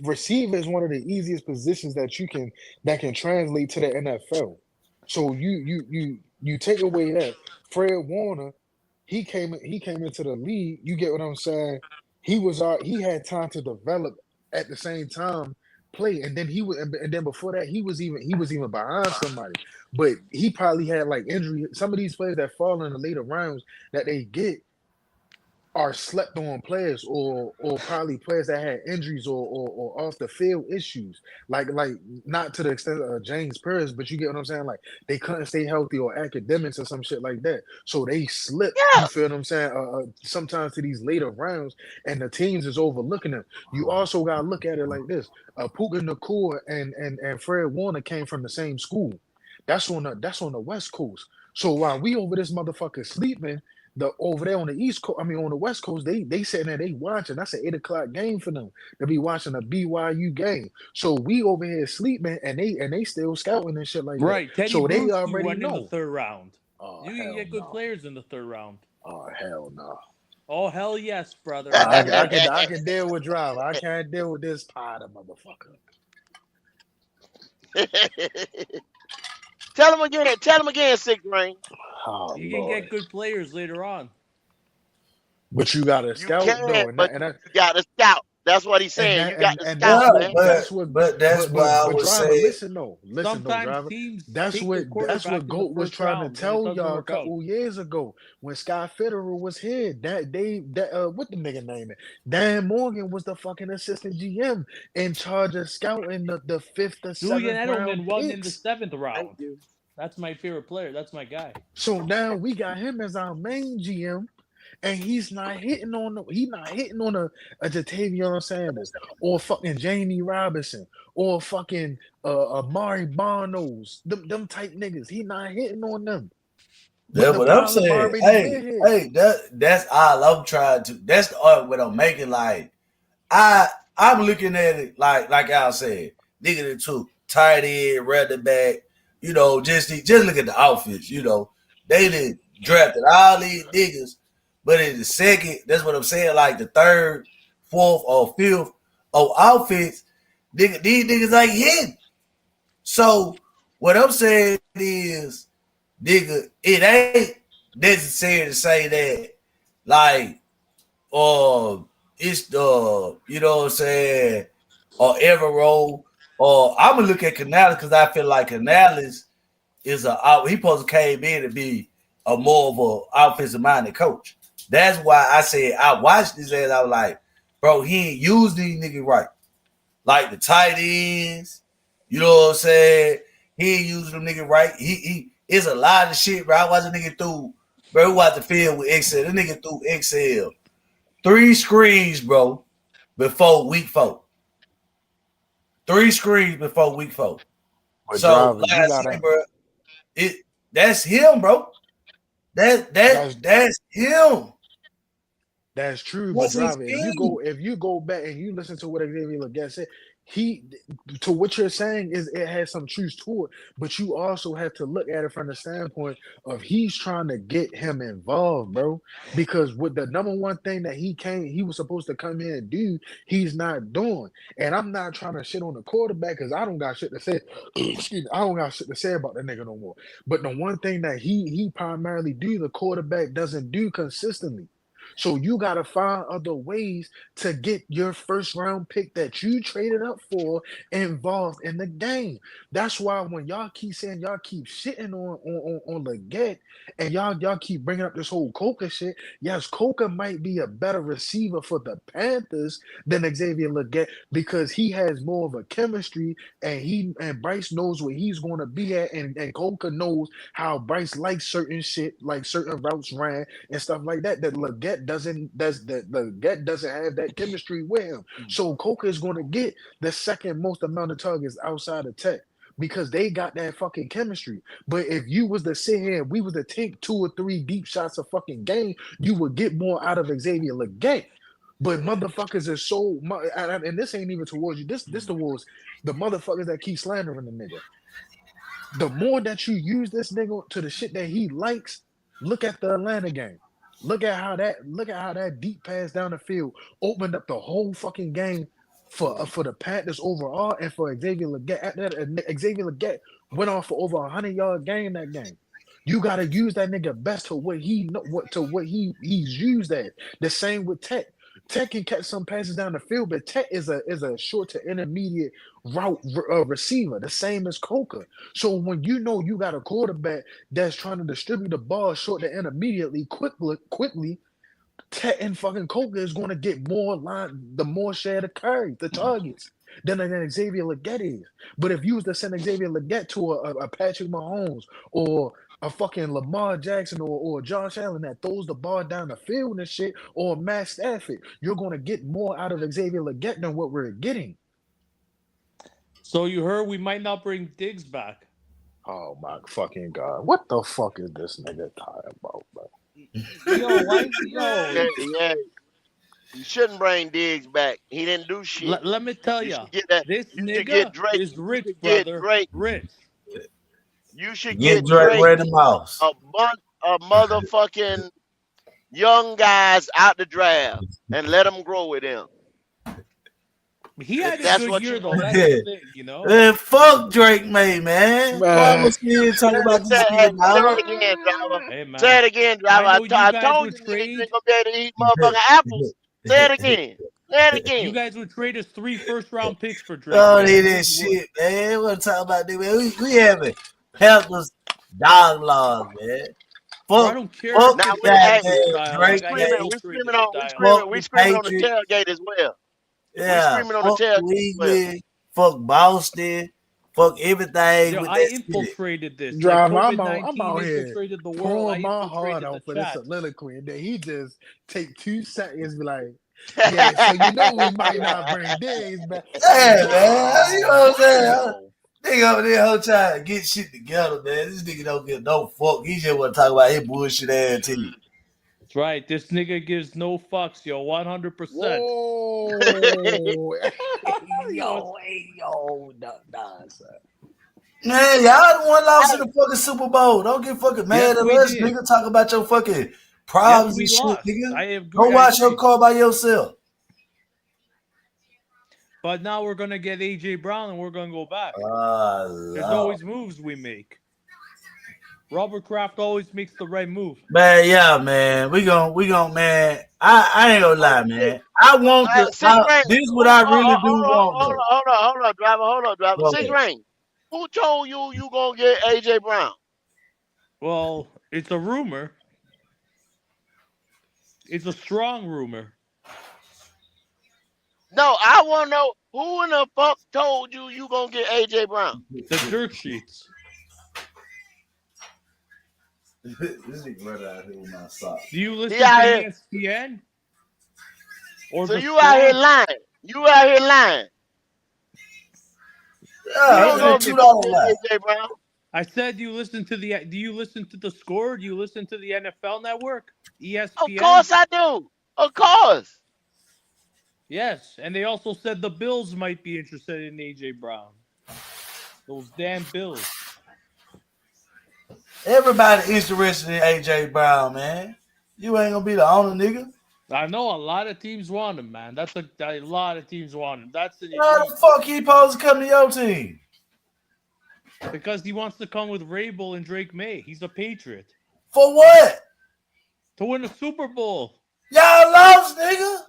Speaker 20: Receiver is one of the easiest positions that can translate to the NFL. So you take away that Fred Warner, he came into the league. You get what I'm saying? He had time to develop at the same time play, and then before that he was even behind somebody. But he probably had like injury. Some of these players that fall in the later rounds that they get are slept on players, or probably players that had injuries or off the field issues, like not to the extent of James Pierce, but you get what I'm saying, like they couldn't stay healthy, or academics or some shit like that, so they slip. You feel what I'm saying? Sometimes to these later rounds, and the teams is overlooking them. You also gotta look at it like this: Puka Nacua and Fred Warner came from the same school. That's on the West Coast. So while we over this motherfucker sleeping, over there on the East Coast, on the West Coast, they sitting there, they watching. That's an 8 o'clock game for them. They'll be watching a BYU game. So we over here sleeping, and they still scouting and shit like
Speaker 2: Right.
Speaker 20: that.
Speaker 2: Teddy
Speaker 20: So they
Speaker 2: Bruschi
Speaker 20: already
Speaker 2: went in
Speaker 20: know.
Speaker 2: the third round.
Speaker 20: Oh,
Speaker 2: You can get good players in the third round.
Speaker 20: Oh, hell no.
Speaker 2: Oh, hell yes, brother.
Speaker 20: I can deal with Driver. I can't deal with this Potter motherfucker.
Speaker 5: Tell him again, Sick Ring.
Speaker 20: Oh,
Speaker 2: You can get good players later on.
Speaker 20: But you got to scout, though.
Speaker 5: You got to scout. That's what he's saying. You got to scout, man.
Speaker 21: That's why I was
Speaker 20: Driver,
Speaker 21: saying.
Speaker 20: listen though,
Speaker 2: Sometimes
Speaker 20: Driver.
Speaker 2: teams
Speaker 20: That's
Speaker 2: take
Speaker 20: what
Speaker 2: the quarterback in the
Speaker 20: Goat was
Speaker 2: first
Speaker 20: trying
Speaker 2: round,
Speaker 20: to tell
Speaker 2: and it doesn't
Speaker 20: y'all a
Speaker 2: work out.
Speaker 20: couple years ago when Scott Fitterer was here. What the nigga name it? Dan Morgan was the fucking assistant GM in charge of scouting the fifth or
Speaker 2: Julian
Speaker 20: seventh round
Speaker 2: Edelman won in the
Speaker 20: picks.
Speaker 2: 7th round. That's my favorite player. That's my guy.
Speaker 20: So now we got him as our main GM. And he's not hitting on a Jatavion Sanders or fucking Jamie Robinson or fucking Amari Barnos, them type niggas. He not hitting on them.
Speaker 21: That's what I'm saying. Hey, that's all I'm trying to. That's the argument I'm making. Like I'm looking at it like I said, nigga the two tight end, running back. Just look at the outfits. They done drafted all these niggas. But in the second, that's what I'm saying, like the third, fourth, or fifth outfits, these niggas ain't hitting. So what I'm saying is, nigga, it ain't necessary to say that, like, it's the, you know what I'm saying, or Evero, or I'm gonna look at Canales because I feel like Canales is he supposed to came in to be a more of a offensive minded coach. That's why I said I watched this and I was like, bro, he ain't used these niggas right. Like the tight ends, you know what I'm saying? He ain't using them niggas right. He it's a lot of shit, bro. I watched a nigga through, bro, who watched the field with Excel. This nigga threw Excel 3 screens, bro, before week 4. 3 screens before week 4.
Speaker 20: But
Speaker 21: So
Speaker 20: drivers, you
Speaker 21: last
Speaker 20: gotta.
Speaker 21: year, bro, that's him, bro. That's him.
Speaker 20: That's true, but
Speaker 21: That's his
Speaker 20: driver,
Speaker 21: scheme.
Speaker 20: if you go back and you listen to what Xavier Legette said, to what you're saying is it has some truth to it, but you also have to look at it from the standpoint of he's trying to get him involved, bro. Because with the number one thing that he was supposed to come in and do, he's not doing. And I'm not trying to shit on the quarterback because I don't got shit to say. Excuse me, I don't got shit to say about that nigga no more. But the one thing that he primarily do, the quarterback doesn't do consistently. So you got to find other ways to get your first round pick that you traded up for involved in the game. That's why when y'all keep saying y'all keep shitting on Legette and y'all keep bringing up this whole Coker shit. Yes, Coker might be a better receiver for the Panthers than Xavier Legette because he has more of a chemistry and Bryce knows where he's going to be at and Coker knows how Bryce likes certain shit, like certain routes ran and stuff like that. That Legette doesn't have that chemistry with him. So Coker is going to get the second most amount of targets outside of Tech because they got that fucking chemistry. But if you was to sit here and we was to take 2 or 3 deep shots a fucking game, you would get more out of Xavier Legette. But motherfuckers are so and this ain't even towards you. This towards the motherfuckers that keep slandering the nigga. The more that you use this nigga to the shit that he likes, look at the Atlanta game. Look at how that deep pass down the field opened up the whole fucking game for the Panthers overall and for Xavier Legette. Xavier Legette went on for over 100-yard game that game. You gotta use that nigga best to what he's used at. The same with Tech. Tech can catch some passes down the field, but Tech is a short to intermediate route receiver, the same as Coker. So when you know you got a quarterback that's trying to distribute the ball short to intermediately quickly, Tech and fucking Coker is going to get the more share of the carry, the targets than Xavier Legette is. But if you was to send Xavier Legette to a Patrick Mahomes or a fucking Lamar Jackson or Josh Allen that throws the ball down the field and shit, or Matt Stafford, you're going to get more out of Xavier Legette than what we're getting.
Speaker 2: So you heard we might not bring Diggs back.
Speaker 20: Oh my fucking God. What the fuck is this nigga talking about, bro?
Speaker 5: Yeah. You shouldn't bring Diggs back. He didn't do shit.
Speaker 2: Let me tell you, this
Speaker 5: nigga
Speaker 2: Drake is rich, brother. Rich.
Speaker 5: You should
Speaker 21: Get
Speaker 5: get
Speaker 21: Drake
Speaker 5: Drake
Speaker 21: the mouse.
Speaker 5: a bunch of motherfucking young guys out the draft and let them grow with him.
Speaker 2: He had
Speaker 5: That's
Speaker 2: a good
Speaker 5: what
Speaker 2: year,
Speaker 5: you
Speaker 2: though.
Speaker 5: do.
Speaker 2: That's the thing, you know.
Speaker 21: Man, fuck Drake May, man. Why was he talking about this
Speaker 5: Say
Speaker 21: kid, dog?
Speaker 5: it again, driver.
Speaker 2: Hey, man.
Speaker 5: Say it again, driver.
Speaker 2: I
Speaker 5: I
Speaker 2: know you guys
Speaker 5: told
Speaker 2: would
Speaker 5: you niggas
Speaker 2: trade.
Speaker 5: ain't gonna be able to eat motherfucking apples. Say it again. Say it again.
Speaker 2: You guys would trade us 3 first-round picks for Drake.
Speaker 21: Don't
Speaker 2: man.
Speaker 21: hear that shit, man. What talking about this, man? We having helpless dog laws, man.
Speaker 2: Bro, I
Speaker 21: Fuck,
Speaker 2: don't care
Speaker 21: fuck
Speaker 2: if
Speaker 21: the goddamn Drake.
Speaker 5: We screaming on the tailgate as well.
Speaker 21: Yeah,
Speaker 5: We screaming on the
Speaker 21: fuck
Speaker 5: tailgate as well.
Speaker 21: Cleveland, fuck Boston, fuck everything
Speaker 2: Yo,
Speaker 21: with
Speaker 2: I
Speaker 21: that shit.
Speaker 2: infiltrated this.
Speaker 20: Driver,
Speaker 2: like
Speaker 20: I'm
Speaker 2: COVID-19
Speaker 20: out here
Speaker 2: infiltrated the world. I
Speaker 20: pouring my heart
Speaker 2: infiltrated
Speaker 20: out
Speaker 2: the
Speaker 20: for this
Speaker 2: chat.
Speaker 20: soliloquy, and then he just take 2 seconds and be like, yeah, so you know we might not bring Diggs back.
Speaker 21: Yeah, man. You know what I'm saying?
Speaker 20: Yo.
Speaker 21: Nigga over there whole trying to get shit together, man. This nigga don't give no fuck. He just want to talk about his bullshit ass team.
Speaker 2: That's right. This nigga gives no fucks, yo. 100%.
Speaker 20: Whoa. yo, nonsense.
Speaker 21: Man, y'all the one lost in the fucking Super Bowl. Don't get fucking mad at us, nigga. Talk about your fucking problems and shit, nigga.
Speaker 2: I agree.
Speaker 21: Go watch your car by yourself.
Speaker 2: But now we're gonna get AJ Brown and we're gonna go back. There's
Speaker 21: Lord.
Speaker 2: always moves we make. Robert Kraft always makes the right move.
Speaker 21: Man, yeah, man. We gon' man. I ain't gonna lie, man. I want to. This is what I really do want.
Speaker 5: Hold on, driver.
Speaker 21: Okay.
Speaker 5: 6 Rain. Who told you gonna get AJ Brown?
Speaker 2: Well, it's a rumor. It's a strong rumor.
Speaker 5: No, I want to know who in the fuck told you gonna get AJ Brown?
Speaker 2: The dirt sheets.
Speaker 21: This nigga right out here with my socks.
Speaker 2: Do you listen
Speaker 5: He out
Speaker 2: to
Speaker 5: here.
Speaker 2: ESPN? Or
Speaker 5: So
Speaker 2: the
Speaker 5: you out here
Speaker 2: Score?
Speaker 5: lying. You out here lying.
Speaker 21: Yeah,
Speaker 5: You
Speaker 21: it
Speaker 5: don't
Speaker 21: was
Speaker 5: know
Speaker 21: a
Speaker 5: if you
Speaker 21: $2
Speaker 5: get
Speaker 21: line.
Speaker 5: AJ Brown.
Speaker 2: I said you listen to the. Do you listen to the Score? Do you listen to the NFL Network? ESPN?
Speaker 5: Of course I do. Of course.
Speaker 2: Yes, and they also said the Bills might be interested in AJ Brown. Those damn Bills.
Speaker 21: Everybody interested in AJ Brown, man. You ain't gonna be the only nigga.
Speaker 2: I know a lot of teams want him, man. That's a lot of teams want him. That's an
Speaker 21: How
Speaker 2: elite
Speaker 21: the fuck he supposed to come to your team?
Speaker 2: because he wants to come with Rabel and Drake May. He's a Patriot
Speaker 21: For what?
Speaker 2: to win a Super Bowl.
Speaker 21: Y'all lost, nigga.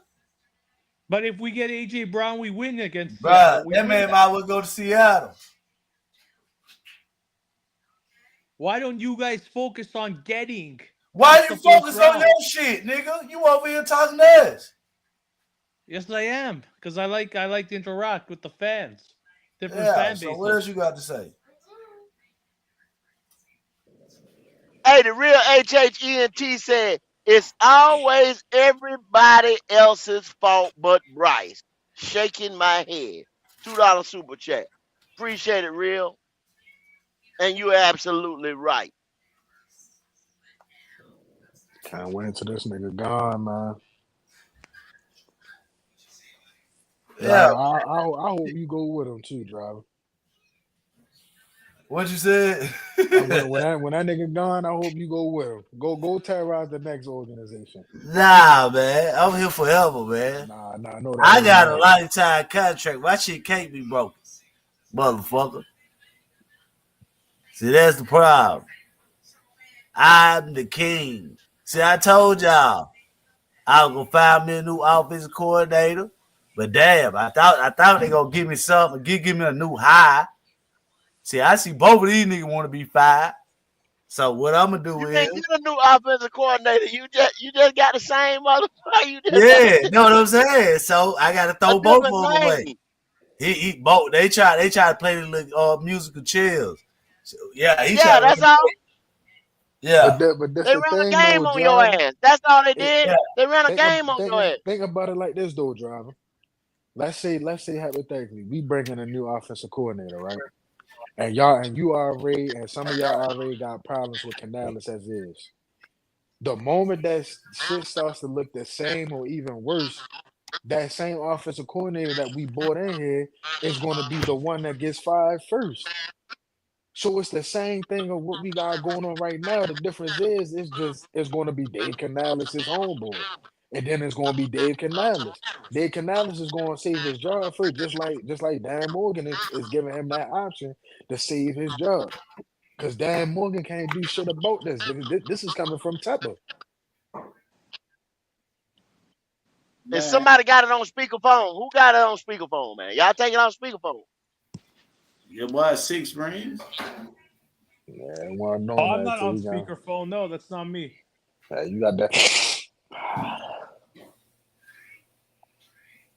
Speaker 2: But if we get AJ Brown, we win against
Speaker 21: Bruh,
Speaker 2: Seattle. We
Speaker 21: that
Speaker 2: win
Speaker 21: man might well go to Seattle.
Speaker 2: Why don't you guys focus on getting?
Speaker 21: Why
Speaker 2: past
Speaker 21: you
Speaker 2: the first
Speaker 21: focus on
Speaker 2: round?
Speaker 21: your shit, nigga? You over here talking to us.
Speaker 2: Yes, I am, because I like to interact with the fans, different
Speaker 21: Yeah,
Speaker 2: fan
Speaker 21: so
Speaker 2: bases.
Speaker 21: what else you got to say?
Speaker 5: Hey, the real HHENT said it's always everybody else's fault but Bryce. Shaking my head. $2 super chat. Appreciate it, real. And you're absolutely right.
Speaker 20: Can't wait until this nigga gone, man.
Speaker 21: Yeah.
Speaker 20: I hope you go with him too, driver.
Speaker 21: What you said?
Speaker 20: when that nigga gone, I hope you go with him. Go terrorize the next organization.
Speaker 21: Nah, man. I'm here forever, man.
Speaker 20: Nah, no.
Speaker 21: I got a lifetime contract. My shit can't be broken, motherfucker. See, that's the problem. I'm the king. See, I told y'all I was gonna find me a new offensive coordinator, but damn, I thought they gonna give me something, give me a new high. See, I see both of these niggas want to be fired. So what I'm gonna do
Speaker 5: You
Speaker 21: is,
Speaker 5: can't get a new offensive coordinator. You just got the same motherfucker. You just
Speaker 21: yeah, know what I'm saying. So I gotta throw
Speaker 5: a
Speaker 21: both
Speaker 5: different
Speaker 21: of them away.
Speaker 5: name.
Speaker 21: He both they try to play the little, musical chairs. So, yeah,
Speaker 5: Yeah, that's all.
Speaker 21: Yeah,
Speaker 20: but that's
Speaker 5: They
Speaker 20: the
Speaker 5: ran a
Speaker 20: thing,
Speaker 5: game
Speaker 20: though,
Speaker 5: on your
Speaker 20: driver.
Speaker 5: ass. That's all they did.
Speaker 21: yeah.
Speaker 5: They ran a game on your ass.
Speaker 20: Think about it like this, though, driver. Let's say hypothetically, we bring in a new offensive coordinator, right? And some of y'all already got problems with Canales as is. The moment that shit starts to look the same or even worse, that same offensive coordinator that we brought in here is going to be the one that gets fired first. So it's the same thing of what we got going on right now. The difference is it's going to be Dave Canales' homeboy. And then it's going to be Dave Canales. Dave Canales is going to save his job first, just like Dan Morgan is giving him that option to save his job. Because Dan Morgan can't do shit about this. This is coming from Tepper.
Speaker 5: If somebody got it on speakerphone, who got it on speakerphone, man? Y'all take it on speakerphone.
Speaker 21: Your boy 6 rings.
Speaker 20: Yeah, well, no,
Speaker 2: I'm not on speakerphone. No, that's not me.
Speaker 20: You got that.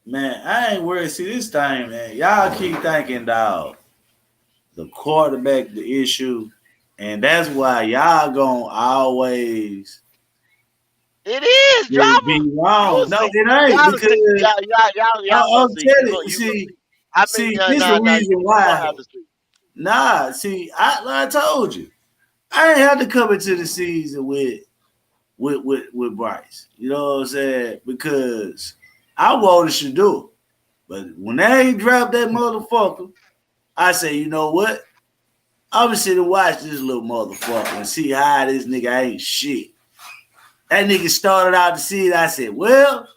Speaker 21: Man, I ain't worried. See, this thing, man, y'all keep thinking, dog, the quarterback, the issue, and that's why y'all gonna always
Speaker 5: It is drama.
Speaker 21: be wrong. No, it ain't
Speaker 5: Y'all
Speaker 21: because
Speaker 5: I'll
Speaker 21: tell you. See, this the reason why. Nah, see, like I told you, I ain't have to come into the season with Bryce. You know what I'm saying? Because I wanted to do it. But when they dropped that motherfucker, I say, you know what? I'm gonna sit and watch this little motherfucker and see how this nigga ain't shit. That nigga started out the season. I said, well,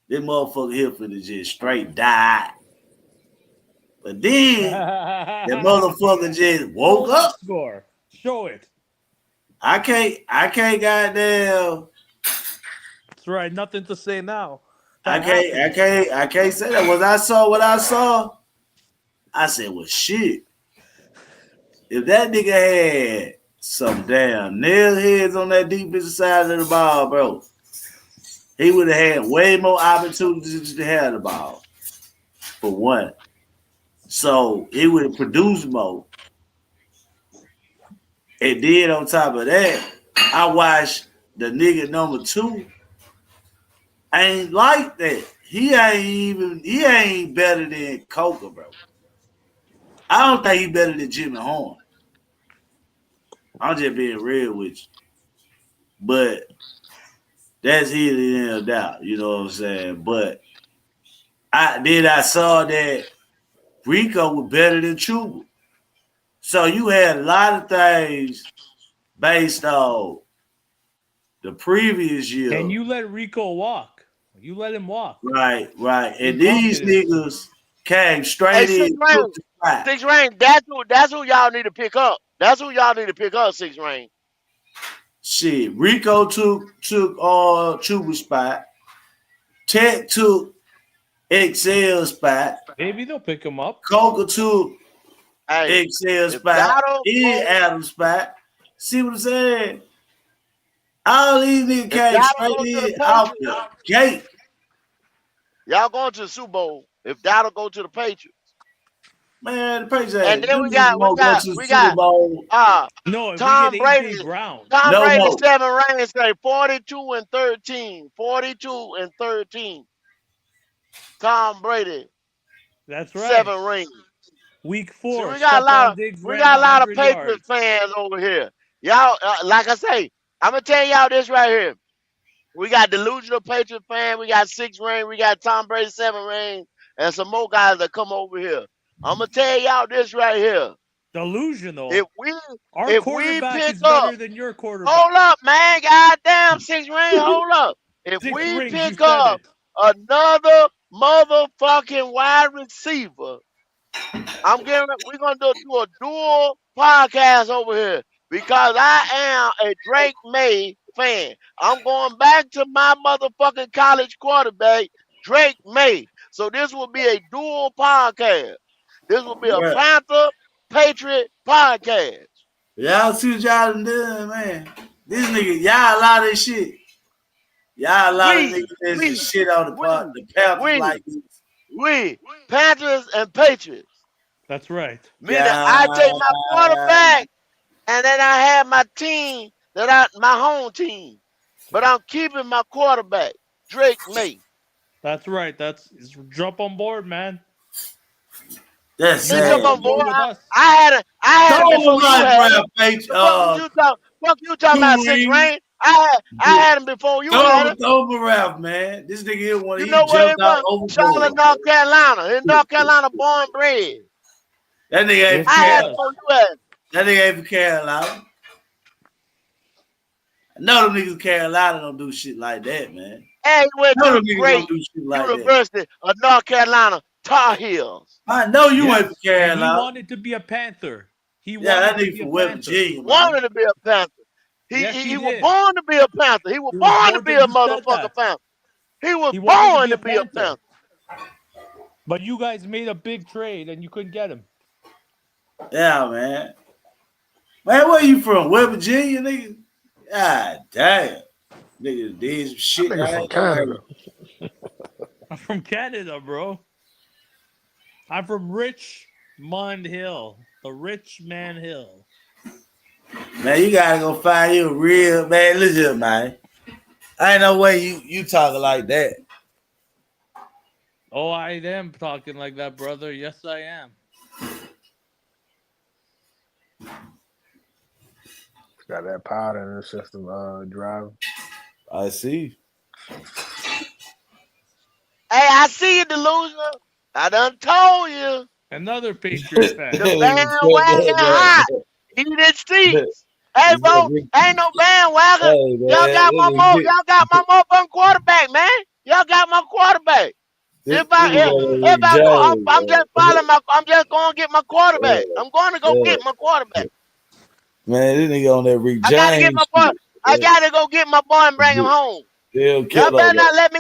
Speaker 21: this motherfucker here finna just straight die. But then the motherfucker just woke up.
Speaker 2: Score. Show it.
Speaker 21: I can't goddamn.
Speaker 2: That's right. Nothing to say now.
Speaker 21: I can't say that. What I saw, I said, well, shit. If that nigga had some damn nail heads on that defensive side of the ball, bro, He would have had way more opportunities to have the ball, for one. So he would have produced more. And then on top of that, I watched the nigga number 2. Ain't like that. He ain't better than Coker, bro. I don't think he better than Jimmy Horn. I'm just being real with you. But that's here and doubt, you know what I'm saying? But I saw that Rico was better than Chuba. So you had a lot of things based on the previous year.
Speaker 2: And you let Rico walk. You let him walk.
Speaker 21: Right. And these niggas came straight in.
Speaker 5: 6 Rain, that's who y'all need to pick up. That's who y'all need to pick up, 6 Rain.
Speaker 21: Shit, Rico took Chuba's spot. Tech took Excel's spot.
Speaker 2: Maybe they'll pick him up.
Speaker 21: Coker took Excel's spot. Adam's spot. See what I'm saying? All these niggas came straight in out the gate.
Speaker 5: Y'all going to the Super Bowl if that'll go to the Patriots.
Speaker 21: Man, the Patriots.
Speaker 5: And then we got Tom Brady. Tom Brady 7 rings, say 42-13. 42-13. Tom Brady.
Speaker 2: That's right.
Speaker 5: 7 rings.
Speaker 2: Week 4.
Speaker 5: See, we got a lot of Patriots fans over here. Y'all, like I say, I'm gonna tell y'all this right here. We got delusional Patriot fan. We got 6 ring. We got Tom Brady 7 ring, and some more guys that come over here. I'm gonna tell y'all this right here.
Speaker 2: Delusional.
Speaker 5: If we pick
Speaker 2: is
Speaker 5: up,
Speaker 2: better than your quarterback.
Speaker 5: hold up, man. Goddamn, 6 ring. Hold up. If we pick up another motherfucking wide receiver, we're gonna do a dual podcast over here because I am a Drake May fan. I'm going back to my motherfucking college quarterback, Drake May. So this will be a dual podcast. This will be a Panther Patriot podcast.
Speaker 21: Y'all see what y'all done, man. This nigga, y'all allow this shit. Y'all allow this nigga this shit on the part. The Panthers like this.
Speaker 5: We Panthers and Patriots.
Speaker 2: That's right.
Speaker 5: Meaning I take my quarterback and then I have my team my home team. But I'm keeping my quarterback, Drake May.
Speaker 2: That's right. Jump on board, man.
Speaker 21: That's
Speaker 5: it. Jump on board. I had him before you had him. Fuck you talking about 6 ring. I had him before you had him.
Speaker 21: Over Ralph, man. This nigga here one.
Speaker 5: You know where he was? Charlotte, North Carolina. In North Carolina, born and bred.
Speaker 21: That nigga ain't from Carolina. That nigga ain't from Carolina. I know them niggas in Carolina don't do shit like that, man.
Speaker 5: And he went to the great University of North Carolina, Tar Heels.
Speaker 21: I know you ain't from Carolina.
Speaker 2: He wanted to be a Panther.
Speaker 21: That nigga from West Virginia.
Speaker 5: He wanted to be a Panther. He was born to be a Panther. He was born to be a motherfucking Panther. He was born to be a Panther.
Speaker 2: But you guys made a big trade and you couldn't get him.
Speaker 21: Yeah, man. Man, where you from? West Virginia, nigga? God damn. Nigga did some shit.
Speaker 17: From Canada.
Speaker 2: I'm from Canada, bro. I'm from Richmond Hill. The Richmond Hill.
Speaker 21: Man, you gotta go find you a real man. Listen, man. I ain't no way you talking like that.
Speaker 2: Oh, I am talking like that, brother. Yes, I am.
Speaker 3: Got that powder in the system, driving.
Speaker 21: I see.
Speaker 5: Hey, I see you, delusional. I done told you.
Speaker 2: Another Patriot fan.
Speaker 5: The bandwagon hot. Heated seats. Hey, bro, ain't no bandwagon. Y'all got my motherfucking quarterback, man. Y'all got my quarterback. I'm just going to get my quarterback. I'm going to go get my quarterback.
Speaker 21: Man, this nigga on that Rick James.
Speaker 5: I gotta go get my boy and bring him home. Y'all better not let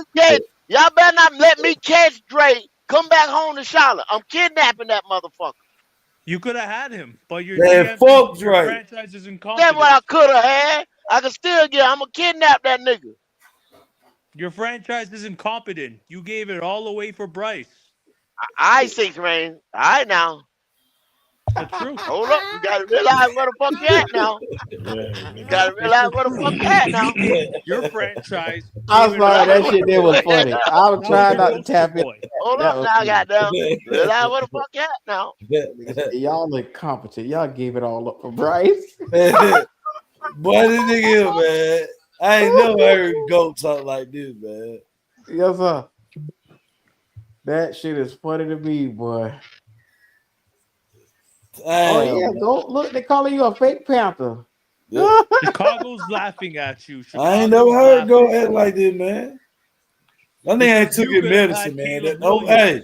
Speaker 5: me catch Drake. Come back home to Charlotte. I'm kidnapping that motherfucker.
Speaker 2: You could have had him, but your franchise is incompetent.
Speaker 5: That's what I could have had. I could still get. I'm gonna kidnap that nigga.
Speaker 2: Your franchise is incompetent. You gave it all away for Bryce.
Speaker 5: I 6 rings. All right now.
Speaker 2: The truth.
Speaker 5: Hold up. You gotta realize where the fuck you at now. You gotta realize where the fuck you at now.
Speaker 2: Your franchise.
Speaker 1: I'm
Speaker 2: gave it
Speaker 1: sorry,
Speaker 2: all
Speaker 1: that
Speaker 2: away
Speaker 1: shit there was
Speaker 2: for Bryce.
Speaker 1: funny. I was
Speaker 2: That
Speaker 1: trying not
Speaker 2: was
Speaker 1: to
Speaker 2: your
Speaker 1: tap
Speaker 2: poster
Speaker 1: in.
Speaker 2: boy.
Speaker 5: Hold
Speaker 1: That
Speaker 5: up
Speaker 1: was
Speaker 5: now,
Speaker 1: funny.
Speaker 5: goddamn. Realize where the fuck you at now.
Speaker 1: Y'all incompetent. Y'all gave it all up for Bryce.
Speaker 21: Boy, this nigga here, man. I ain't never heard Goat talk like this, man.
Speaker 1: Yes, sir. That shit is funny to me, boy. Oh
Speaker 21: Damn,
Speaker 1: yeah,
Speaker 21: man.
Speaker 1: go look. They calling you a fake Panther.
Speaker 2: Chicago's laughing at you.
Speaker 21: I ain't
Speaker 2: Chicago's
Speaker 21: never heard
Speaker 2: laughing.
Speaker 21: Goat act like this, man. That nigga ain't
Speaker 2: Because
Speaker 21: took
Speaker 2: you
Speaker 21: his
Speaker 2: could have
Speaker 21: medicine,
Speaker 2: had
Speaker 21: man.
Speaker 2: Caleb
Speaker 21: Don't,
Speaker 2: Williams.
Speaker 21: hey,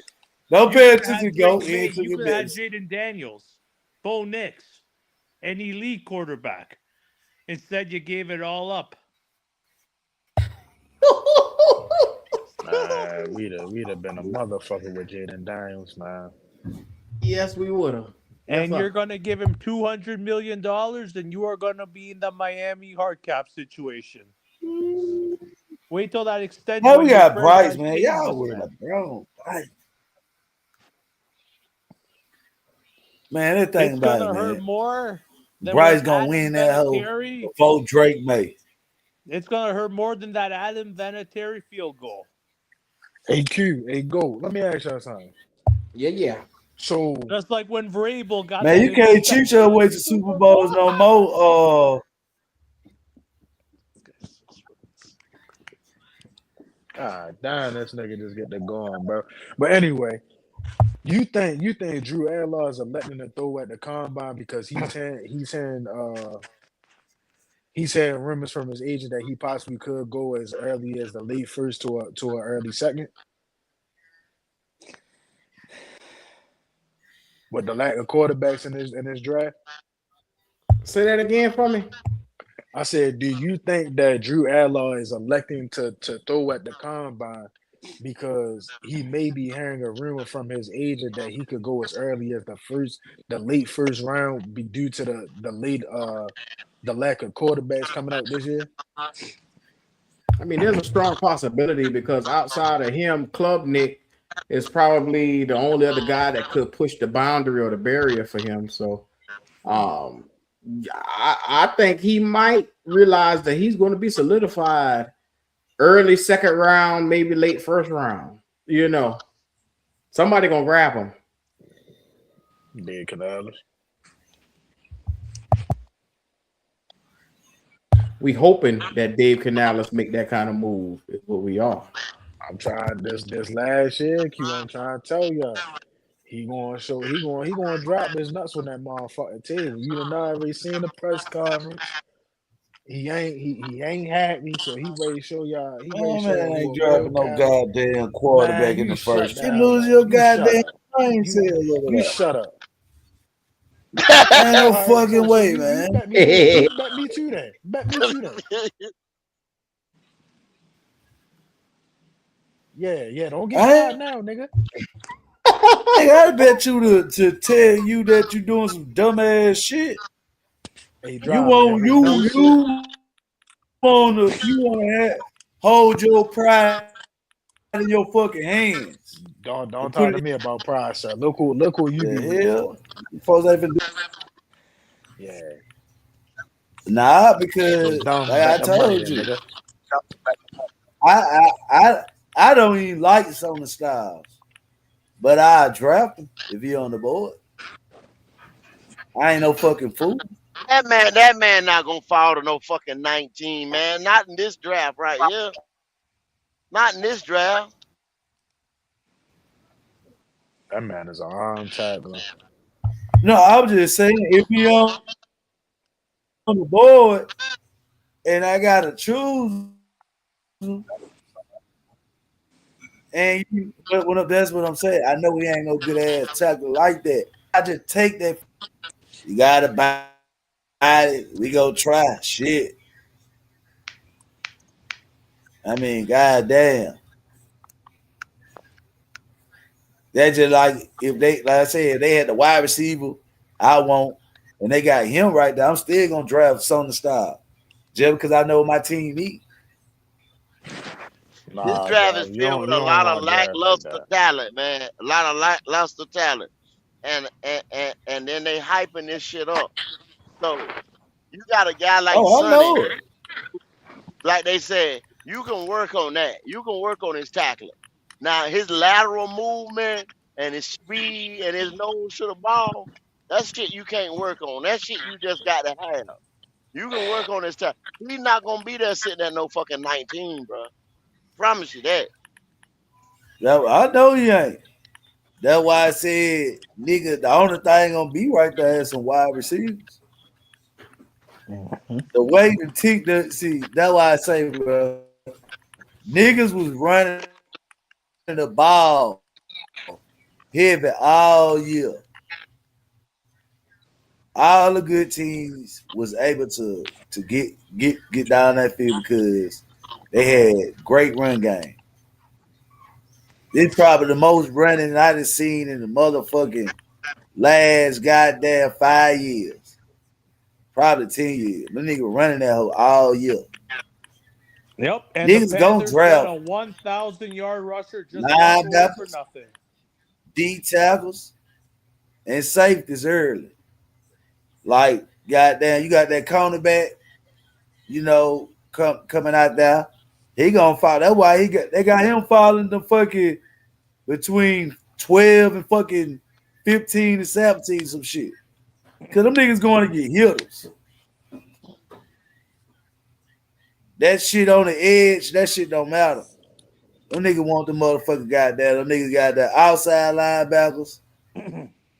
Speaker 21: don't
Speaker 2: You
Speaker 21: pay
Speaker 2: could have
Speaker 21: attention
Speaker 2: had
Speaker 21: to Goat.
Speaker 2: Drake
Speaker 21: He ain't
Speaker 2: May.
Speaker 21: took
Speaker 2: You
Speaker 21: his
Speaker 2: could have had
Speaker 21: medicine.
Speaker 2: Jaden Daniels, Bo Nix, an elite quarterback. Instead, you gave it all up.
Speaker 20: We'd have been a motherfucker with Jaden Daniels, man.
Speaker 1: Yes, we would have. Yes,
Speaker 2: And
Speaker 1: sir.
Speaker 2: you're going to give him $200 million, and you are going to be in the Miami hard cap situation. Wait till that extension.
Speaker 21: Now
Speaker 2: when
Speaker 21: we
Speaker 2: your
Speaker 21: got Bryce,
Speaker 2: franchise
Speaker 21: man.
Speaker 2: changes,
Speaker 21: Y'all worried
Speaker 2: man.
Speaker 21: about Brown. Man, that thing
Speaker 2: It's
Speaker 21: about
Speaker 2: going
Speaker 21: it,
Speaker 2: to hurt
Speaker 21: man.
Speaker 2: more than
Speaker 21: Bryce
Speaker 2: when
Speaker 21: gonna
Speaker 2: Adam
Speaker 21: win that hoe
Speaker 2: Vinatieri.
Speaker 21: before Drake May.
Speaker 2: It's going to hurt more than that Adam Vinatieri field goal.
Speaker 20: Hey Q, hey Go. Let me ask y'all something.
Speaker 1: Yeah.
Speaker 20: So
Speaker 2: Just like when Vrabel got
Speaker 21: Man,
Speaker 2: that
Speaker 21: you can't cheat your way to Super Bowls no more.
Speaker 20: damn, this nigga just get that going, bro. But anyway, you think Drew Adlaw is electing to throw at the combine because he's hearing rumors from his agent that he possibly could go as early as the late first to an early second? With the lack of quarterbacks in his draft?
Speaker 1: Say that again for me.
Speaker 20: I said, do you think that Drew Adlaw is electing to throw at the combine because he may be hearing a rumor from his agent that he could go as early as the late first round be due to the lack of quarterbacks coming out this year?
Speaker 1: I mean, there's a strong possibility because outside of him, Klubnik is probably the only other guy that could push the boundary or the barrier for him. So, I think he might realize that he's going to be solidified early second round, maybe late first round. You know, somebody gonna grab him.
Speaker 20: Big Canales.
Speaker 1: We hoping that Dave Canales make that kind of move. Is what we are.
Speaker 20: I'm trying this last year, Q. I'm trying to tell y'all. He gonna drop his nuts on that motherfucking table. You done already seen the press conference. He ain't happy, so he ready to show y'all. He ready to show
Speaker 21: Man,
Speaker 20: y'all
Speaker 21: ain't
Speaker 20: who a real
Speaker 21: dropping no
Speaker 20: captain.
Speaker 21: goddamn quarterback
Speaker 20: Man,
Speaker 21: in the
Speaker 20: you shut
Speaker 21: first. You
Speaker 20: down,
Speaker 21: lose
Speaker 20: man.
Speaker 21: your
Speaker 20: You shut
Speaker 21: goddamn
Speaker 20: up.
Speaker 21: brain cells over
Speaker 20: You
Speaker 21: there.
Speaker 20: shut up.
Speaker 21: Ain't no
Speaker 20: All right,
Speaker 21: fucking
Speaker 20: so
Speaker 21: way,
Speaker 20: you
Speaker 21: man.
Speaker 20: bet me too then. Bet me too then. Yeah, don't get high now, nigga.
Speaker 21: Hey, I bet you to tell you that you doing some dumbass shit.
Speaker 20: Hey,
Speaker 21: You
Speaker 20: driver,
Speaker 21: want
Speaker 20: there is no
Speaker 21: to hold your pride in your fucking hands.
Speaker 20: Don't
Speaker 21: And
Speaker 20: talk
Speaker 21: put
Speaker 20: to
Speaker 21: it
Speaker 20: me about pride, sir. Look who you be
Speaker 21: in the
Speaker 20: rooting
Speaker 21: hell.
Speaker 20: for.
Speaker 21: Folks ain't been
Speaker 20: Yeah.
Speaker 21: Nah, because
Speaker 20: Dumb,
Speaker 21: like I
Speaker 20: bet the money
Speaker 21: told
Speaker 20: then,
Speaker 21: you,
Speaker 20: nigga.
Speaker 21: I don't even like some of the styles, but I draft him if he on the board. I ain't no fucking fool.
Speaker 5: That man not gonna fall to no fucking 19, man. Not in this draft right here. Not in this draft.
Speaker 20: That man is an arm tackler.
Speaker 21: No, I was just saying if he on the board and I gotta choose, and that's what I'm saying. I know he ain't no good ass tackler like that. I just take that. You gotta buy it. We go try shit. I mean, goddamn. That's just like if they, like I said, if they had the wide receiver, I won't, and they got him right there. I'm still gonna draft Sonny Style just because I know my team need.
Speaker 5: This
Speaker 3: Nah,
Speaker 5: draft is
Speaker 3: dog.
Speaker 5: filled with
Speaker 3: You
Speaker 5: a
Speaker 3: don't
Speaker 5: lot of
Speaker 3: want to draft like
Speaker 5: lackluster
Speaker 3: that.
Speaker 5: talent, man. A lot of lackluster talent, and then they hyping this shit up. So you got a guy like
Speaker 21: Oh, I
Speaker 5: Sonny,
Speaker 21: know it.
Speaker 5: like they said, you can work on that. You can work on his tackling. Now his lateral movement and his speed and his nose to the ball, that shit you can't work on. That shit you just got to have. You can work on his tackle. He's not gonna be there sitting at no fucking 19, bro. Promise you that.
Speaker 21: I know you ain't. That's why I said, nigga, the only thing gonna be right there is some wide receivers. The way the team, see, that's why I say, bro, niggas was running the ball heavy all year. All the good teams was able to get down that field because they had great run game. This probably the most running I done seen in the motherfucking last goddamn 5 years. Probably 10 years. The nigga running that hoe all year.
Speaker 2: Yep. And
Speaker 21: Niggas
Speaker 2: the
Speaker 21: gonna
Speaker 2: Panthers
Speaker 21: draft
Speaker 2: got a 1,000-yard rusher just walk away for
Speaker 21: linebackers,
Speaker 2: nothing.
Speaker 21: D tackles, and safeties early. Like, goddamn, you got that cornerback, coming out there. He gonna fall. That's why they got him falling the fucking between 12 and fucking 15 and 17, some shit. Cause them niggas going to get hitters. That shit on the edge, that shit don't matter. Them niggas want the motherfucker goddamn. Them niggas got the outside linebackers,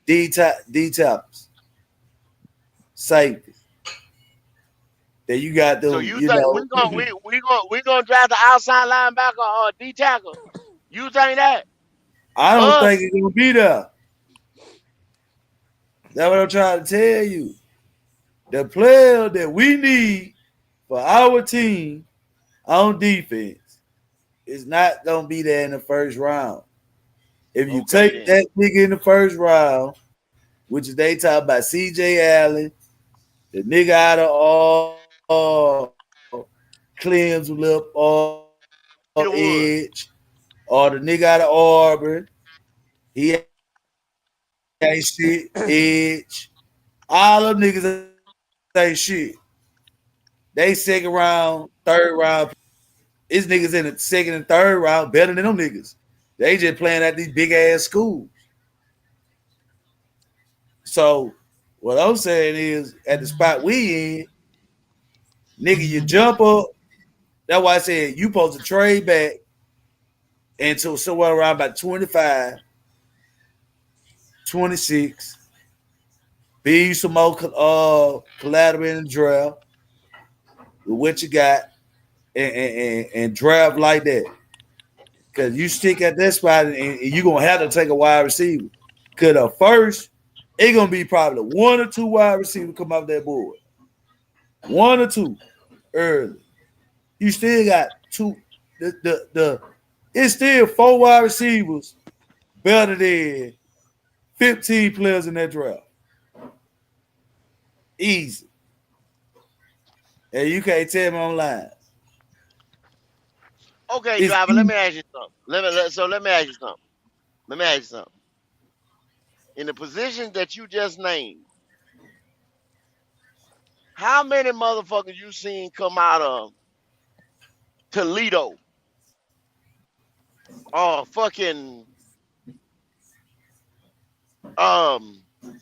Speaker 21: D tackles, safety. Then you got them,
Speaker 5: So you think we gonna draft the outside linebacker or D tackle? You think that?
Speaker 21: I don't
Speaker 5: Us?
Speaker 21: think it's gonna be there. That's what I'm trying to tell you. The player that we need for our team on defense is not gonna be there in the first round. If you take that nigga in the first round, which is they talk about CJ Allen, the nigga out of Clemson or Edge, or the nigga out of Auburn, he ain't shit. Edge, all them niggas ain't shit. They second round, third round. It's niggas in the second and third round better than them niggas. They just playing at these big ass schools. So what I'm saying is, at the spot we in, nigga, you jump up. That's why I said you supposed to trade back until somewhere around about 25, 26. Be you some more collateral in the draft with what you got, and draft like that. Because you stick at that spot and you're going to have to take a wide receiver. Because the first, it's going to be probably one or two wide receivers come off that board. One or two early. You still got two. It's still 4 wide receivers better than 15 players in that draft. Easy. And you can't tell me online.
Speaker 5: Okay, driver, let me ask you something. Let me ask you something. In the position that you just named, how many motherfuckers you seen come out of Toledo or fucking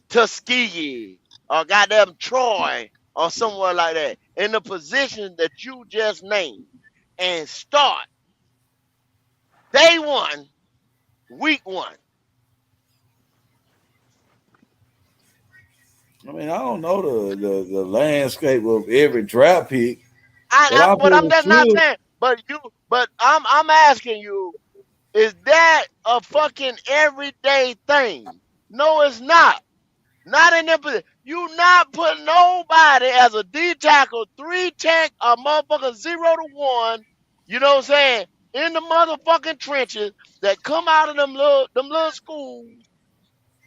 Speaker 5: Tuskegee or goddamn Troy or somewhere like that in the position that you just named and start day one, week one?
Speaker 21: I mean, I don't know the landscape of every draft pick.
Speaker 5: But I'm just not saying. But I'm asking you, is that a fucking everyday thing? No, it's not. Not in that position. You not put nobody as a D tackle, 3 tech, a motherfucker 0 to 1. You know what I'm saying? In the motherfucking trenches that come out of them little schools,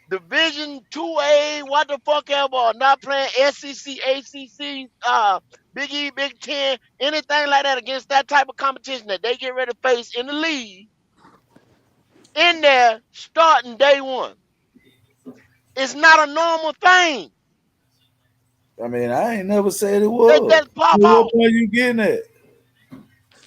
Speaker 5: Division 2A, what the fuck ever, not playing SEC, ACC Big E, Big Ten, anything like that against that type of competition that they get ready to face in the league, in there starting day one. It's not a normal thing.
Speaker 4: I mean, I ain't never said it
Speaker 5: They
Speaker 4: was.
Speaker 5: just pop
Speaker 4: What
Speaker 5: off.
Speaker 4: point you getting at?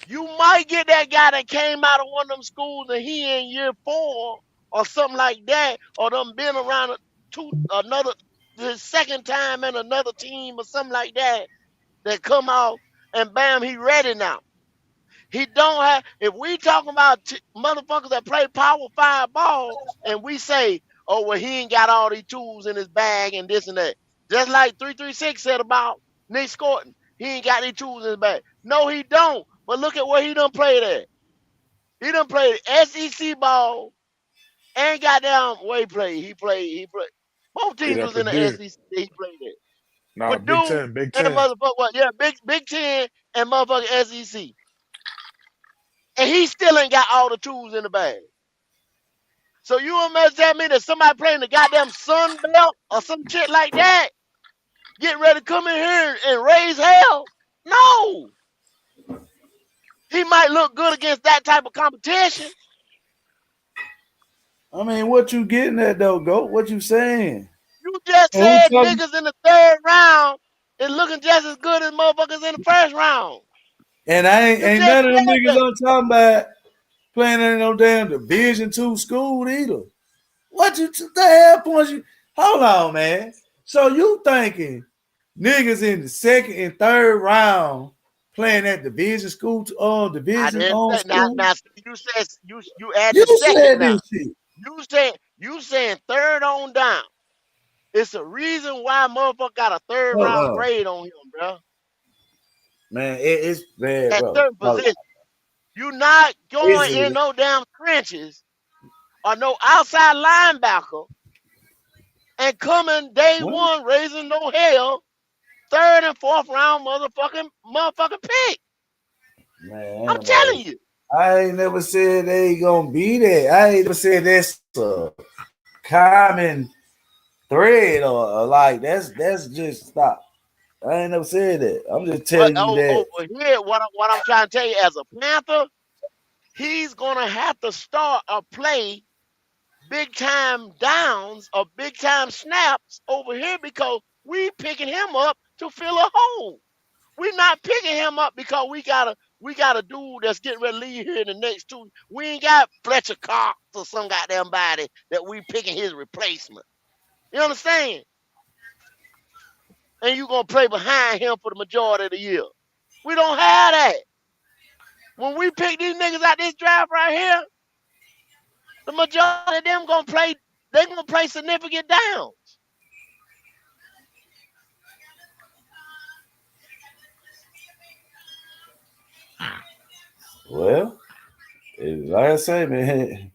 Speaker 5: You might get that guy that came out of one of them schools and he in year 4 or something like that, or them been around the second time in another team or something like that, that come out and bam, he ready now. He don't have. If we talking about motherfuckers that play Power 5 ball, and we say, oh well, he ain't got all these tools in his bag and this and that, just like 336 said about Nick Scorton, he ain't got any tools in his bag. No, he don't. But look at where he done played at. He done played SEC ball, and goddamn where he played. He played. Both teams was in the SEC. He played at.
Speaker 20: No,
Speaker 5: But
Speaker 20: Big
Speaker 5: dude,
Speaker 20: Ten, Big
Speaker 5: and
Speaker 20: Ten.
Speaker 5: motherfucker, what? Yeah, Big Ten and motherfucking SEC. And he still ain't got all the tools in the bag. So you imagine tell me that somebody playing the goddamn Sun Belt or some shit like that, get ready to come in here and raise hell? No. He might look good against that type of competition.
Speaker 4: I mean, what you getting at though, Goat? What you saying?
Speaker 5: You just said niggas in the 3rd round is looking just as good as motherfuckers in the 1st round.
Speaker 4: And ain't none of them niggas I'm talking about playing in no damn Division II school either. What you the hell points you? Hold on, man. So you thinking niggas in the 2nd and 3rd round playing at Division school Division on school?
Speaker 5: Now you said you add
Speaker 4: You
Speaker 5: the 2nd
Speaker 4: said
Speaker 5: now.
Speaker 4: this shit.
Speaker 5: You saying 3rd on down. It's a reason why motherfucker got a 3rd
Speaker 4: Hold
Speaker 5: round
Speaker 4: on.
Speaker 5: grade on him, bro.
Speaker 4: Man, it's bad,
Speaker 5: At
Speaker 4: bro.
Speaker 5: certain
Speaker 4: Hold on.
Speaker 5: position. You not going
Speaker 4: Is
Speaker 5: in
Speaker 4: it?
Speaker 5: no damn trenches or no outside linebacker and coming day
Speaker 4: What?
Speaker 5: one raising no hell, 3rd and 4th round motherfucking pick.
Speaker 4: Man,
Speaker 5: I'm telling you.
Speaker 4: I ain't never said they gonna be there. I ain't never said that's a common thread or like that's just stop. I ain't never said that. I'm just telling you that.
Speaker 5: Over here, what I'm trying to tell you, as a Panther, he's gonna have to start or play big time downs or big time snaps over here because we picking him up to fill a hole. We're not picking him up because we got a dude that's getting ready to leave here in the next 2. We ain't got Fletcher Cox or some goddamn body that we picking his replacement. You understand? And you gonna play behind him for the majority of the year. We don't have that. When we pick these niggas out this draft right here, the majority of them gonna play significant downs.
Speaker 4: Well, like I say, man.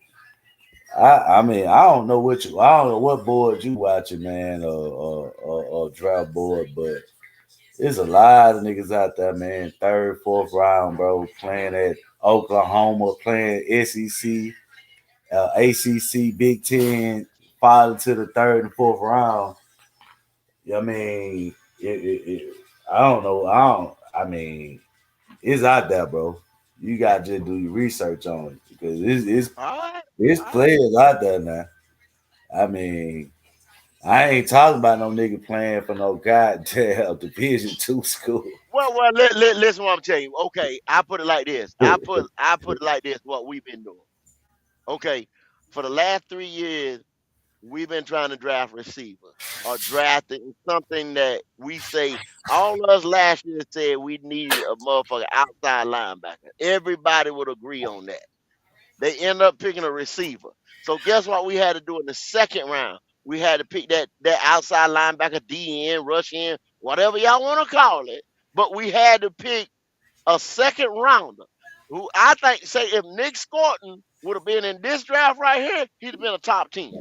Speaker 4: I mean, I don't know what board you watching, man, or draft board, but there's a lot of niggas out there, man. 3rd, 4th round, bro, playing at Oklahoma, playing SEC, ACC, Big Ten, falling to the 3rd and 4th round. I mean, I don't know. I mean, it's out there, bro. You gotta just do your research on it because it's players out there now. I mean, I ain't talking about no nigga playing for no goddamn Division II school.
Speaker 5: Well, listen what I'm telling you. Okay, I put it like this. I put it like this, what we've been doing. Okay, for the last 3 years, we've been trying to draft receivers or drafting something that we say, all of us last year said we needed a motherfucker outside linebacker. Everybody would agree on that. They end up picking a receiver. So guess what we had to do in the 2nd round? We had to pick that outside linebacker, DN, rush in, whatever y'all want to call it. But we had to pick a 2nd rounder who I think, say, if Nick Scorton would have been in this draft right here, he'd have been a top 10.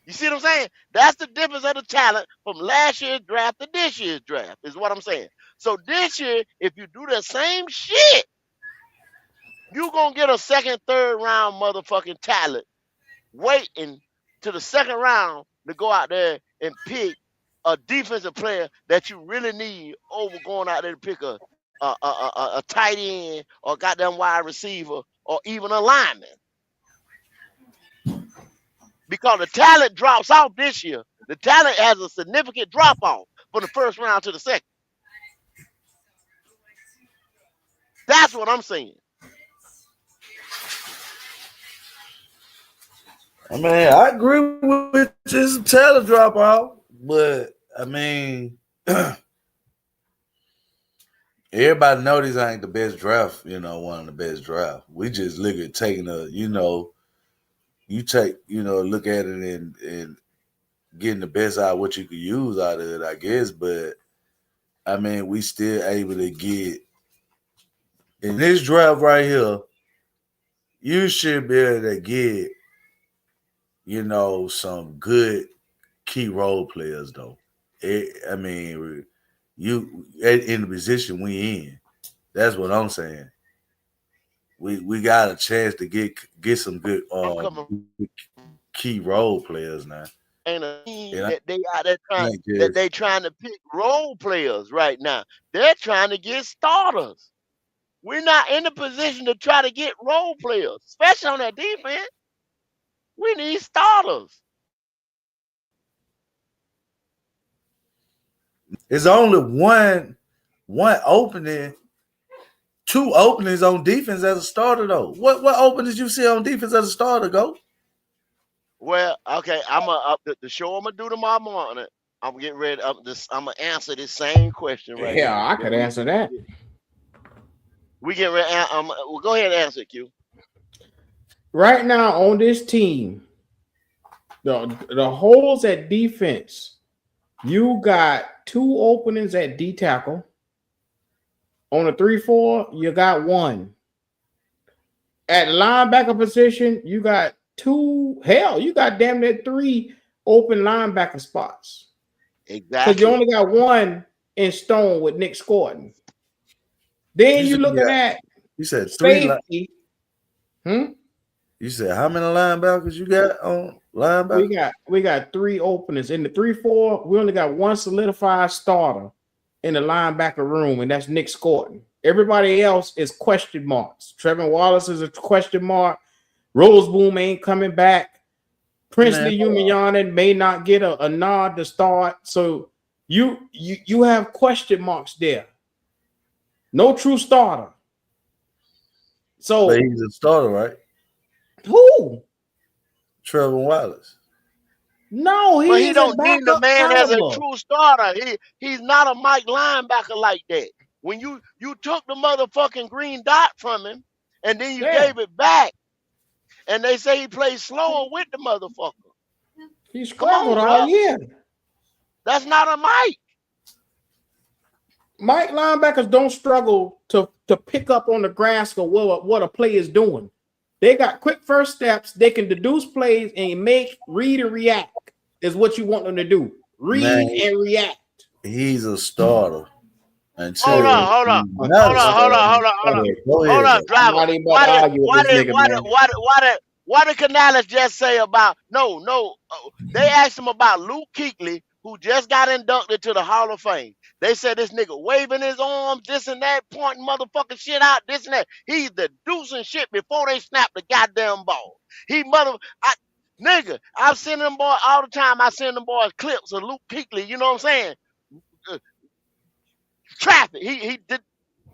Speaker 5: You see what I'm saying? That's the difference of the talent from last year's draft to this year's draft, is what I'm saying. So this year, if you do the same shit, you're going to get a 2nd, 3rd round motherfucking talent waiting to the 2nd round to go out there and pick a defensive player that you really need over going out there to pick a tight end or goddamn wide receiver or even a lineman. Because the talent drops off this year. The talent has a significant drop off from the first round to the second. That's what I'm saying.
Speaker 4: I mean, I agree with just talent drop off, but I mean, everybody know these ain't the best draft. One of the best draft. We just look at taking you take, look at it and getting the best out of what you could use out of it, I guess. But I mean, we still able to get in this draft right here. You should be able to get, some good key role players though. I mean, you in the position we in. That's what I'm saying. We got a chance to get some good key role players now.
Speaker 5: And a team that they out there trying to pick role players right now. They're trying to get starters. We're not in the position to try to get role players, especially on that defense. We need starters.
Speaker 4: There's only one opening, 2 openings on defense as a starter though. What openings you see on defense as a starter, go?
Speaker 5: Well, okay, the show I'm gonna do tomorrow morning. I'm getting ready. I'm gonna answer this same question right
Speaker 1: Yeah,
Speaker 5: now.
Speaker 1: I could answer that.
Speaker 5: We get ready. Well, go ahead and answer it, Q.
Speaker 1: Right now on this team, the holes at defense, you got 2 openings at D tackle. On the 3-4, you got 1. At the linebacker position, you got 2. Hell, you got damn near 3 open linebacker spots.
Speaker 5: Exactly.
Speaker 1: Because you only got 1 in stone with Nick Scotton. Then you're looking at
Speaker 4: you said 3
Speaker 1: safety.
Speaker 4: You said how many linebackers you got on linebacker?
Speaker 1: We got 3 openings. In the 3-4, we only got 1 solidified starter in the linebacker room, and that's Nick Scotton. Everybody else is question marks. Trevin Wallace is a question mark. Roseboom ain't coming back. Princely Umayanan may not get a nod to start. So you have question marks there. No true starter. So
Speaker 4: but he's a starter, right?
Speaker 1: Who?
Speaker 4: Trevor Wallace.
Speaker 1: No,
Speaker 5: but he don't need the man as a true starter. He's not a Mike linebacker like that. When you took the motherfucking green dot from him and then you gave it back, and they say he plays slower with the motherfucker.
Speaker 1: He struggled all year.
Speaker 5: That's not a Mike.
Speaker 1: Mike linebackers don't struggle to pick up on the grasp of what a play is doing. They got quick first steps. They can deduce plays and read and react is what you want them to do. Read and react.
Speaker 4: He's a starter.
Speaker 5: Hold on, driver. Why did Canales just say about no? They asked him about Luke Kuechly, who just got inducted to the Hall of Fame. They said this nigga waving his arms, this and that, pointing motherfucking shit out, this and that. He's deducing shit before they snap the goddamn ball. Nigga, I've seen them boys all the time. I send them boys clips of Luke Kuechly. You know what I'm saying? Traffic. He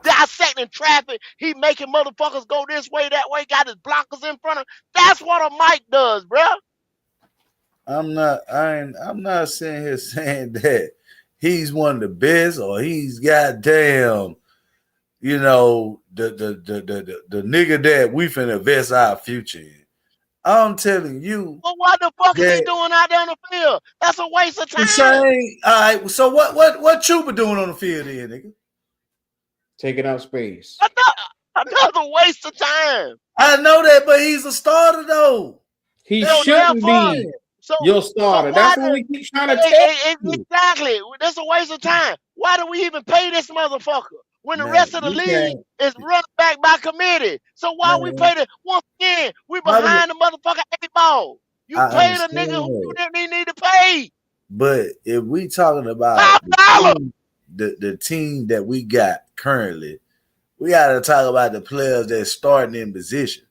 Speaker 5: dissecting traffic. He making motherfuckers go this way, that way. Got his blockers in front of him. That's what a Mike does, bro.
Speaker 4: I'm not sitting here saying that he's one of the best or he's goddamn, the nigga that we finna invest our future in. I'm telling you.
Speaker 5: Well, what the fuck is he doing out there on the field? That's a waste of time.
Speaker 4: All right. So what Chuba doing on the field then, nigga?
Speaker 1: Taking up space.
Speaker 5: Another waste of time.
Speaker 4: I know that, but he's a starter though.
Speaker 1: He shouldn't be your starter. That's what we keep trying to tell you.
Speaker 5: Exactly. That's a waste of time. Why do we even pay this motherfucker when the rest of the league is run back by committee? So why we pay this? Once again, we behind the motherfucking 8 ball. You paid a nigga who you didn't even need to pay.
Speaker 4: But if we talking about the team that we got currently, we got to talk about the players that's starting in position.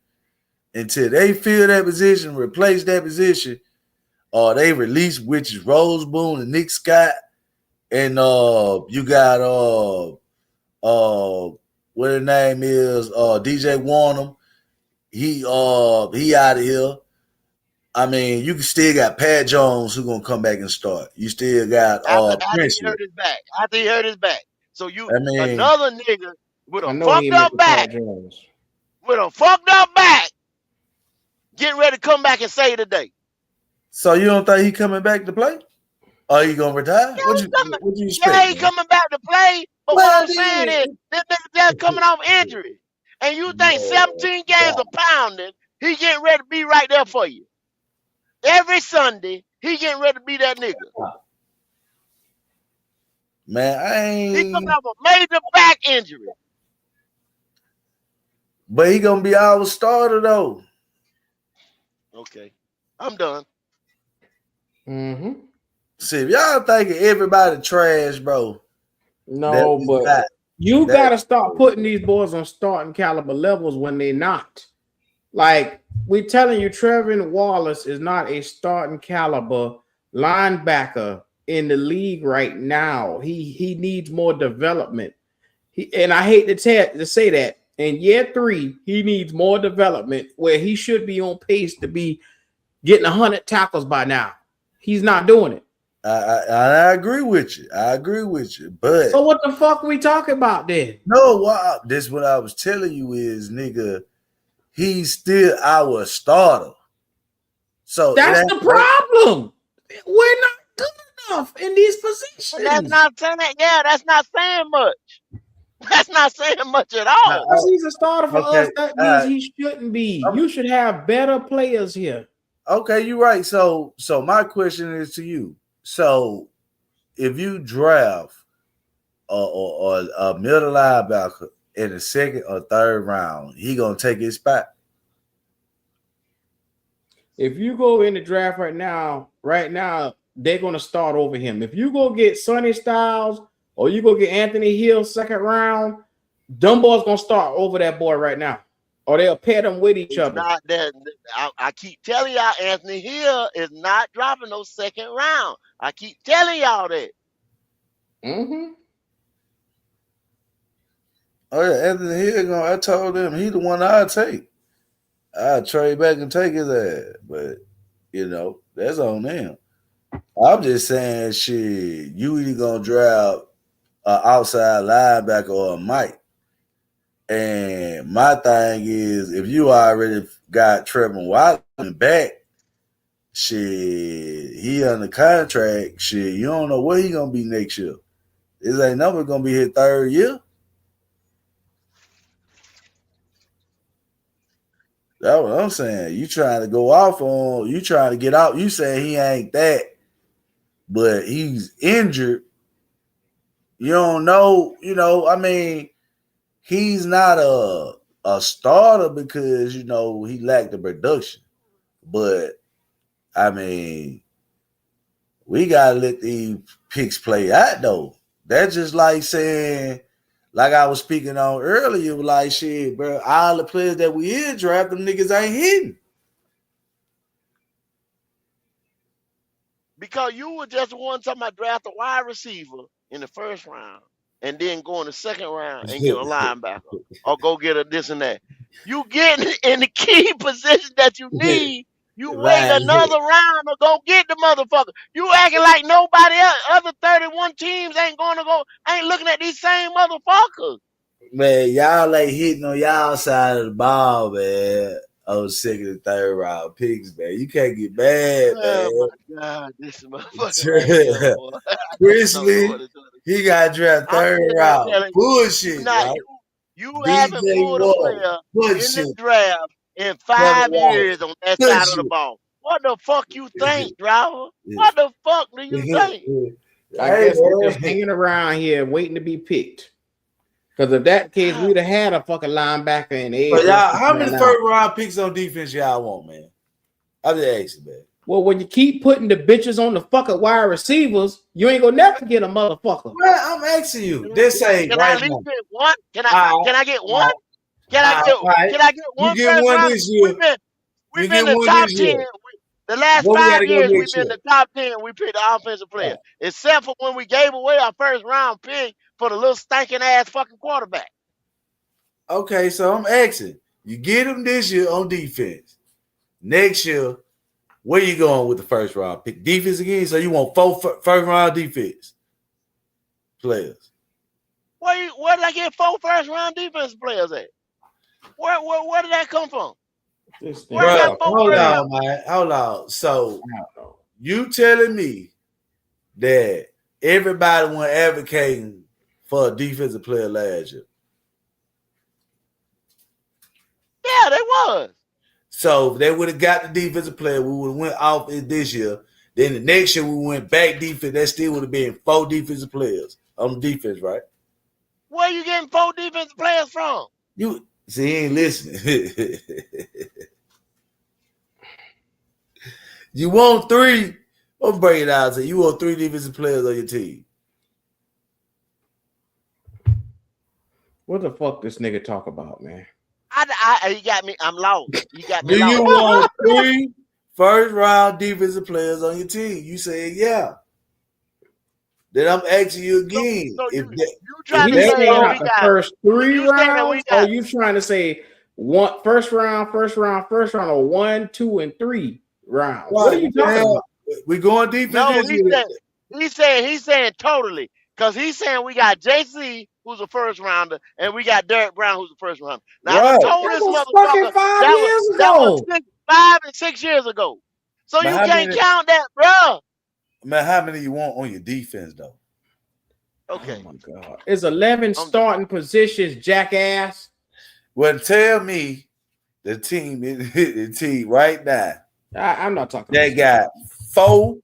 Speaker 4: Until they fill that position, replace that position, or they release, which is Rose Boone and Nick Scott, and you got what his name is, DJ Warner. He out of here. I mean, you can still got Pat Jones who gonna come back and start. You still got
Speaker 5: after he
Speaker 4: Prince.
Speaker 5: hurt his back. After he hurt his back. So you
Speaker 4: I mean,
Speaker 5: another nigga with
Speaker 1: I
Speaker 5: a
Speaker 1: know he
Speaker 5: fucked up
Speaker 1: mentioned
Speaker 5: back.
Speaker 1: Pat Jones.
Speaker 5: With a fucked up back. Getting ready to come back and save the day.
Speaker 4: So you don't think he coming back to play? Or he gonna retire? What you expect?
Speaker 5: Yeah, he coming back to play. But
Speaker 4: Well,
Speaker 5: what I'm saying is, this nigga just coming off injury. And you think 17 games of pounding, he getting ready to be right there for you. Every Sunday, he getting ready to be that nigga.
Speaker 4: Man, I ain't.
Speaker 5: He coming off a major back injury.
Speaker 4: But he gonna be our starter though.
Speaker 5: Okay, I'm done.
Speaker 1: Mm-hmm.
Speaker 4: See, if y'all thinking everybody trash, bro.
Speaker 1: No, but you got to start putting these boys on starting caliber levels when they're not. Like, we telling you, Trevin Wallace is not a starting caliber linebacker in the league right now. He needs more development. And I hate to say that. In year 3, he needs more development where he should be on pace to be getting 100 tackles by now. He's not doing it.
Speaker 4: I agree with you. But
Speaker 1: so what the fuck are we talking about then?
Speaker 4: No, this what I was telling you is, nigga, he's still our starter. So
Speaker 1: that's the problem. We're not good enough in these positions.
Speaker 5: That's not saying that's not saying much. That's not saying much at all.
Speaker 1: Because he's a starter for us, that means he shouldn't be. You should have better players here.
Speaker 4: Okay, you're right. So my question is to you. So if you draft a middle linebacker in the second or third round, he gonna take his spot.
Speaker 1: If you go in the draft right now, they're gonna start over him. If you go get Sonny Styles or you go get Anthony Hill second round, Dumbo's gonna start over that boy right now. Or they'll pair them with each other.
Speaker 5: Not that I keep telling y'all, Anthony Hill is not dropping no second round. I keep telling y'all that.
Speaker 1: Mm-hmm.
Speaker 4: Oh yeah, Anthony Hill. I told him he the one I'd take. I'd trade back and take his ass, but that's on them. I'm just saying, shit. You either gonna draft an outside linebacker or a Mike. And my thing is, if you already got Trevin Watson back, shit, he under contract, shit, you don't know where he gonna be next year. This ain't never gonna be his third year. That's what I'm saying. You trying to go off on, you trying to get out. You say he ain't that, but he's injured. You don't know, I mean, he's not a starter because, he lacked the production. But, I mean, we got to let these picks play out, though. That's just like saying, like I was speaking on earlier, like, shit, bro, all the players that we in draft, them niggas ain't hitting.
Speaker 5: Because you were just the one talking about draft a wide receiver in the first round and then go in the second round and get a linebacker or go get a this and that. You getting in the key position that you need. You wait another round to go get the motherfucker. You acting like nobody else, other 31 teams ain't looking at these same motherfuckers.
Speaker 4: Man, y'all ain't hitting on y'all side of the ball, man. Oh, second and third round picks, man. You can't get mad, man.
Speaker 5: Oh my God, this motherfucker.
Speaker 4: Grizzly, he got drafted third round. Bullshit, right?
Speaker 5: You haven't pulled a player in the draft in 5 years on that side of the ball. What the fuck you think, driver? What the fuck do you think?
Speaker 1: I guess we're just hanging around here waiting to be picked. Because if that case, we'd have had a fucking linebacker in the
Speaker 4: But y'all, how many first round picks on defense y'all want, man? I'm just asking, man.
Speaker 1: Well, when you keep putting the bitches on the fucking wide receivers, you ain't gonna never get a motherfucker.
Speaker 21: Well, I'm asking you. They say
Speaker 5: Can I
Speaker 21: right
Speaker 5: at least
Speaker 21: now.
Speaker 5: get one? Can I get one? Can I get one
Speaker 21: You get
Speaker 5: first
Speaker 21: one
Speaker 5: round?
Speaker 21: this year.
Speaker 5: We've been in the top 10. The last
Speaker 21: What we
Speaker 5: 5
Speaker 21: gotta go
Speaker 5: years, we've
Speaker 21: next
Speaker 5: been in
Speaker 21: year?
Speaker 5: the top 10. We picked the offensive player, except for when we gave away our first round pick for the little stinking ass fucking quarterback.
Speaker 21: Okay, so I'm asking. You get them this year on defense. Next year, where you going with the first round pick? Defense again? So you want 4 first round defense players?
Speaker 5: Where did I get 4 first round defense players at? Where did that come from? Where I got 4
Speaker 21: Hold
Speaker 5: first
Speaker 21: on,
Speaker 5: round?
Speaker 21: man. Hold on. So you telling me that everybody went advocating for a defensive player last year?
Speaker 5: Yeah, they was.
Speaker 21: So if they would have got the defensive player, we would have went off in this year. Then the next year we went back defense. That still would have been 4 defensive players on defense, right?
Speaker 5: Where you getting 4 defensive players from?
Speaker 21: You see, he ain't listening. You want 3? I'm breaking it out. So you want 3 defensive players on your team.
Speaker 1: What the fuck this nigga talk about, man?
Speaker 5: You got me. I'm lost. You got me
Speaker 21: Do
Speaker 5: lost.
Speaker 21: you want 3 first round defensive players on your team? You said yeah. Then I'm asking you again.
Speaker 5: So
Speaker 21: if
Speaker 5: you trying
Speaker 1: He's
Speaker 5: to say
Speaker 1: saying
Speaker 5: that
Speaker 1: not
Speaker 5: we
Speaker 1: the
Speaker 5: got
Speaker 1: first 3
Speaker 5: you saying that we
Speaker 1: rounds,
Speaker 5: got
Speaker 1: or you trying to say one first round, or 1, 2, and 3 rounds? What are you talking about?
Speaker 21: We going defense.
Speaker 5: No, he's saying totally. Because he's saying we got JC, who's a first rounder, and we got Derek Brown, who's a first rounder. Now, I
Speaker 21: Right.
Speaker 5: told
Speaker 1: That
Speaker 5: this
Speaker 1: was
Speaker 5: motherfucker
Speaker 1: fucking 5
Speaker 5: that
Speaker 1: years
Speaker 5: was
Speaker 1: ago.
Speaker 5: 5 and 6 years ago. So
Speaker 21: But
Speaker 5: you
Speaker 21: how
Speaker 5: can't
Speaker 21: many-
Speaker 5: count that, bro.
Speaker 21: Man, how many you want on your defense though?
Speaker 5: Okay.
Speaker 1: Oh my God. It's 11 starting positions, jackass.
Speaker 21: Well, tell me the team right now.
Speaker 1: I'm not talking
Speaker 21: They
Speaker 1: about
Speaker 21: got 4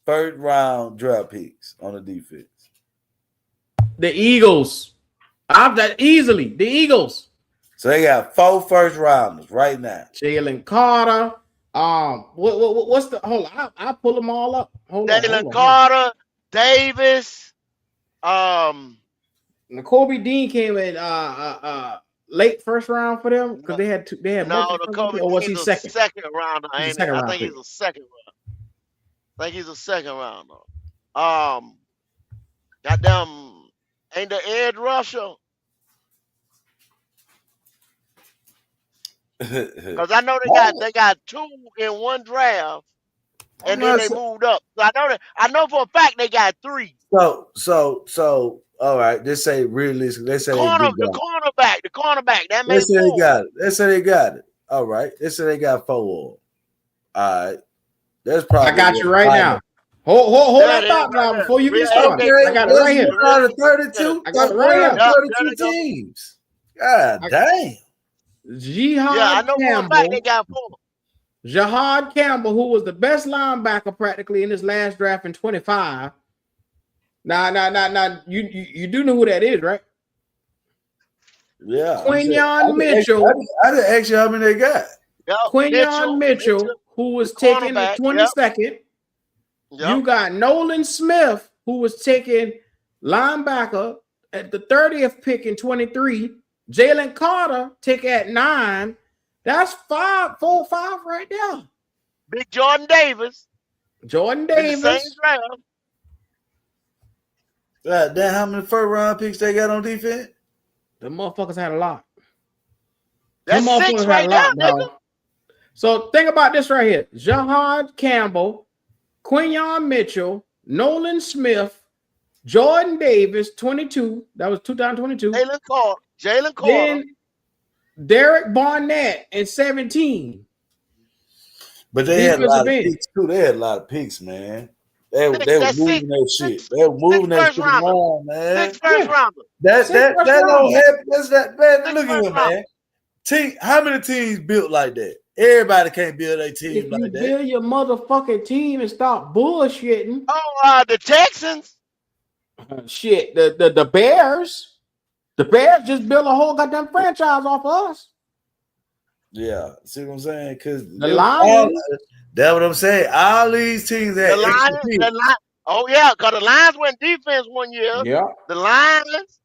Speaker 21: first round draft picks on the defense.
Speaker 1: the Eagles. I've that easily. The Eagles.
Speaker 21: So they got 4 first rounders right now.
Speaker 1: Jalen Carter. What's the hold on? I'll pull them all up. Hold on.
Speaker 5: Jalen Carter, Davis,
Speaker 1: N'Kobe Dean came in late first round for them because they had
Speaker 5: no,
Speaker 1: multiple
Speaker 5: the
Speaker 1: first
Speaker 5: Kobe
Speaker 1: round, or was he
Speaker 5: Dean's a
Speaker 1: second?
Speaker 5: second rounder,
Speaker 1: He's a
Speaker 5: ain't
Speaker 1: second
Speaker 5: it? I
Speaker 1: round
Speaker 5: think
Speaker 1: pick.
Speaker 5: he's a second round. I think he's a second rounder. Goddamn, ain't the edge rusher? Because I know they got 2 in one draft, and then they moved up. So I know for a fact they got 3.
Speaker 21: So all right, let's say realistic. Let's say
Speaker 5: The cornerback. That made
Speaker 21: let's say they
Speaker 5: 4.
Speaker 21: got it. Let's say they got it. All right. Let's say they got 4. All right. That's probably
Speaker 1: I got you right now. Hold that thought now before you get started. I got it right here.
Speaker 21: Out of 32,
Speaker 1: I got it right here.
Speaker 21: 32 teams. God damn.
Speaker 1: Jihad
Speaker 5: I know for a
Speaker 1: Campbell.
Speaker 5: fact they got 4.
Speaker 1: Jihad Campbell, who was the best linebacker practically in his last draft in 25. Now, you do know who that is, right?
Speaker 21: Yeah.
Speaker 1: Quinyon Mitchell.
Speaker 21: I didn't ask you how many they got.
Speaker 1: Quinyon Mitchell, who was taken in 22nd. You got Nolan Smith, who was taken linebacker at the 30th pick in 23. Jalen Carter took at 9. That's 4 or 5 right there.
Speaker 5: Big Jordan Davis.
Speaker 1: Jordan
Speaker 5: In the
Speaker 1: Davis.
Speaker 5: same draft.
Speaker 21: God damn, how many first round picks they got on defense?
Speaker 1: The motherfuckers had a lot.
Speaker 5: That's
Speaker 1: Them
Speaker 5: 6
Speaker 1: motherfuckers
Speaker 5: right
Speaker 1: had a
Speaker 5: now,
Speaker 1: lot, bro. So think about this right here. Jihad Campbell, Quinyon Mitchell, Nolan Smith, Jordan Davis, 22. That was 2022.
Speaker 5: Jalen Carter.
Speaker 1: Then Derek Barnett in 17.
Speaker 21: But they had a lot of
Speaker 1: Defensive end.
Speaker 21: picks too. They had a lot of picks, man. They were
Speaker 5: That's
Speaker 21: moving that shit. They were moving that
Speaker 5: first
Speaker 21: shit
Speaker 5: rounders.
Speaker 21: around, man.
Speaker 5: 6 first rounders.
Speaker 21: That
Speaker 1: Six first
Speaker 21: don't
Speaker 1: rounders.
Speaker 21: happen. That's that man. Look at
Speaker 5: first
Speaker 21: him, man. How many teams built like that? Everybody can't build a team
Speaker 1: If you
Speaker 21: like that.
Speaker 1: build your motherfucking team and stop bullshitting,
Speaker 5: the Texans.
Speaker 1: shit, the Bears. The Bears just built a whole goddamn franchise off of us.
Speaker 21: Yeah, see what I'm saying? Because
Speaker 1: The Lions.
Speaker 21: That's what I'm saying. All these teams
Speaker 5: The
Speaker 21: had extra
Speaker 5: Lions,
Speaker 21: picks.
Speaker 5: oh yeah, because the Lions went defense one year.
Speaker 1: Yeah.
Speaker 5: The Lions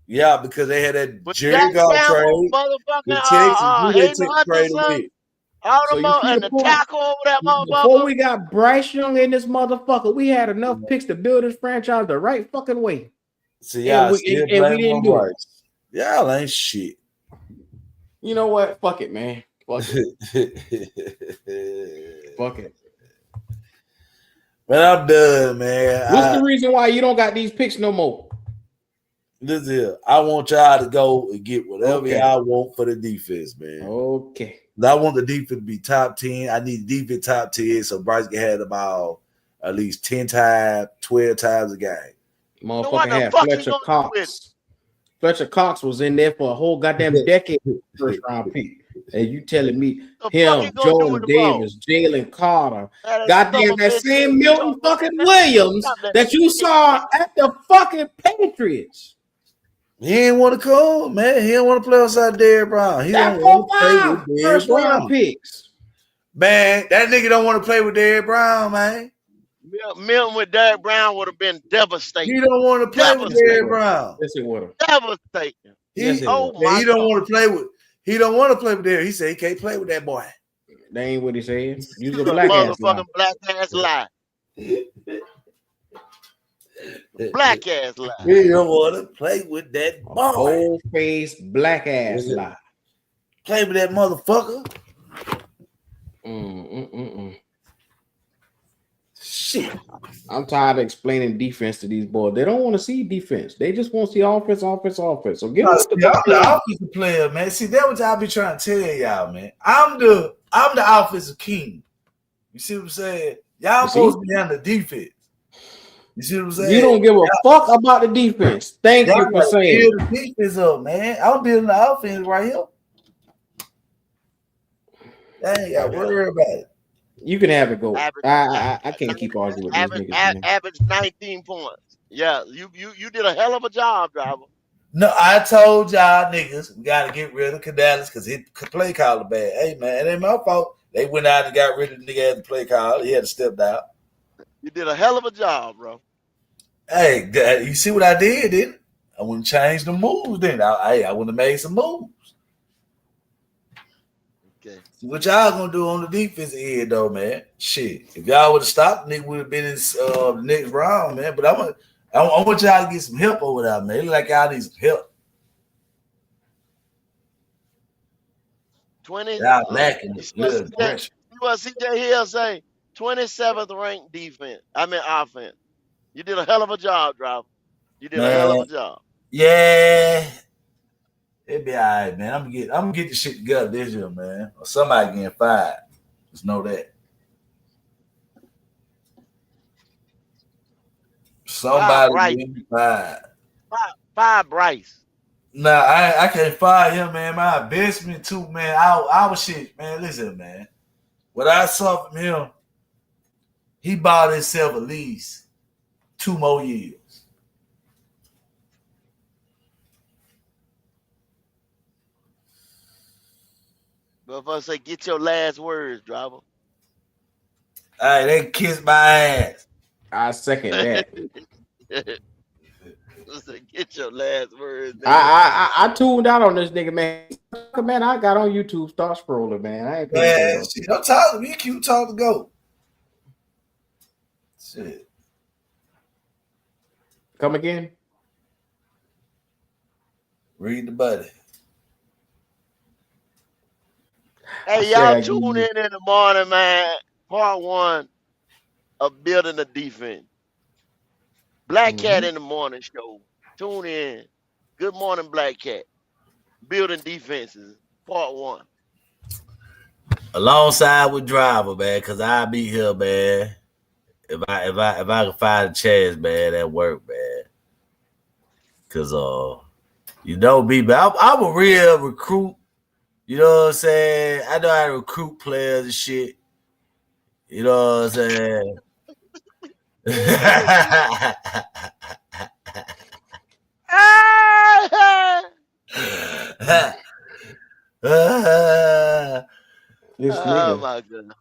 Speaker 21: Yeah, because they had that
Speaker 5: with
Speaker 21: Jerry
Speaker 5: Jack
Speaker 21: Goff
Speaker 5: Campbell,
Speaker 21: trade.
Speaker 5: motherfucking
Speaker 21: The Texans, who they
Speaker 5: Hayden
Speaker 21: took trade
Speaker 5: Hutchinson,
Speaker 21: with.
Speaker 1: So you see
Speaker 5: and
Speaker 1: the
Speaker 5: the
Speaker 1: point?
Speaker 5: tackle over that
Speaker 1: Before
Speaker 5: motherfucker.
Speaker 1: we got Bryce Young in this motherfucker, we had enough picks to build this franchise the right fucking way.
Speaker 21: See,
Speaker 1: And
Speaker 21: y'all
Speaker 1: we
Speaker 21: still
Speaker 1: and we
Speaker 21: blaming
Speaker 1: didn't
Speaker 21: on
Speaker 1: do it.
Speaker 21: Bryce. Y'all ain't shit.
Speaker 1: You know what? Fuck it, man. Fuck it. Fuck it.
Speaker 21: Man, I'm done, man.
Speaker 1: What's the reason why you don't got these picks no more?
Speaker 21: Listen here. I want y'all to go and get whatever
Speaker 1: Okay.
Speaker 21: y'all want for the defense, man.
Speaker 1: Okay.
Speaker 21: I want the defense to be top 10. I need the defense top 10 so Bryce can have the ball at least 10 times, 12 times a game.
Speaker 1: Motherfucker had Fletcher Cox. Fletcher Cox was in there for a whole goddamn decade, first round pick. And you telling me him, Jordan Davis, Jalen Carter, goddamn that same Milton fucking Williams that you saw at the fucking Patriots.
Speaker 21: He didn't want to come, man. He didn't want to play outside Derrick Brown. He
Speaker 1: That
Speaker 21: don't want to play
Speaker 1: 4-5
Speaker 21: with Derrick
Speaker 1: first round
Speaker 21: Brown.
Speaker 1: picks.
Speaker 21: Man, that nigga don't want to play with Derrick Brown, man.
Speaker 5: Milton with Derrick Brown would have been devastating.
Speaker 21: He don't want to play with Derrick Brown.
Speaker 1: Yes, it would have.
Speaker 5: Devastating.
Speaker 21: He
Speaker 5: Oh
Speaker 21: don't
Speaker 5: my
Speaker 21: want to play with. He don't want to play with Derrick. He said he can't play with that boy.
Speaker 1: That ain't what he said. You
Speaker 5: God.
Speaker 1: a black ass lie.
Speaker 5: Motherfucking black ass lie. Black ass lie.
Speaker 21: He don't want to play with that boy.
Speaker 1: Whole face black ass lie.
Speaker 21: Play with that motherfucker. Shit.
Speaker 1: I'm tired of explaining defense to these boys. They don't want to see defense. They just want to see offense. So get
Speaker 21: I'm the offensive player, man. See, that's what y'all be trying to tell y'all, man. I'm the offensive king. You see what I'm saying? Y'all supposed to be on the defense. You see what I'm saying?
Speaker 1: You don't give a fuck about the defense. Thank you for saying.
Speaker 21: Build the defense up, man. I'm building the offense right here. I ain't got to worry about it.
Speaker 1: You can have it go. I can't keep arguing with these niggas. Man.
Speaker 5: Average 19 points. Yeah, you did a hell of a job, driver.
Speaker 21: No, I told y'all niggas we got to get rid of Canales because he could play caller bad. Hey, man, it ain't my fault. They went out and got rid of the nigga as the play caller. He had to step down.
Speaker 5: You did a hell of a job, bro.
Speaker 21: Hey, you see what I did, didn't I? I wouldn't change the moves, then. I wouldn't have made some moves.
Speaker 5: Okay.
Speaker 21: What y'all gonna do on the defensive end, though, man? Shit. If y'all would have stopped, nigga would have been in the next round, man. But I want y'all to get some help over there, man. It look like y'all need some help.
Speaker 5: 20.
Speaker 21: Y'all lacking
Speaker 5: You
Speaker 21: it.
Speaker 5: see what CJ Hill say? 27th ranked defense. Offense. You did a hell of a job, driver. You did a hell of a job.
Speaker 21: Yeah. It'll be all right, man. I'm gonna get this shit together this year, man. Or somebody getting fired. Just know that. Somebody getting fired.
Speaker 5: Fire Bryce.
Speaker 21: Nah, I can't fire him, man. My investment too, man. Our shit, man. Listen, man. What I saw from him, he bought himself at least 2 more years.
Speaker 5: But if I say get your last words, driver.
Speaker 21: All right, they kiss my ass.
Speaker 1: I second that.
Speaker 5: Get your last words.
Speaker 1: I tuned out on this nigga, man. Man, I got on YouTube, start scrolling, man. I ain't
Speaker 21: Man, shit, don't talk to me. You talk to go. Shit.
Speaker 1: Come again?
Speaker 21: Read the buddy.
Speaker 5: Hey, y'all tune in the morning, man. Part 1 of building the defense. Black Cat in the morning show. Tune in. Good morning, Black Cat. Building defenses. Part 1.
Speaker 21: Alongside with Driver, man, because I'll be here, man. If I can find a chance, man, that work, man. Cause you know me, man. I'm a real recruit. You know what I'm saying? I know how to recruit players and shit. You know what I'm saying?
Speaker 1: This
Speaker 5: oh
Speaker 1: nigga.
Speaker 5: my goodness.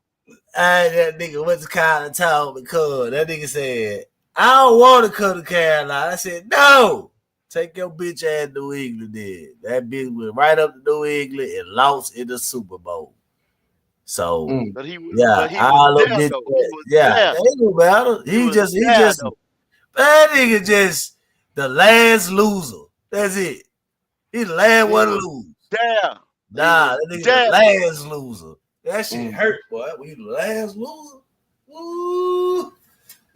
Speaker 21: That nigga went to college and told me, cuz that nigga said, I don't want to come to Carolina. I said, no. Take your bitch ass to New England then. That bitch went right up to New England and lost in the Super Bowl. So
Speaker 5: But he was,
Speaker 21: yeah, all them bitch. Yeah, it don't matter. He just that nigga just the last loser. That's it. He the last one to lose.
Speaker 5: Damn.
Speaker 21: Nah, that nigga the last loser. That shit hurt, boy. When you the last loser, woo.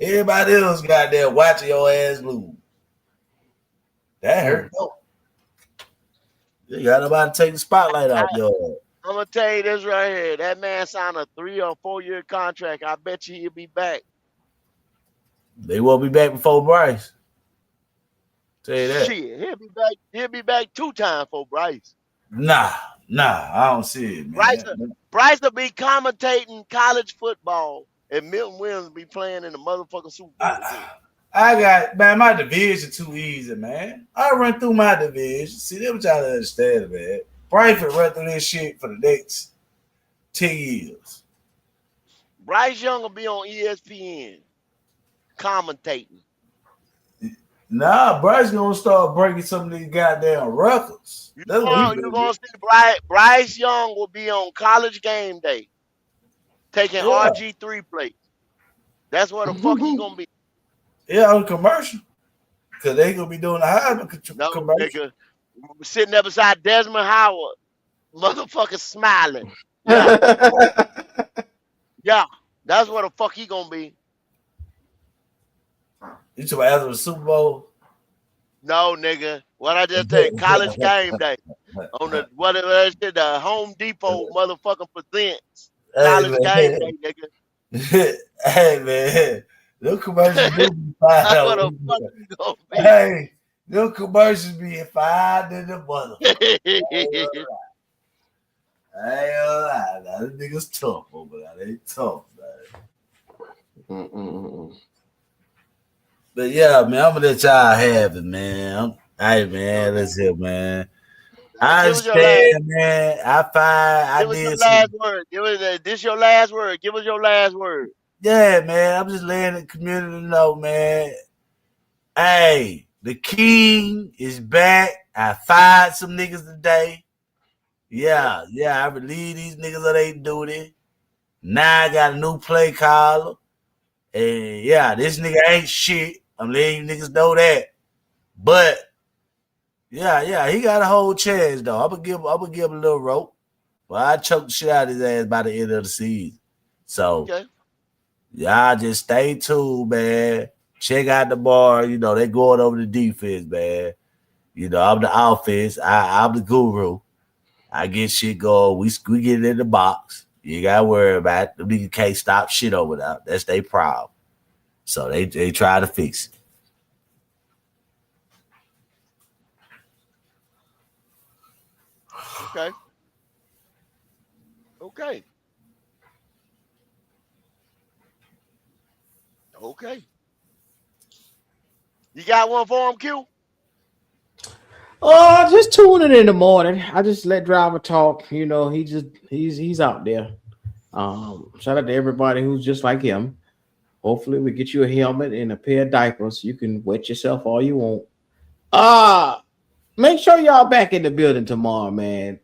Speaker 21: Everybody else got there watching your ass lose. That hurt though. You got nobody to take the spotlight off your ass.
Speaker 5: I'm gonna tell you this right here. That man signed a 3 or 4 year contract. I bet you he'll be back.
Speaker 21: They won't be back before Bryce. Tell you that.
Speaker 5: Shit, he'll be back. He'll be back 2 times for Bryce.
Speaker 21: Nah, I don't see it, man.
Speaker 5: Bryce will be commentating college football, and Milton Williams will be playing in the motherfucking Super Bowl.
Speaker 21: I got, man, my division too easy, man. I run through my division. See, they what y'all understand, man. Bryce will run through this shit for the next 10 years.
Speaker 5: Bryce Young will be on ESPN commentating.
Speaker 21: Nah, Bryce gonna start breaking some of these goddamn records.
Speaker 5: You're gonna see Bryce Young will be on College Game Day taking RG3 plays. That's where the fuck he gonna be.
Speaker 21: Yeah, on commercial. Cause they gonna be doing the Heisman commercial.
Speaker 5: Nigga, sitting there beside Desmond Howard, motherfucker smiling. Yeah, that's where the fuck he gonna be.
Speaker 21: You talking about after the Super Bowl?
Speaker 5: No, nigga. What I just said, College Game Day on the Home Depot motherfucker presents College Game Day, nigga.
Speaker 21: Hey man, them commercials do be fine.
Speaker 5: That's what the fuck you gonna be.
Speaker 21: Hey, them commercials be fine in the mother. I ain't gonna lie, now them niggas tough over there. They tough, man. But yeah, man, I'm gonna let y'all have it, man. Hey, man, let's hear, man. I understand, man. I did
Speaker 5: last word. This your last word. Give us your last word.
Speaker 21: Yeah, man. I'm just letting the community know, man. Hey, the king is back. I fired some niggas today. Yeah, I relieved these niggas of their duty. Now I got a new play caller. And yeah, this nigga ain't shit. I'm letting you niggas know that. But yeah, he got a whole chance though. I'm gonna give him a little rope. Well, I choked the shit out of his ass by the end of the season. So y'all just stay tuned, man. Check out the bar. You know, they going over the defense, man. You know, I'm the offense. I'm the guru. I get shit going. We get it in the box. You gotta worry about it. The niggas can't stop shit over there. That's their problem. So they try to fix it.
Speaker 5: Okay. You got one for him, Q?
Speaker 1: Just tuning in the morning. I just let Driver talk. You know, he's out there. Shout out to everybody who's just like him. Hopefully we get you a helmet and a pair of diapers. You can wet yourself all you want. Make sure y'all back in the building tomorrow, man.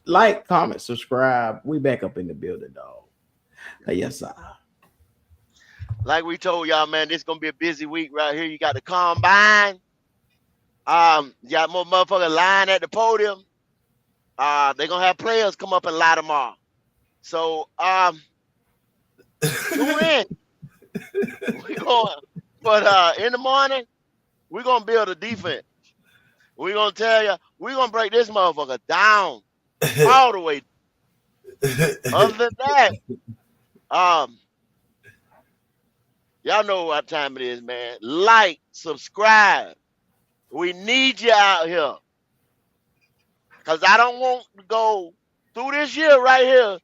Speaker 1: Like, comment, subscribe. We back up in the building, dog. Yes, sir.
Speaker 5: Like we told y'all, man, this is gonna be a busy week right here. You got the combine. You got more motherfuckers lying at the podium. They're gonna have players come up and lie tomorrow. So tune in. But in the morning, we're gonna build a defense. We're gonna tell you, we're gonna break this motherfucker down all the way. Other than that, y'all know what time it is, man. Like, subscribe. We need you out here. Because I don't want to go through this year right here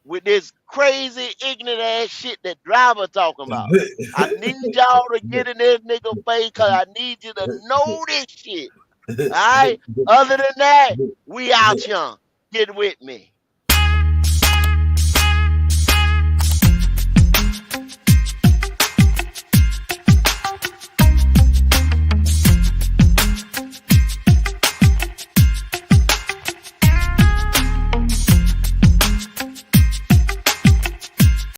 Speaker 5: with this crazy, ignorant ass shit that Driver talking about. I need y'all to get in this nigga face because I need you to know this shit. All right? Other than that, we out here. Get with me.